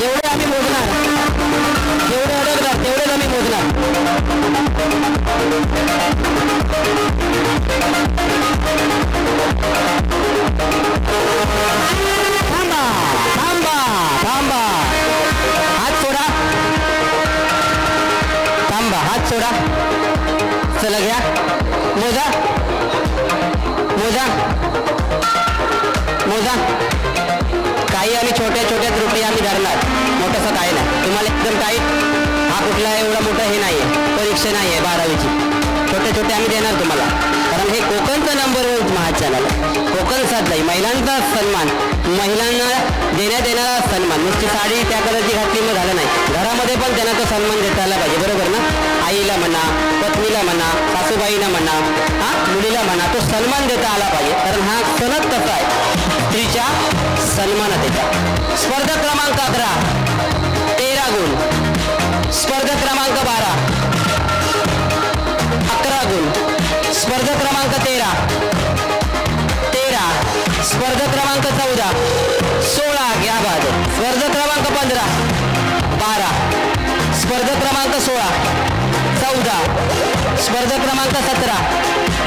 जेवढे आम्ही मोजणार, जेवढे अडकणार तेवढेच आम्ही मोजणार. थांबा थांबा थांबा, हात सोडा. थांबा, हात सोडा. चला घ्या, मोजा मोजा मोजा. काही आम्ही छोट्या छोट्या त्रुटी आम्ही धरणार, मोठंसं काही नाही. तुम्हाला एकदम टाईट, हा कुठला एवढा मोठा हे नाही आहे, परीक्षा नाही आहे 12वीची. छोटे छोटे आम्ही देणार तुम्हाला, कारण हे कोकणचं नंबर 1 महा चॅनल. कोकण साथ लाईव्ह, महिलांचा सन्मान, महिलांना देण्यात येणारा सन्मान. नुसती साडी त्या कलरची घातली मग झालं नाही, घरामध्ये पण त्यांना तो सन्मान देता आला पाहिजे. बरोबर ना? आईला म्हणा, पत्नीला म्हणा, सासूबाईला म्हणा, हा मुलीला म्हणा, तो सन्मान देता आला पाहिजे. कारण हा सणच कसा आहे, स्त्रीच्या सन्मानतेचा. स्पर्धा क्रमांक 11 13 गुण, स्पर्धा क्रमांक 12 11 गुण, स्पर्धा क्रमांक 13 स्पर्धा क्रमांक 14 16 घ्या बाद. स्पर्धा क्रमांक 15 12, स्पर्धा क्रमांक 16 14, स्पर्धा क्रमांक 17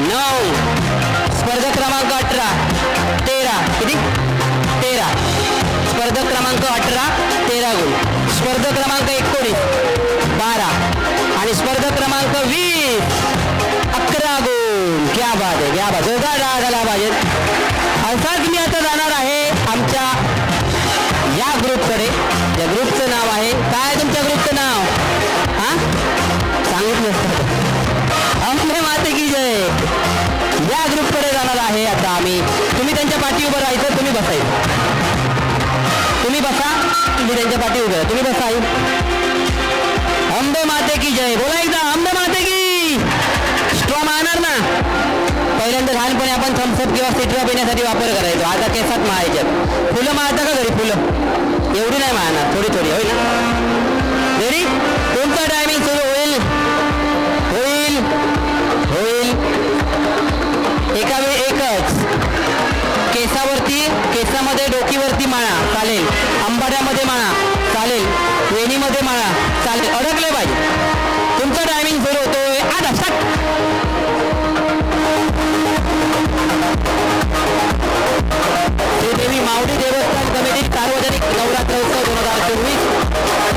9, स्पर्धा क्रमांक 18 13 किती 13, स्पर्धा क्रमांक 18 13 गुण, स्पर्धा क्रमांक 19 12 आणि स्पर्धा क्रमांक 20 11 गुण. क्या बात आहे, क्या बात. जोरदार डाळ झाला पाहिजे. अर्थात मी आता जाणार आहे आमच्या या ग्रुपकडे. या ग्रुपचं नाव आहे काय, तुमच्या ग्रुपचं नाव हा सांगितलं, अंबे माते की जय. या ग्रुपकडे जाणार आहे आता आम्ही. तुम्ही त्यांच्या पाठी उभं राहायचं, तुम्ही बसायचं. तुम्ही बसा, तुम्ही त्यांच्या पाठी उभं राहा, तुम्ही बसा. अंबे माते की जय. बोला एकदा, अंबे माते की. स्ट्रॉ मारणार ना. पहिल्यांदा लहानपणी आपण थम्सअप किंवा सिट्रा पिण्यासाठी वापर करायचो. आता केसात मारायच्यात. फुलं मारता का घरी? फुलं एवढी नाही मारणार, थोडी थोडी. होईल ना घरी. तुमचा टायमिंग सुरू होईल होईल होईल. एका वेळी एकच. केसावरती, केसामध्ये डोकीवरती माळा चालेल, अंबाड्यामध्ये माळा चालेल, वेणीमध्ये माळा चालेल, अडकले पाहिजे. तुमचा टायमिंग सुरू होतोय आता. स्टार्ट. श्रीदेवी माऊली देवस्थान कमिटी सार्वजनिक नवरात्र उत्सव 2024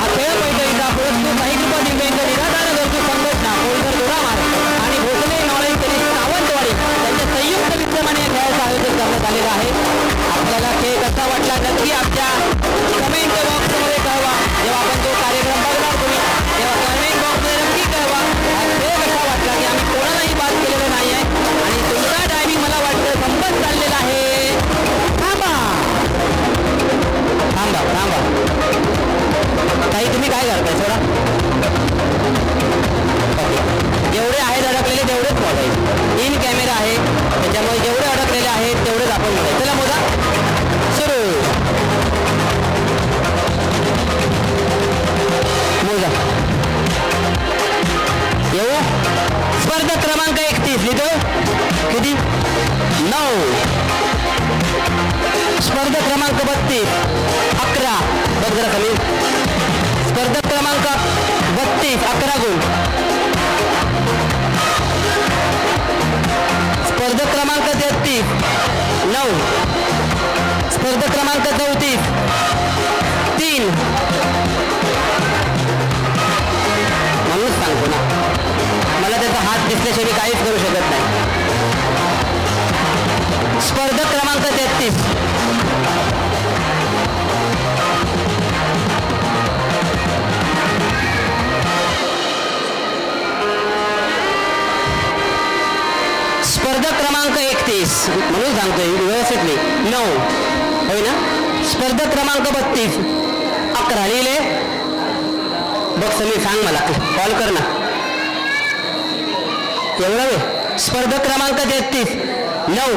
हा खेळ पैठणीचा पुरस्कृत साहित्य दिव्यांग निराधार गरजू संघटना कोळघर दोडामार आणि भोसले नॉलेज टेनिस सावंतवाडी यांच्या संयुक्त विद्यमाने या खेळाचं आयोजन करण्यात आलेलं आहे. आपल्याला खेळ कसा वाटला नक्की आमच्या कमेंट बॉक्समध्ये कळवा. जेव्हा आपण तो कार्यक्रम बघणार तुम्ही तेव्हा कमेंट बॉक्समध्ये नक्की कळवा हा खेळ कसा वाटला, की आम्ही कोणालाही बाद केलेलं नाही आहे. आणि तुमचा टायमिंग मला वाटतं संपत चाललेला आहे. थांबा थांबा. ताई तुम्ही काय करताय? सोडा. जेवढे आहेत अडकलेले तेवढेच बोलायचे. इन कॅमेरा आहे, 32 11 बघ जरा कमी. स्पर्धक क्रमांक 32 11 गुण. स्पर्धक क्रमांक 33 9. स्पर्धक क्रमांक 34 3. म्हणूनच सांगतो ना, मला त्याचा हात दिसल्याशिवाय मी काहीच करू शकत नाही. स्पर्धक क्रमांक 33 स्पर्धक क्रमांक 31 म्हणून सांगतोय व्यवस्थित नाही 9 होय ना. स्पर्धक क्रमांक 32 11 लिहिले बघ समीर सांग मला कॉल कर ना एवढा वेळ. स्पर्धक क्रमांक 33 9.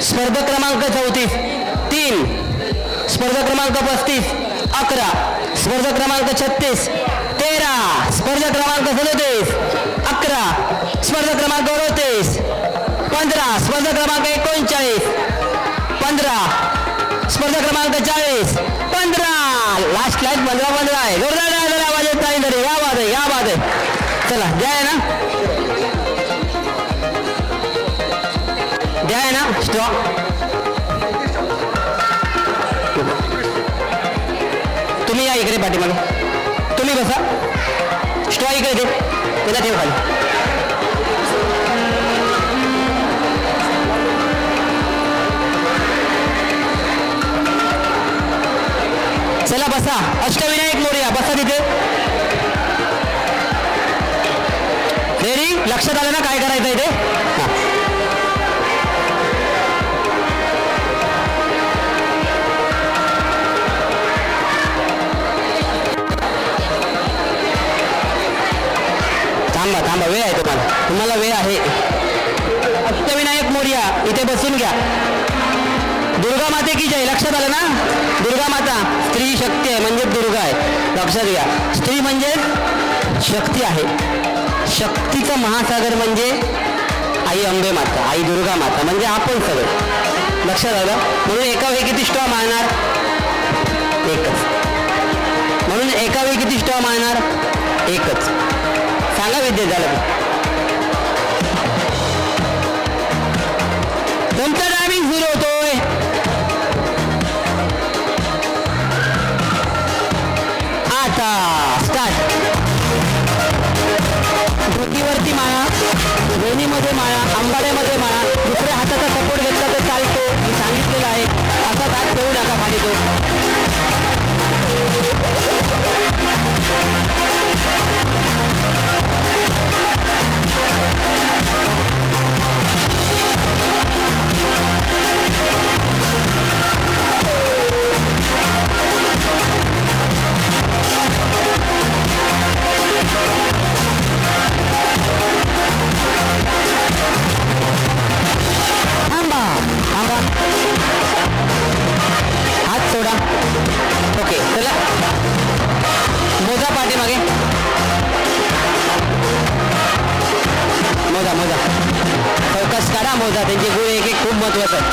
स्पर्धक क्रमांक 34 3. स्पर्धक क्रमांक 35 11. स्पर्धक क्रमांक 36 13. स्पर्धक क्रमांक 37 11. स्पर्धक क्रमांक 29 15. स्पर्धक क्रमांक 39 15. स्पर्धक क्रमांक 40 15. लास्ट लाईन 15 आहे. जोरदार आवाज येत नाही तरी या बाद आहे या बाद आहे. चला द्या ना द्या ना स्टॉ. तुम्ही या इकडे पाठीमागे तुम्ही बसा. स्टॉ इकडे दे त्याला ठेव खाली. चला बसा. अष्टविनायक मोरया बसा तिथे. रेडी लक्षात आलं ना काय करायचं इथे. थांबा थांबा वेळ आहे तुम्हाला वेळ आहे. अष्टविनायक मोरया इथे बसून घ्या. दुर्गा माते की जय. लक्षात आलं ना. दुर्गा माता स्त्री शक्ती आहे म्हणजे दुर्गा आहे. लक्षात घ्या. स्त्री म्हणजे शक्ती आहे. शक्तीचा महासागर म्हणजे आई अंबे माता आई दुर्गा माता म्हणजे आपण सगळे. लक्षात आलं. म्हणून एका वेळी किती स्टॉ मारणार एकच. म्हणून एका वेळी किती स्टॉ मारणार एकच. सांगा विद्या झालं तुमचा टायमिंग सुरू होतोय. आता स्टार्ट. धोतीवरती माळा वेणीमध्ये माळा आंबाड्यामध्ये माळा. दुसऱ्या हाताचा सपोर्ट घेतला तर चालतो मी सांगितलेलं आहे. असा हात ठेवू नका खाली तो. हात सोडा. ओके चला मोजा पाठीमागे मोजा मोजा चौकस काढा मोजा. त्यांचे गुण एक एक खूप महत्वाचं आहे.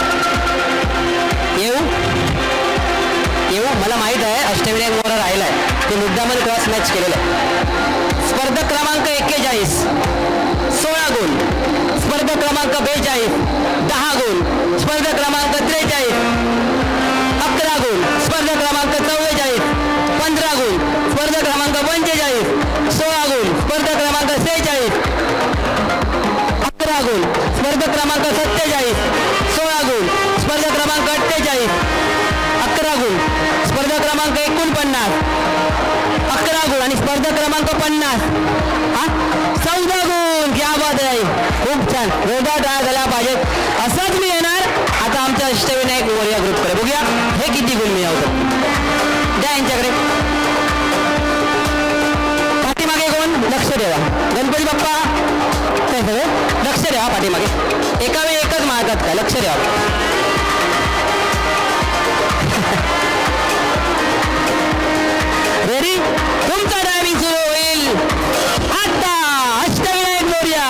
येऊ मला माहित आहे अष्टविनायक मोरा राहिला आहे ते मुद्दामध्ये क्रॉस मॅच केलेलं आहे. स्पर्धक क्रमांक 41 16 गुण. स्पर्धक क्रमांक 42 10 गुण. स्पर्धक क्रमांक 43 11 गुण. स्पर्धक क्रमांक 44 15 गुण. स्पर्धक क्रमांक 45 16 गुण. स्पर्धक क्रमांक 46 11 गुण. स्पर्धक क्रमांक 47 16 गुण. स्पर्धक क्रमांक 48 11 गुण. स्पर्धक क्रमांक 49 11 गुण आणि स्पर्धक क्रमांक 50 14 गुण. क्या बात आहे. खूप छान. जोरदार टाळ्या झाल्या पाहिजेत. असाच मी येणार आता आमच्या अष्टविनायक मोरया ग्रुपकडे. बघूया हे किती गुण मिळवतात. द्या यांच्याकडे. पाठीमागे कोण लक्ष ठेवा. गणपती बाप्पा काय सगळं लक्ष ठेवा पाठीमागे. एका वेळी एकच मारतात का लक्ष ठेवा. रेडी तुमचा ड्रायव्हिंग सुरू होईल आता. अष्टविनायक मोरया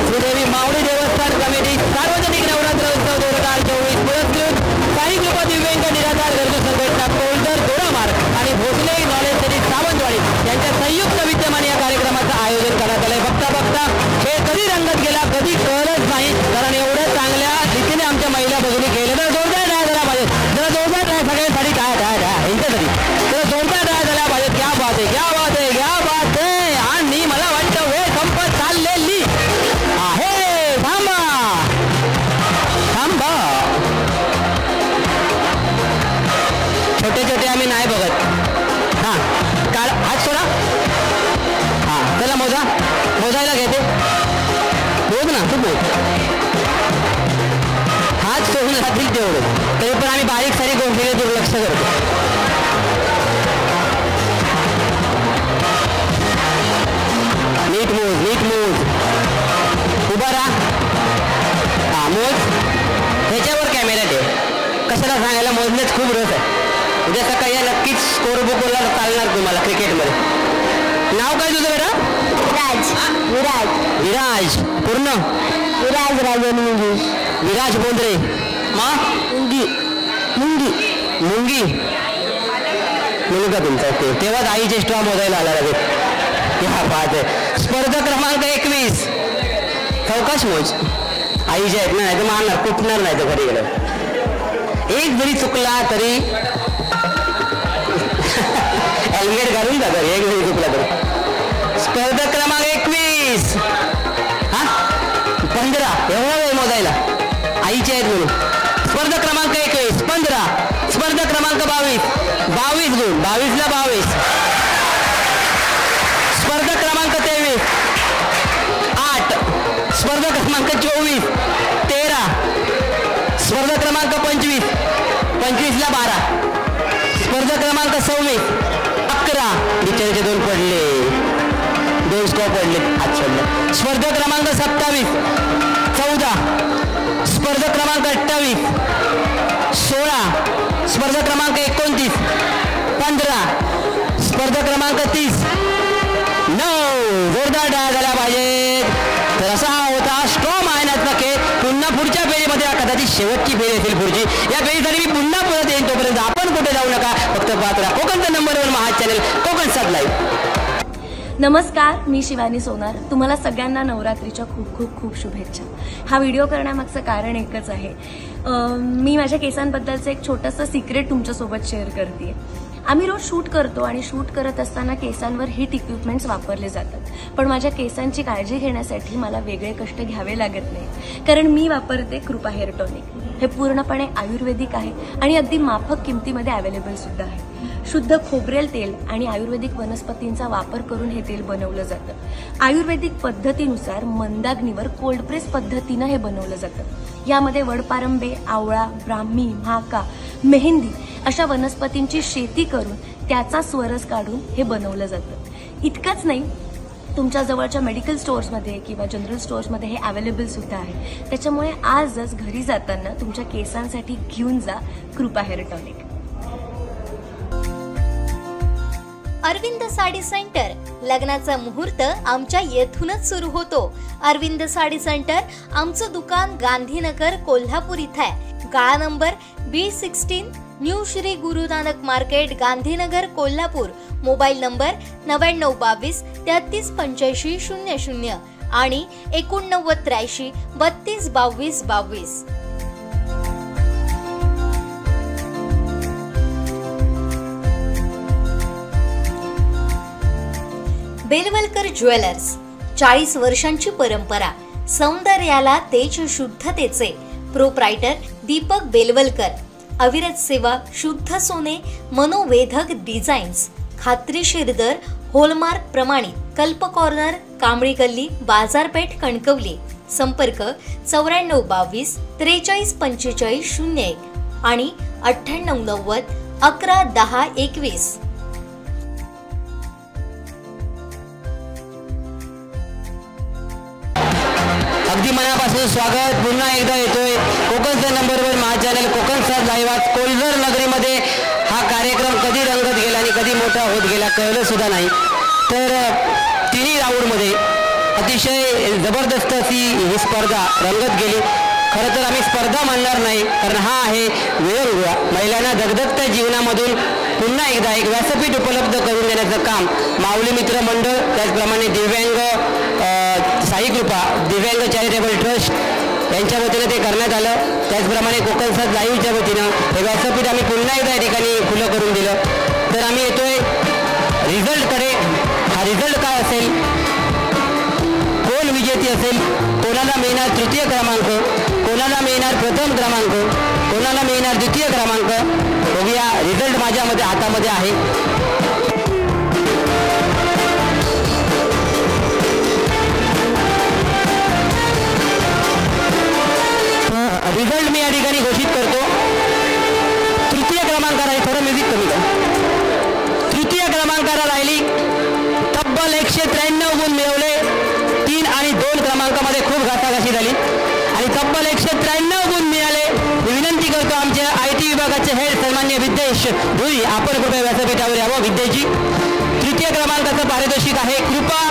श्रीदेवी मावडी देवस्थान कमिटी सार्वजनिक नवरात्र उत्सव 2024 पुरस्कृत साई कृपा दिव्यांग निराधार गरजू संघटना कोलदर दोडामार्ग आणि भोसले नॉलेज सिटी सावंतवाडी यांच्या संयुक्त विद्यमाने या कार्यक्रमाचं आयोजन करण्यात आलंय. बघता बघता खेळ कधी रंगत गेला कधी कळलंच नाही, कारण एवढ्या चांगल्या रीतीने आमच्या महिला भगिनी खेळल्या. तर जोरदार राहा झाला पाहिजे, जरा जोरदार राहा सगळ्यांसाठी. काय यांच्यासाठी तर जोरदार राहा झाला पाहिजे. क्या बात आहे, क्या बात आहे, क्या बात आहे. आणि मला वाटतं वेळ संपत चाललेली आहे. थांबा थांबा, छोटे छोटे आम्ही नाही बघत. हां काळ हात सोडा. हां चला मोजायला घेते. बोल ना तू बोल. हात सोडून राहतील तेवढं, तरी पण आम्ही बारीक सारी गोष्टीने दुर्लक्ष करतो. नीट मोज उभा राहा. हां मोज. ह्याच्यावर कॅमेरा ठेव. कशाला सांगायला मोजण्यात खूप रस आहे. उद्या सकाळी या नक्कीच स्कोर बुकला चालणार तुम्हाला क्रिकेटमध्ये. नाव काय तुझं बेटा? विराज. पूर्ण विराज राजन मुंगी. विराज बोंद्रे. मुंगी मुलगा तुमचा. ओके, तेव्हाच आईचे स्ट्रॉ मोजायला आला लागेल. ह्या बात आहे. स्पर्धा क्रमांक 21. चौकाश मोज. आईचे आहेत ना, नाही तर मारणार कुठणार नाही तर घरी गेलं. एक जरी चुकला तरी हेल्मेट घालून जा घरी. एक जरी चुकला तरी. स्पर्धा क्रमांक 21. हा 15 एवढा वेळ मोजायला आईचे आहेत म्हणून. स्पर्धा क्रमांक 21 15. स्पर्धा क्रमांक 22 गुण. 22ला 22. स्पर्धा क्रमांक 23 8. स्पर्धा क्रमांक 24 13. स्पर्धा क्रमांक 25 25ला 12. स्पर्धा क्रमांक 26 11. बिचारीचे 2 पडले, 2 स्कोर पडले, हात सोडले. स्पर्धा क्रमांक 27 14. स्पर्धा क्रमांक 28 16. स्पर्धा क्रमांक 29 15. स्पर्धा क्रमांक 30 9. जोरदार डाळ झाला पाहिजे. तर असा हा होता स्ट्रॉंग मायनाचा खेळ. पुन्हा पुढच्या फेरीमध्ये कदाचित शेवटची फेरी असेल पुढची. या फेरीसाठी मी पुन्हा परत येईन. तोपर्यंत आपण कुठे जाऊ नका, फक्त पाहत राहा कोकणचा नंबर 1 महा चॅनल कोकण सात लाईव्ह. नमस्कार, मी शिवानी सोनार. तुम्हाला सगळ्यांना नवरात्रीच्या खूप खूप खूप शुभेच्छा. हा व्हिडिओ करण्यामागचं कारण एकच आहे. मी माझ्या केसांबद्दलचं एक छोटंसं सिक्रेट तुमच्यासोबत शेअर करते. आम्ही रोज शूट करतो आणि शूट करत असताना केसांवर हिट इक्विपमेंट्स वापरले जातात, पण माझ्या केसांची काळजी घेण्यासाठी मला वेगळे कष्ट घ्यावे लागत नाही, कारण मी वापरते कृपा हेअर टॉनिक. हे पूर्णपणे आयुर्वेदिक आहे आणि अगदी माफक किमतीमध्ये अवेलेबल सुद्धा आहे. शुद्ध खोबरेल तेल आणि आयुर्वेदिक वनस्पतींचा वापर करून हे तेल बनवलं जातं. आयुर्वेदिक पद्धतीनुसार मंदाग्नीवर कोल्ड प्रेस पद्धतीनं हे बनवलं जातं. यामध्ये वडपारंबे, आवळा, ब्राह्मी, म्हाका, मेहंदी अशा वनस्पतींची शेती करून त्याचा स्वरस काढून हे बनवलं जातं. इतकंच नाही, तुमच्या जवळच्या मेडिकल स्टोअर्समध्ये किंवा जनरल स्टोअर्समध्ये हे अवेलेबल सुद्धा आहे. त्याच्यामुळे आजच घरी जाताना तुमच्या केसांसाठी घेऊन जा Krupa hair tonic. Arvind sari centre. लग्नाचा मुहूर्त आमच्या येथूनच सुरू होतो. अरविंद साडी सेंटर आमचं दुकान गांधीनगर कोल्हापूर इथं आहे. गाळा number B16 new Shri Guru Nanak market Gandhinagar Kolhapur. Mobile number 9922 3385 00 आणि 8983 32 22 22. बेलवलकर ज्वेलर्स. 40 वर्षांची परंपरा, सौंदर्याला तेज शुद्धतेचे. प्रोप्रायटर दीपक बेलवलकर. अविरत सेवा, शुद्ध सोने, मनोवेधक डिझाईन्स, खात्रीशीर दर, होलमार्क प्रमाणित. कल्प कॉर्नर, कांबळी गल्ली, बाजारपेठ, कणकवली. संपर्क 9422 4345 01 आणि 9890 11 10 21. अगदी मनापासून स्वागत. पुन्हा एकदा येतोय कोकणचा नंबर 1 महा चॅनल कोकण सात लाईव्ह. आज कोल्हापूर नगरीमध्ये हा कार्यक्रम कधी रंगत गेला आणि कधी मोठा होत गेला कळलं सुद्धा नाही. तर तिन्ही राऊंडमध्ये अतिशय जबरदस्त अशी ही स्पर्धा रंगत गेली. खरं तर आम्ही स्पर्धा मानणार नाही, कारण हा आहे वेळोवेळा महिलांना दगदगत्या जीवनामधून पुन्हा एकदा एक व्यासपीठ उपलब्ध करून देण्याचं काम माऊली मित्र मंडळ, त्याचप्रमाणे दिव्यांग साई कृपा दिव्यांग चॅरिटेबल ट्रस्ट यांच्या वतीनं ते करण्यात आलं. त्याचप्रमाणे कोकण साथ लाईव्हच्या वतीनं हे व्यासपीठ आम्ही पुन्हा एकदा या ठिकाणी खुलं करून दिलं. तर आम्ही येतोय रिझल्टकडे. हा रिझल्ट काय असेल, कोण विजेती असेल, कोणाला मिळणार तृतीय क्रमांक, कोणाला मिळणार प्रथम क्रमांक, कोणाला मिळणार द्वितीय क्रमांक, बघूया. रिझल्ट माझ्यामध्ये हातामध्ये आहे. रिझल्ट मी या ठिकाणी घोषित करतो. तृतीय क्रमांकाला थोडं म्युझिक कमी कर. तृतीय क्रमांकाला राहिली तब्बल 193 गुण मिळवले. 3 आणि 2 क्रमांकामध्ये खूप घासाघाशी झाली आणि तब्बल 193 गुण मिळाले. मी विनंती करतो आमच्या IT विभागाचे हेड सन्मान्य विद्येश भुई, आपण कृपया व्यासपीठावर यावं. विद्येची तृतीय क्रमांकाचं पारितोषिक आहे कृपा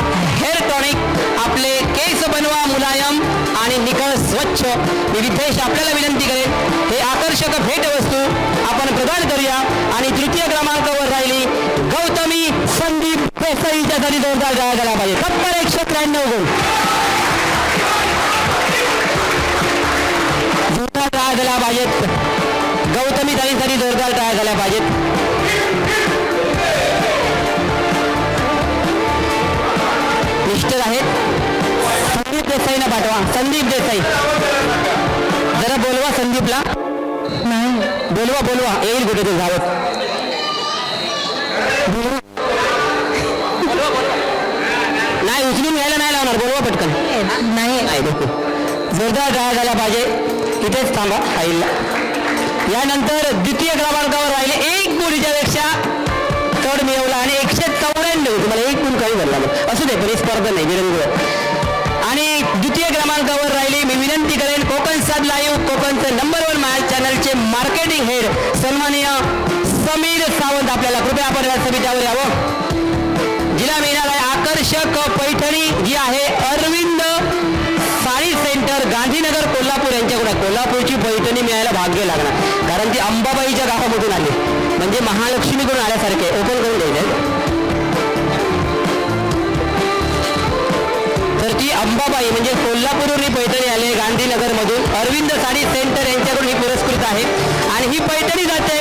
हेअर टॉनिक. आपले केस बनवा मुलायम आणि निखळ स्वच्छ. मी विद्येश आपल्याला विनंती करेन हे आकर्षक भेटवस्तू आपण प्रदान करूया. आणि तृतीय क्रमांकावर राहिली गौतमी संदीप देसाईच्या साठी जोरदार गाळा झाला पाहिजे. तब्बल 193 गुण जोरदार टाळ्या झाल्या पाहिजेत. गौतमी ताईंसाठी जोरदार टाळ्या झाल्या पाहिजेत. मिस्टर आहेत संदीप देसाईंना पाठवा. संदीप देसाई जरा बोलवा. संदीपला नाही बोलवा येईल कुठे ते धावत. नाही उचलून घ्यायला नाही लावणार, बोलवा पटकन. नाही जोरदार टाळ्या झाल्या पाहिजे. इथेच थांबा आईला. यानंतर द्वितीय क्रमांकावर राहिले 1 गुणीच्या पेक्षा चढ मिळवला आणि 194. तुम्हाला 1 गुण काही भरला नाही असू दे, पण ही स्पर्धा नाही विरंगुळ. आणि द्वितीय क्रमांकावर राहिली. मी विनंती करेन कोकण साथ लाईव्ह कोकणचं नंबर 1 माझ्या चॅनलचे मार्केटिंग हेड सन्माननीय समीर सावंत, आपल्याला कृपया आपण व्यासपीठावर यावं. जिला मिळणार आहे आकर्षक पैठणी जी आहे अरविंद साडी सेंटर गांधीनगर कोल्हापूर यांच्याकडे. कोल्हापूरची पैठणी मिळायला भाग्य लागणार, कारण ती अंबाबाईच्या गावामधून आली, म्हणजे महालक्ष्मीकडून आल्यासारखे. ओपन करून द्यायचे. तर ती अंबाबाई म्हणजे कोल्हापूरवरून ही पैठणी आली गांधीनगरमधून. अरविंद साडी सेंटर यांच्याकडून ही पुरस्कृत आहे आणि ही पैठणी जाते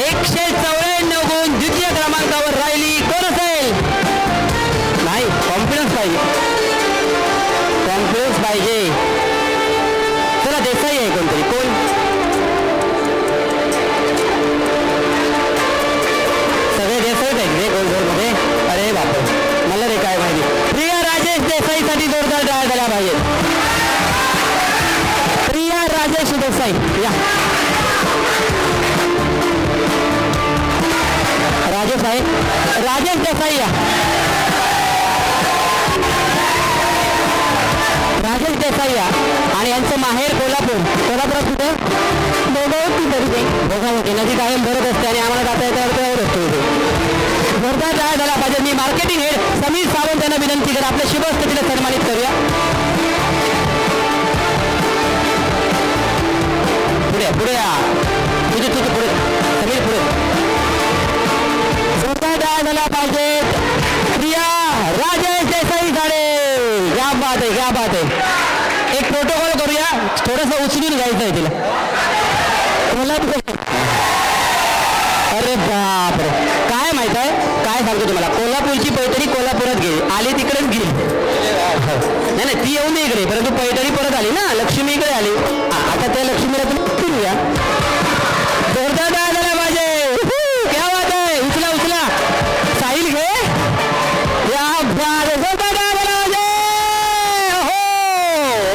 194 गुण. द्वितीय क्रमांकावर राहिली कोण असेल? नाही, कॉन्फिडन्स पाहिजे, कॉन्फिडन्स पाहिजे. चला देसाई आहे कोणतरी. कोण? सगळे देसाईच आहेत रे गोलघरमध्ये. अरे बापरे, मला रे काय माहिती. प्रिया राजेश देसाईसाठी जोरदार टाळ्या झाल्या पाहिजेत. प्रिया राजेश देसाई या. राजेश आहे, राजेश देसाई या. राजेश देसाई या. आणि यांचं माहेर कोल्हापूर. कोल्हापुरात कुठे? भोगावती नदी कायम भरत असते आणि आम्हाला जाता येतं असतो इथे. जोरदार टाळ्या झाला पाहिजे. मी मार्केटिंग हेड समीर सावंत यांना विनंती करा आपल्या शुभ स्थितीला सन्मानित करूया. पुढे या. तुझे पुढे समीर पुढे. जोरदार टाळ्या झाला पाहिजे. प्रिया राजेश देसाई झाडे. क्या बात आहे, क्या बात आहे. एक प्रोटोकॉल करूया, थोडंसं उचलून घ्यायचं आहे तिला. अरे बापरे, काय माहित आहे काय सांगतो तुम्हाला. कोल्हापूरची पैठणी कोल्हापुरात गेली, आली तिकडेच गेली. नाही नाही, ती येऊ नये इकडे, परंतु पैठणी परत आली ना, लक्ष्मी इकडे आली. आता त्या लक्ष्मीला तुम्ही फिरूया. जोरदार टाळ्या झाल्या पाहिजे. क्या बात आहे. उचला उचला. साहिल घे. या जोरदार टाळ्या झाल्या पाहिजे. हो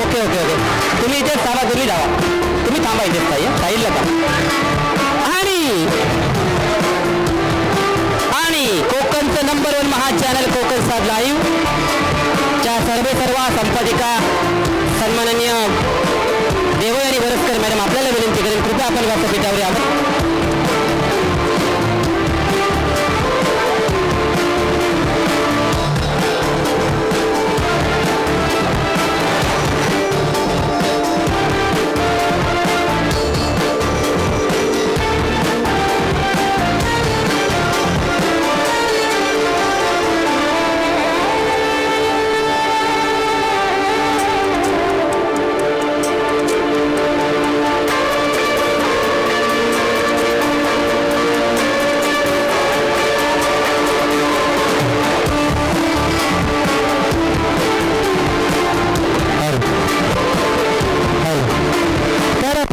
ओके ओके ओके. तुम्ही इथेच थांबा, तुम्ही जावा, तुम्ही थांबा इथेच. साहिलला का. आणि कोकणचं नंबर 1 महा चॅनल कोकण साथ लाईव्ह च्या सर्व संपादिका सन्माननीय देवयानी वरस्कर मॅडम आपल्याला विनंती करेन कृपया आपण व्यासपीठावर यावं.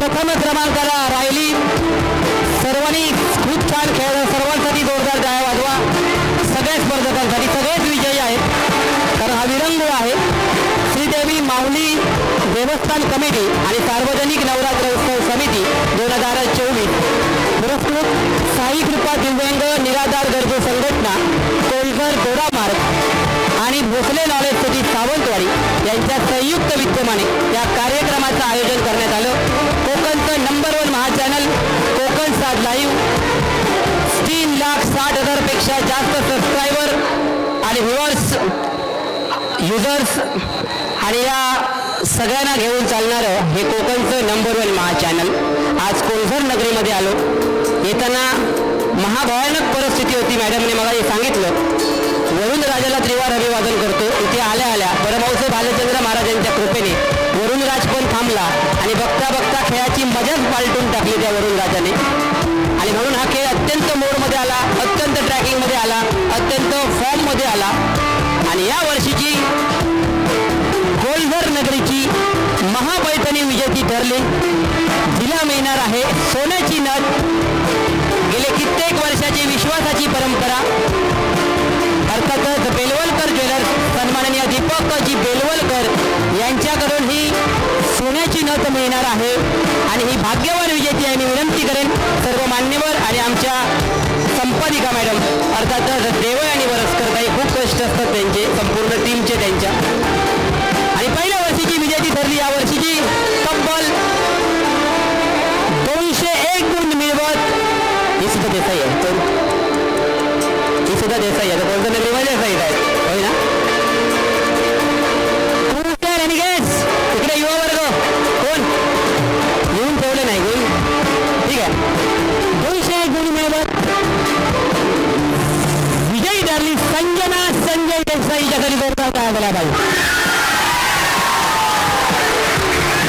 प्रथम क्रमांकाला राहिली. सर्वांनी खूप छान खेळलं. सर्वांसाठी जोरदार टाळ्या वाजवा. सगळ्या स्पर्धकांसाठी सगळेच विजयी आहेत, कारण हा विरंगुळा आहे. श्रीदेवी माऊली देवस्थान कमिटी आणि सार्वजनिक नवरात्र उत्सव समिती 2024 पुरस्कृत साई कृपा दिव्यांग निराधार गरजू संघटना कोलघर गोडा मार्ग आणि भोसले नॉलेज सिटी सावंतवाडी यांच्या संयुक्त विद्यमाने या कार्यक्रमाचं आयोजन करण्यात आलं. कोकणचं नंबर 1 महाचॅनल कोकण 7 लाईव्ह 3,60,000 पेक्षा जास्त सबस्क्रायबर आणि व्ह्युअर्स युजर्स आणि या सगळ्यांना घेऊन चालणारं हे कोकणचं नंबर 1 महाचॅनल. आज कोलघर नगरीमध्ये आलो. येताना महाभयानक परिस्थिती होती. मॅडमने मला हे सांगितलं, वरुण राजाला त्रिवार अभिवादन करतो. इथे आल्या आल्या परमहंस भालचंद्र महाराजांच्या कृपेने वरुण राज पण थांबला आणि बघता बघता खेळाची मजाच पालटून टाकली त्या वरुण राजाने. आणि म्हणून हा खेळ अत्यंत मोडमध्ये आला, अत्यंत ट्रॅकिंगमध्ये आला, अत्यंत फॉर्ममध्ये आला. आणि या वर्षीची कोलघर नगरीची महापैठणी विजेती ठरली. जिला मिळणार आहे सोन्याची नथ. गेले कित्येक वर्षाची विश्वासाची परंपरा, अर्थातच बेलवलकर ज्वेलर्स सन्माननीय दीपकजी बेलवलकर यांच्याकडून ही सोन्याची नथ मिळणार आहे. आणि ही भाग्यवान विजेती आहे. मी विनंती करेन सर्व मान्यवर आणि आमच्या संपादिका मॅडम अर्थातच देवय आणि वरस्कर ताई, खूप कष्ट असतात त्यांचे, संपूर्ण टीमचे त्यांच्या. आणि पहिल्या वर्षीची विजेती ठरली. या वर्षीची तब्बल 201 गुण मिळवत ही सुद्धा देसाई आहे. ही सुद्धा देसाई आहे. कोणतं नगरीमध्ये देसाई आहे, होय ना? आणि गॅस इकडे युवा वर्ग कोण येऊन ठेवले नाही गुण, ठीक आहे. 201 गुण मिळवत विजयी ठरली संजना संजय देसाईच्या घरी. जोरदार टाळ्या झाला पाहिजे,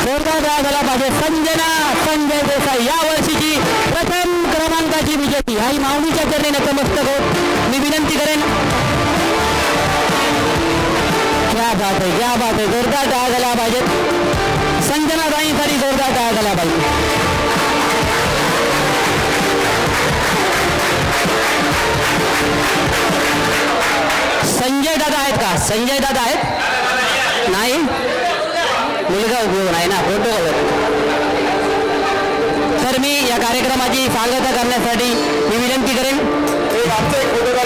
जोरदार टाळ्या झाला पाहिजे. संजना संजय देसाई या वर्षीची प्रथम क्रमांकाची विजेती. आई माऊलीच्या चरणी नतमस्तक होत मी विनंती करेन. क्या बात आहे, क्या बात आहे. जोरदार टाळ्या झाल्या पाहिजेत. संजना ताईंसाठी जोरदार टाळ्या झाल्या पाहिजे. संजय दादा आहेत का? संजय दादा आहेत? नाही, मुलगा उपयोग नाही ना, फोटो. तर मी या कार्यक्रमाची सांगता करण्यासाठी मी विनंती करेन. आमचा एक फोटो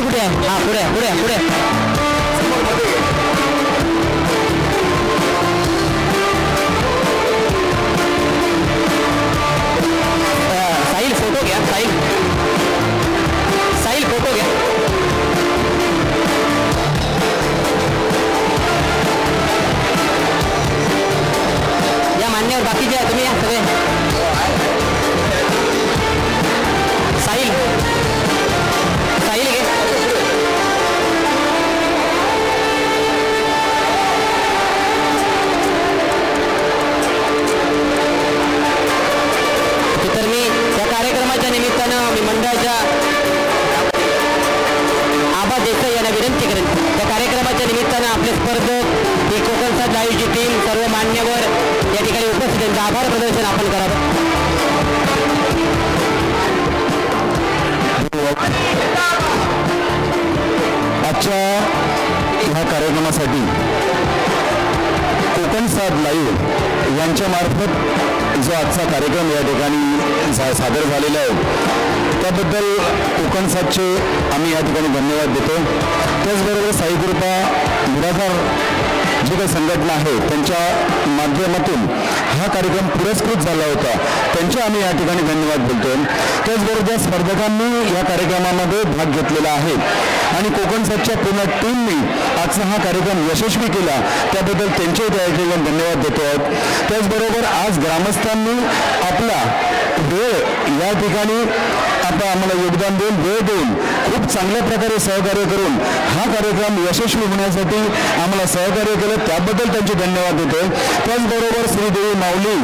कुठे आहे? हा, पुढे पुढे पुढे साहिल फोटो घ्या. साहिल फोटो घ्या. या मान्यवर बाकीचे आहे तुम्ही या सगळे. साहिल साहिल घे. तर मी या कार्यक्रमाच्या निमित्तानं मी मंडळाच्या आबा देसाई यांना विनंती करेन. या कार्यक्रमाच्या निमित्तानं आपले स्पर्धक, ही कोकण 7 लाईव्हची टीम, सर्व मान्यवर या ठिकाणी उपस्थित त्यांचं आभार प्रदर्शन आपण करावं. आजच्या ह्या कार्यक्रमासाठी कोकण 7 लाईव्ह यांच्यामार्फत जो आजचा कार्यक्रम या ठिकाणी सादर झालेला आहे त्याबद्दल कोकण 7चे आम्ही या ठिकाणी धन्यवाद देतो. त्याचबरोबर साई कृपा निराधार जी काही संघटना आहे त्यांच्या माध्यमातून हा कार्यक्रम पुरस्कृत झाला होता, त्यांचे आम्ही या ठिकाणी धन्यवाद बोलतो. त्याचबरोबर ज्या स्पर्धकांनी या कार्यक्रमामध्ये भाग घेतलेला आहे आणि कोकण 7च्या पूर्ण टीमनी आजचा हा कार्यक्रम यशस्वी केला त्याबद्दल त्यांचे या ठिकाणी धन्यवाद देतो आहोत. त्याचबरोबर आज ग्रामस्थांनी आपला वेळ या ठिकाणी आता आम्हाला योगदान देऊन वेळ देऊन खूप चांगल्या प्रकारे सहकार्य करून हा कार्यक्रम यशस्वी होण्यासाठी आम्हाला सहकार्य केलं, त्याबद्दल त्यांचे धन्यवाद देतो. त्याचबरोबर श्रीदेवी माऊली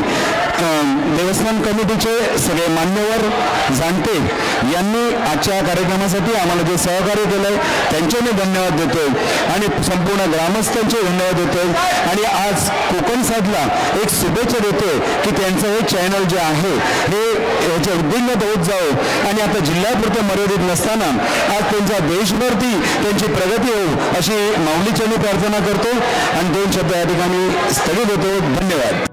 देवस्थान कमिटीचे सगळे मान्यवर जाणते यांनी आजच्या कार्यक्रमासाठी आम्हाला जे सहकार्य केलंय त्यांचे मी धन्यवाद देतोय आणि संपूर्ण ग्रामस्थांचे धन्यवाद देतोय. आणि आज कोकण साधला एक शुभेच्छा देतोय की त्यांचं हे चॅनल जे आहे हे याच्या उद्दिष्टात होत जावं आणि आता जिल्ह्यापुरतं मर्यादित नसताना आज त्यांच्या देशभरती त्यांची प्रगती होऊ अशी माऊलीची मी प्रार्थना करतो आणि 2 शब्द या ठिकाणी स्थगित होतो. धन्यवाद.